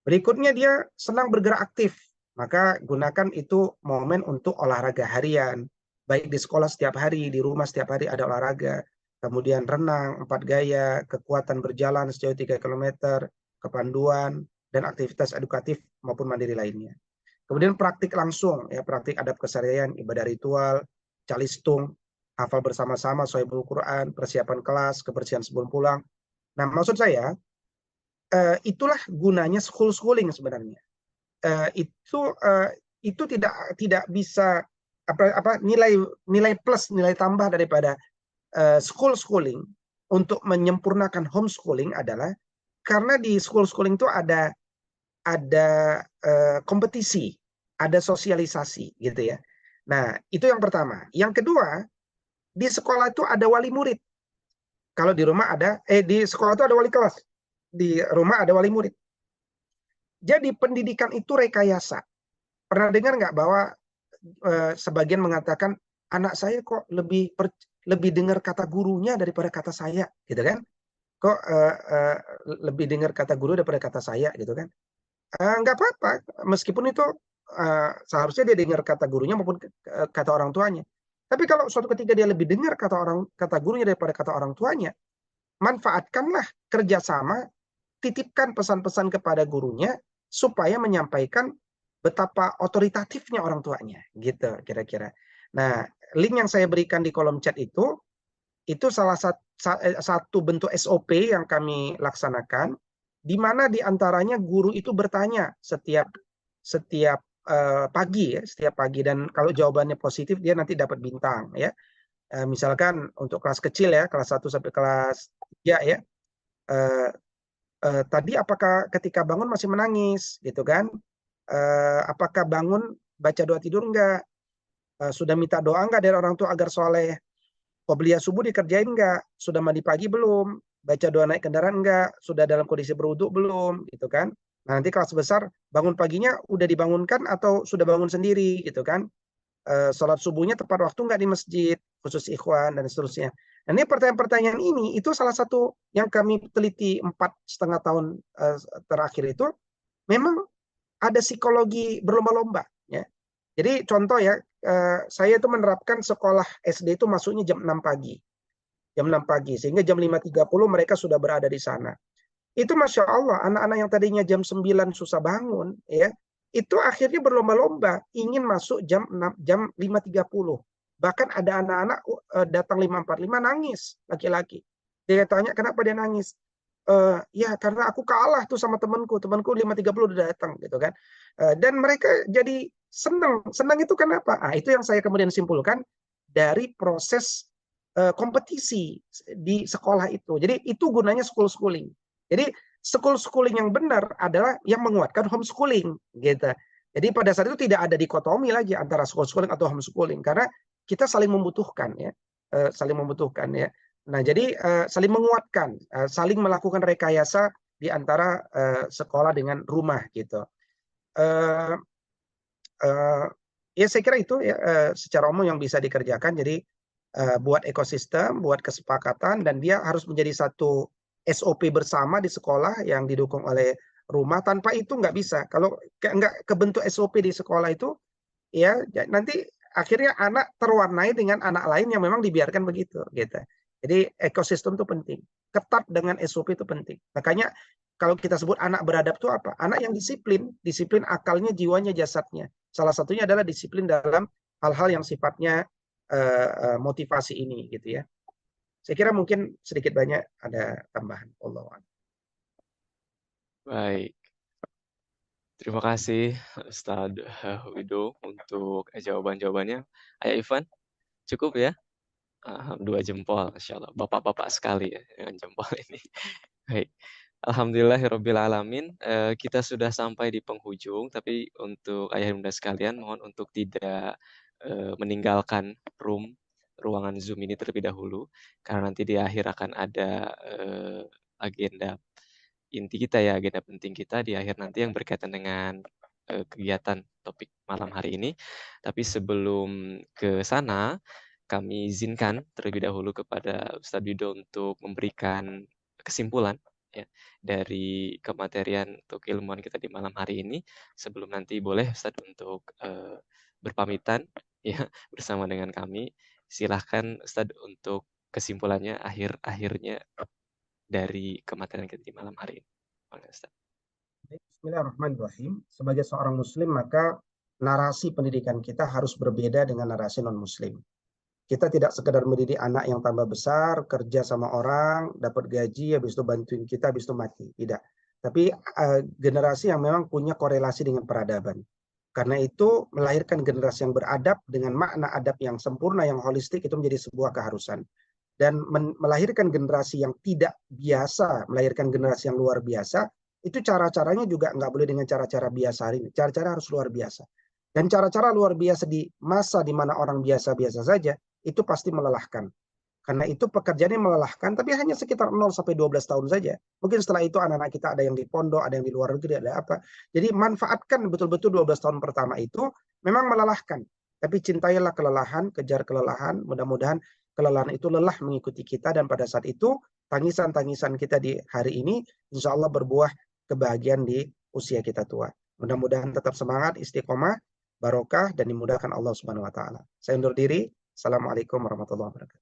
Berikutnya, dia senang bergerak aktif. Maka gunakan itu momen untuk olahraga harian. Baik di sekolah setiap hari, di rumah setiap hari ada olahraga. Kemudian renang, 4 gaya, kekuatan berjalan sejauh 3 km, kepanduan, dan aktivitas edukatif maupun mandiri lainnya. Kemudian praktik langsung, ya, praktik adab keseharian, ibadah ritual, calistung, hafal bersama-sama, sohibul Quran, persiapan kelas, kebersihan sebelum pulang. Nah, maksud saya, itulah gunanya schooling sebenarnya. Itu tidak bisa nilai plus, nilai tambah daripada schooling untuk menyempurnakan homeschooling adalah karena di schooling itu ada kompetisi, ada sosialisasi gitu ya. Nah, itu yang pertama. Yang kedua, di sekolah itu ada wali murid. Kalau di rumah di sekolah itu ada wali kelas. Di rumah ada wali murid. Jadi pendidikan itu rekayasa. Pernah dengar nggak bahwa sebagian mengatakan anak saya kok lebih dengar kata gurunya daripada kata saya, gitu kan? Kok lebih dengar kata guru daripada kata saya, gitu kan? Nggak apa-apa, meskipun itu seharusnya dia dengar kata gurunya maupun kata orang tuanya. Tapi kalau suatu ketika dia lebih dengar kata gurunya daripada kata orang tuanya, manfaatkanlah kerjasama, titipkan pesan-pesan kepada gurunya supaya menyampaikan betapa otoritatifnya orang tuanya, gitu kira-kira. Nah, link yang saya berikan di kolom chat itu salah satu bentuk SOP yang kami laksanakan, di mana di antaranya guru itu bertanya setiap pagi, ya, setiap pagi, dan kalau jawabannya positif dia nanti dapat bintang, ya. Misalkan untuk kelas kecil, ya, kelas 1 sampai kelas 3, ya. Tadi apakah ketika bangun masih menangis, gitu kan? Apakah bangun baca doa tidur enggak? Sudah minta doa enggak dari orang tua agar soleh? Qobliyah subuh dikerjain enggak? Sudah mandi pagi belum? Baca doa naik kendaraan enggak? Sudah dalam kondisi berwudu belum? Gitu kan? Nah, nanti kelas besar bangun paginya udah dibangunkan atau sudah bangun sendiri, gitu kan? Sholat subuhnya tepat waktu enggak di masjid, khusus ikhwan dan seterusnya. Nah, ini pertanyaan-pertanyaan ini itu salah satu yang kami teliti 4,5 tahun terakhir itu memang ada psikologi berlomba-lomba, ya. Jadi contoh, ya, saya itu menerapkan sekolah SD itu masuknya jam 6 pagi. Jam 6 pagi, sehingga jam 5.30 mereka sudah berada di sana. Itu Masya Allah, anak-anak yang tadinya jam 9 susah bangun, ya, itu akhirnya berlomba-lomba ingin masuk jam 5.30. Bahkan ada anak-anak datang 5.45 nangis, laki-laki. Dia tanya kenapa dia nangis. Ya karena aku kalah tuh sama temanku 5.30 udah datang, gitu kan. Dan mereka jadi senang itu kenapa? Itu yang saya kemudian simpulkan dari proses kompetisi di sekolah itu. Jadi itu gunanya schooling. Jadi schooling yang benar adalah yang menguatkan homeschooling, gitu. Jadi pada saat itu tidak ada dikotomi lagi antara schooling atau homeschooling karena kita saling membutuhkan, ya, saling membutuhkan, ya. Nah, jadi saling menguatkan, saling melakukan rekayasa di antara sekolah dengan rumah, gitu. Ya saya kira itu, ya, secara umum yang bisa dikerjakan. Jadi buat ekosistem, buat kesepakatan, dan dia harus menjadi satu SOP bersama di sekolah yang didukung oleh rumah. Tanpa itu nggak bisa. Kalau nggak kebentuk SOP di sekolah itu, ya nanti akhirnya anak terwarnai dengan anak lain yang memang dibiarkan begitu, gitu. Jadi ekosistem itu penting. Ketat dengan SOP itu penting. Makanya kalau kita sebut anak beradab itu apa? Anak yang disiplin akalnya, jiwanya, jasadnya. Salah satunya adalah disiplin dalam hal-hal yang sifatnya motivasi ini, gitu ya. Saya kira mungkin sedikit banyak ada tambahan. Wallahu a'lam.
Baik. Terima kasih Ustadz Wido untuk jawaban-jawabannya. Ayah Ivan, cukup ya? 2 jempol, Masya Allah. Bapak-bapak sekali ya dengan jempol ini. Baik. Alhamdulillahirabbil alamin. Kita sudah sampai di penghujung, tapi untuk ayah dan bunda sekalian mohon untuk tidak meninggalkan ruangan Zoom ini terlebih dahulu, karena nanti di akhir akan ada agenda inti kita ya, agenda penting kita di akhir nanti yang berkaitan dengan kegiatan topik malam hari ini. Tapi sebelum ke sana, kami izinkan terlebih dahulu kepada Ustadz Wido untuk memberikan kesimpulan ya dari kematerian atau keilmuan kita di malam hari ini. Sebelum nanti boleh Ustadz untuk berpamitan ya bersama dengan kami. Silahkan Ustadz untuk kesimpulannya akhirnya dari kematerian kita di malam hari ini. Monggo, Ustadz.
Bismillahirrahmanirrahim. Sebagai seorang muslim, maka narasi pendidikan kita harus berbeda dengan narasi non-muslim. Kita tidak sekedar mendidik anak yang tambah besar, kerja sama orang, dapat gaji, habis itu bantuin kita, habis itu mati. Tidak. Tapi generasi yang memang punya korelasi dengan peradaban. Karena itu melahirkan generasi yang beradab dengan makna adab yang sempurna, yang holistik, itu menjadi sebuah keharusan. Dan melahirkan generasi yang tidak biasa, melahirkan generasi yang luar biasa, itu cara-caranya juga nggak boleh dengan cara-cara biasa hari ini. Cara-cara harus luar biasa. Dan cara-cara luar biasa di masa di mana orang biasa-biasa saja, itu pasti melelahkan. Karena itu pekerjaannya melelahkan, tapi hanya sekitar 0-12 tahun saja. Mungkin setelah itu anak-anak kita ada yang di pondok, ada yang di luar negeri, ada apa. Jadi manfaatkan betul-betul 12 tahun pertama itu memang melelahkan. Tapi cintailah kelelahan, kejar kelelahan, mudah-mudahan kelelahan itu lelah mengikuti kita, dan pada saat itu tangisan-tangisan kita di hari ini insya Allah berbuah kebahagiaan di usia kita tua. Mudah-mudahan tetap semangat, istiqomah, barokah, dan dimudahkan Allah Subhanahu wa taala. Saya undur diri. Assalamualaikum warahmatullahi wabarakatuh.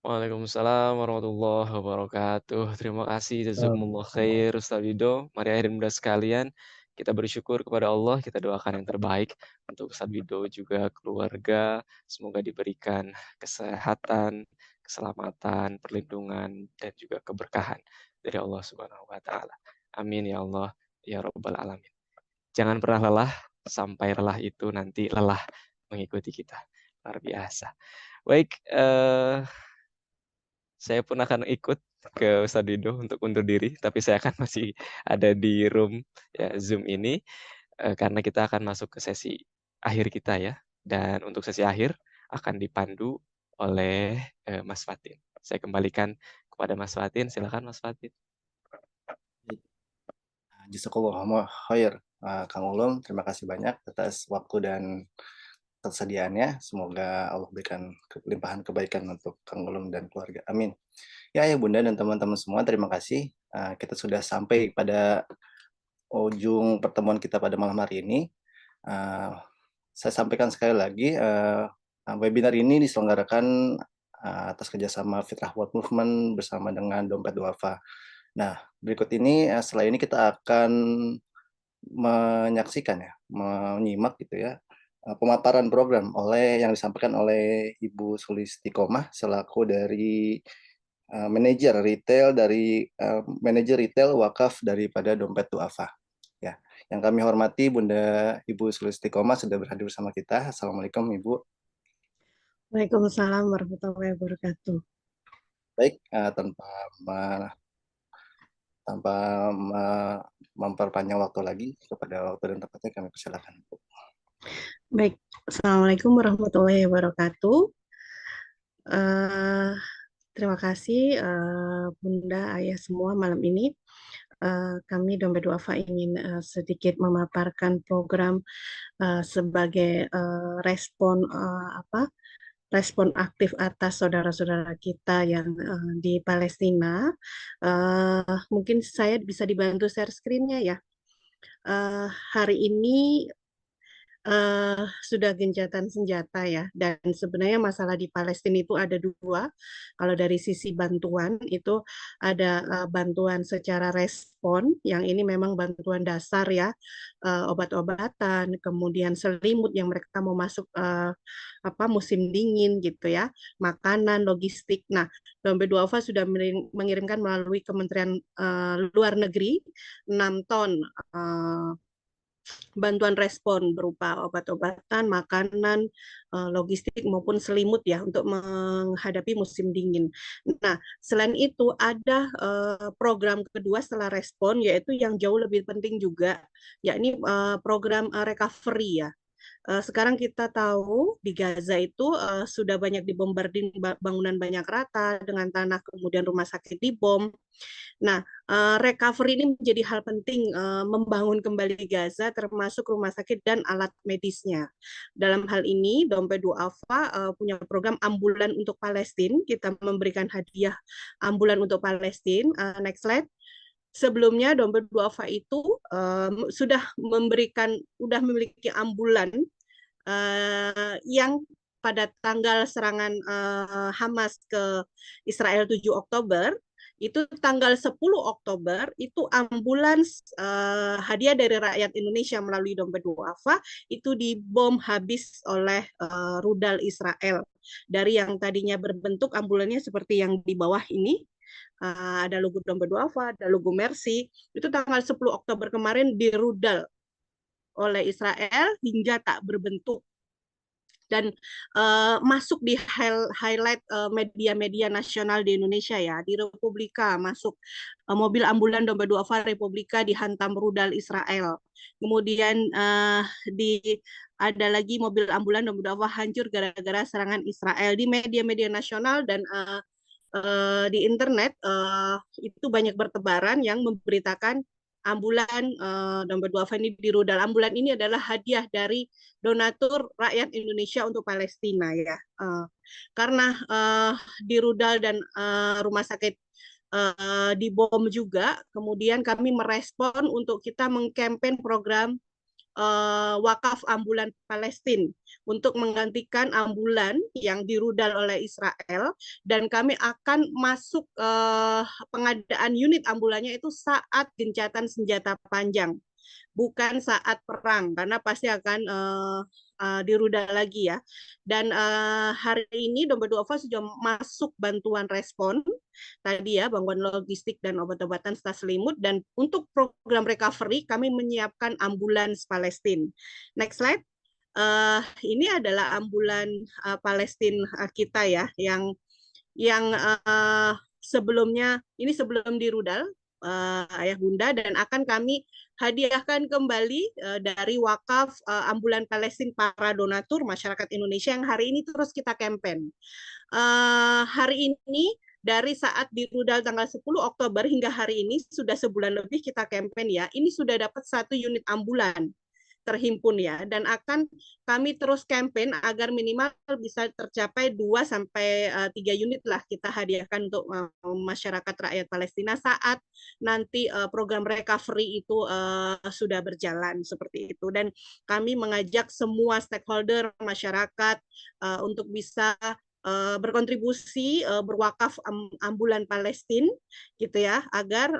Waalaikumsalam warahmatullahi wabarakatuh. Terima kasih jazakumullah khair Ustaz Wido. Mari ayah dan bunda sekalian, kita bersyukur kepada Allah, kita doakan yang terbaik untuk Ustaz Wido juga keluarga. Semoga diberikan kesehatan, keselamatan, perlindungan, dan juga keberkahan dari Allah Subhanahu wa taala. Amin ya Allah ya rabbal alamin. Jangan pernah lelah, sampai lelah itu nanti lelah mengikuti kita. Luar biasa. Baik, saya pun akan ikut ke Ustadz Wido untuk undur diri, tapi saya akan masih ada di room ya, Zoom ini, karena kita akan masuk ke sesi akhir kita ya. Dan untuk sesi akhir akan dipandu oleh Mas Fatin. Saya kembalikan kepada Mas Fatin, silakan Mas Fatin.
Jazakallahu khair, Kang Ulum, terima kasih banyak atas waktu dan ketersediaannya. Semoga Allah berikan kelimpahan kebaikan untuk Kang Ulum dan keluarga. Amin. Ya, ya Bunda dan teman-teman semua, terima kasih. Kita sudah sampai pada ujung pertemuan kita pada malam hari ini. Saya sampaikan sekali lagi, webinar ini diselenggarakan atas kerjasama Fitrah World Movement bersama dengan Dompet Duafa. Nah, berikut ini setelah ini kita akan menyaksikan ya, menyimak gitu ya, pemaparan program yang disampaikan oleh Ibu Sulistiqomah selaku dari manajer retail wakaf daripada Dompet Duafa. Ya, yang kami hormati Bunda Ibu Sulistiqomah sudah berhadir bersama kita. Assalamualaikum Ibu.
Waalaikumsalam warahmatullahi wabarakatuh.
Baik, tanpa memperpanjang waktu lagi, kepada waktu dan tempatnya kami persilakan.
Baik, Assalamualaikum warahmatullahi wabarakatuh. Terima kasih Bunda, Ayah semua malam ini. Kami Dompet Duafa ingin sedikit memaparkan program sebagai respon respon aktif atas saudara-saudara kita yang di Palestina. Mungkin saya bisa dibantu share screen-nya ya. Hari ini sudah gencatan senjata ya, dan sebenarnya masalah di Palestina itu ada dua. Kalau dari sisi bantuan itu ada bantuan secara respon, yang ini memang bantuan dasar ya, obat-obatan, kemudian selimut yang mereka mau masuk musim dingin gitu ya, makanan, logistik. Nah, Dompet Duafa sudah mengirimkan melalui Kementerian Luar Negeri 6 ton bantuan respon berupa obat-obatan, makanan, logistik maupun selimut ya untuk menghadapi musim dingin. Nah, selain itu ada program kedua setelah respon yaitu yang jauh lebih penting juga, yakni program recovery ya. Sekarang kita tahu di Gaza itu sudah banyak dibombardir bangunan banyak rata dengan tanah, kemudian rumah sakit dibom. Nah, recovery ini menjadi hal penting membangun kembali Gaza, termasuk rumah sakit dan alat medisnya. Dalam hal ini, Dompet Duafa punya program ambulan untuk Palestina. Kita memberikan hadiah ambulan untuk Palestina. Next slide. Sebelumnya Dompet Duafa itu sudah memiliki ambulan yang pada tanggal serangan Hamas ke Israel 7 Oktober, itu tanggal 10 Oktober, itu ambulans hadiah dari rakyat Indonesia melalui Dompet Duafa, itu dibom habis oleh rudal Israel. Dari yang tadinya berbentuk ambulannya seperti yang di bawah ini, ada logo Dompet Duafa, ada logo Mercy, itu tanggal 10 Oktober kemarin dirudal oleh Israel hingga tak berbentuk dan masuk di highlight media-media nasional di Indonesia ya. Di Republika masuk mobil ambulan Dompet Duafa Republika dihantam rudal Israel. Kemudian ada lagi mobil ambulan Dompet Duafa hancur gara-gara serangan Israel. Di media-media nasional dan di internet itu banyak bertebaran yang memberitakan ambulan Dompet Duafa ini dirudal. Ambulan ini adalah hadiah dari donatur rakyat Indonesia untuk Palestina ya. Karena dirudal dan rumah sakit dibom juga, kemudian kami merespon untuk kita mengkampen program wakaf ambulan Palestina untuk menggantikan ambulan yang dirudal oleh Israel, dan kami akan masuk pengadaan unit ambulannya itu saat gencatan senjata panjang, bukan saat perang, karena pasti akan dirudal lagi ya. Dan hari ini Dompet Duafa sudah masuk bantuan respon tadi ya, bantuan logistik dan obat-obatan serta selimut, dan untuk program recovery kami menyiapkan ambulans Palestina. Next slide. Ini adalah ambulan Palestina kita ya, yang sebelumnya ini sebelum dirudal ayah bunda, dan akan kami hadiahkan kembali dari wakaf ambulan Palestina para donatur masyarakat Indonesia yang hari ini terus kita campaign. Hari ini dari saat dirudal tanggal 10 Oktober hingga hari ini sudah sebulan lebih kita campaign ya. Ini sudah dapat 1 unit ambulan terhimpun ya, dan akan kami terus campaign agar minimal bisa tercapai 2 sampai 3 unit lah kita hadiahkan untuk masyarakat rakyat Palestina saat nanti program recovery itu sudah berjalan seperti itu. Dan kami mengajak semua stakeholder masyarakat untuk bisa berkontribusi berwakaf ambulan Palestina gitu ya, agar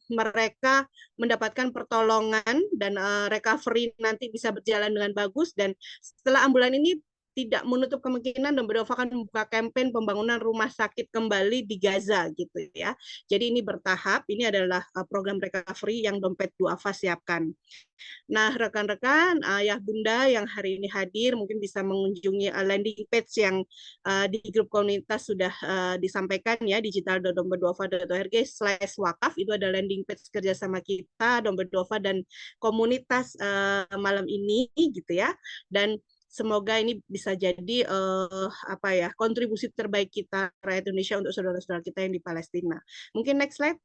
mereka mendapatkan pertolongan dan recovery nanti bisa berjalan dengan bagus. Dan setelah ambulan ini tidak menutup kemungkinan Dompet Duafa akan membuka kampanye pembangunan rumah sakit kembali di Gaza gitu ya. Jadi ini bertahap, ini adalah program recovery yang Dompet Duafa siapkan. Nah, rekan-rekan, ayah bunda yang hari ini hadir mungkin bisa mengunjungi landing page yang di grup komunitas sudah disampaikan ya, digital.dompetduafa.org/wakaf. Itu ada landing page kerjasama kita, Dompet Duafa dan komunitas malam ini gitu ya. Dan semoga ini bisa jadi kontribusi terbaik kita rakyat Indonesia untuk saudara-saudara kita yang di Palestina. Mungkin next slide.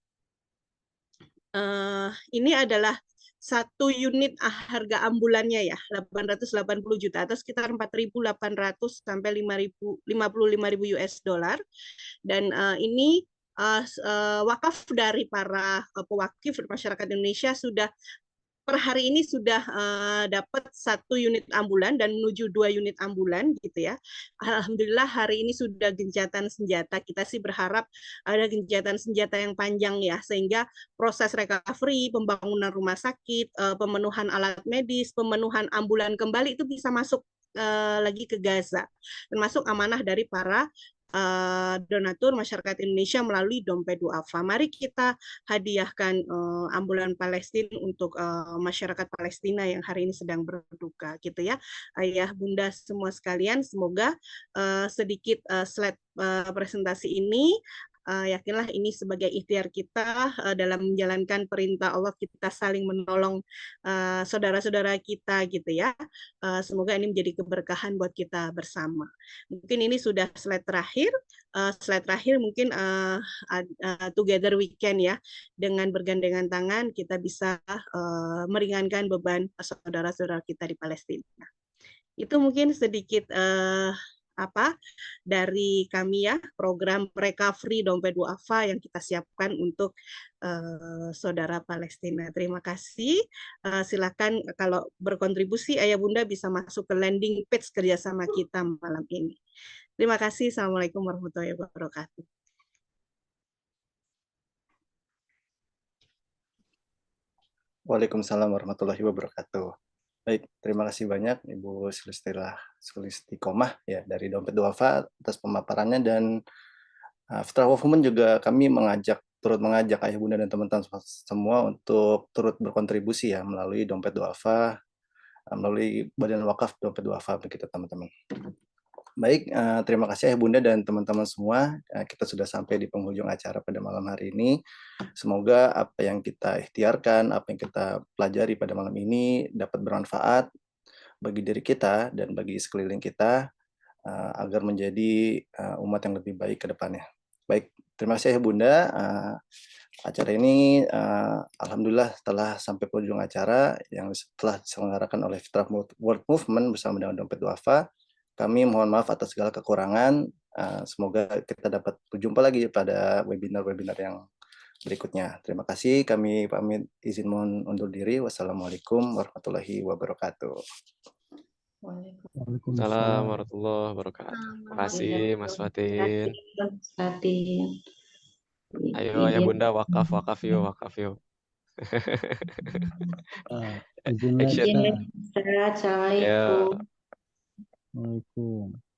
Ini adalah 1 unit harga ambulannya ya, 880 juta atau sekitar 4.800 sampai 55.000 US dollar. Dan ini wakaf dari para pewakif masyarakat Indonesia sudah per hari ini sudah dapat 1 unit ambulan dan menuju 2 unit ambulan gitu ya. Alhamdulillah hari ini sudah gencatan senjata. Kita sih berharap ada gencatan senjata yang panjang ya, sehingga proses recovery, pembangunan rumah sakit, pemenuhan alat medis, pemenuhan ambulan kembali itu bisa masuk lagi ke Gaza. Termasuk amanah dari para donatur masyarakat Indonesia melalui Dompet Duafa. Mari kita hadiahkan ambulan Palestina untuk masyarakat Palestina yang hari ini sedang berduka, gitu ya. Ayah bunda semua sekalian, semoga sedikit slide presentasi ini yakinlah ini sebagai ikhtiar kita dalam menjalankan perintah Allah, kita saling menolong saudara-saudara kita, gitu ya. Semoga ini menjadi keberkahan buat kita bersama. Mungkin ini sudah slide terakhir. Slide terakhir mungkin together we can ya, dengan bergandengan tangan kita bisa meringankan beban saudara-saudara kita di Palestina. Itu mungkin sedikit dari kami ya, program recovery Dompet Duafa yang kita siapkan untuk saudara Palestina. Terima kasih. Silakan kalau berkontribusi Ayah Bunda bisa masuk ke landing page kerjasama kita malam ini. Terima kasih. Assalamualaikum warahmatullahi wabarakatuh.
Waalaikumsalam warahmatullahi wabarakatuh. Baik, terima kasih banyak Ibu Sulistiqomah ya dari Dompet Duafa atas pemaparannya, dan Fitrah Wolf Women juga kami turut mengajak Ayah Bunda dan teman-teman semua untuk turut berkontribusi ya melalui Dompet Duafa, melalui Badan Wakaf Dompet Duafa begitu teman-teman. Baik, terima kasih Ayah Bunda dan teman-teman semua. Kita sudah sampai di penghujung acara pada malam hari ini. Semoga apa yang kita ikhtiarkan, apa yang kita pelajari pada malam ini dapat bermanfaat bagi diri kita dan bagi sekeliling kita, agar menjadi umat yang lebih baik ke depannya. Baik, terima kasih Ayah Bunda. Acara ini alhamdulillah telah sampai penghujung acara yang telah diselenggarakan oleh Fitrah World Movement bersama dengan Dompet Duafa. Kami mohon maaf atas segala kekurangan. Semoga kita dapat berjumpa lagi pada webinar-webinar yang berikutnya. Terima kasih. Kami pamit izin mohon undur diri. Wassalamualaikum warahmatullahi wabarakatuh.
Waalaikumsalam warahmatullahi wabarakatuh. Terima kasih Mas Fatin. Ayo Ayah Bunda wakaf yuk, wakaf yuk.
Izin lagi.
Action.
Assalamualaikum.
Ya.
Waalaikumsalam.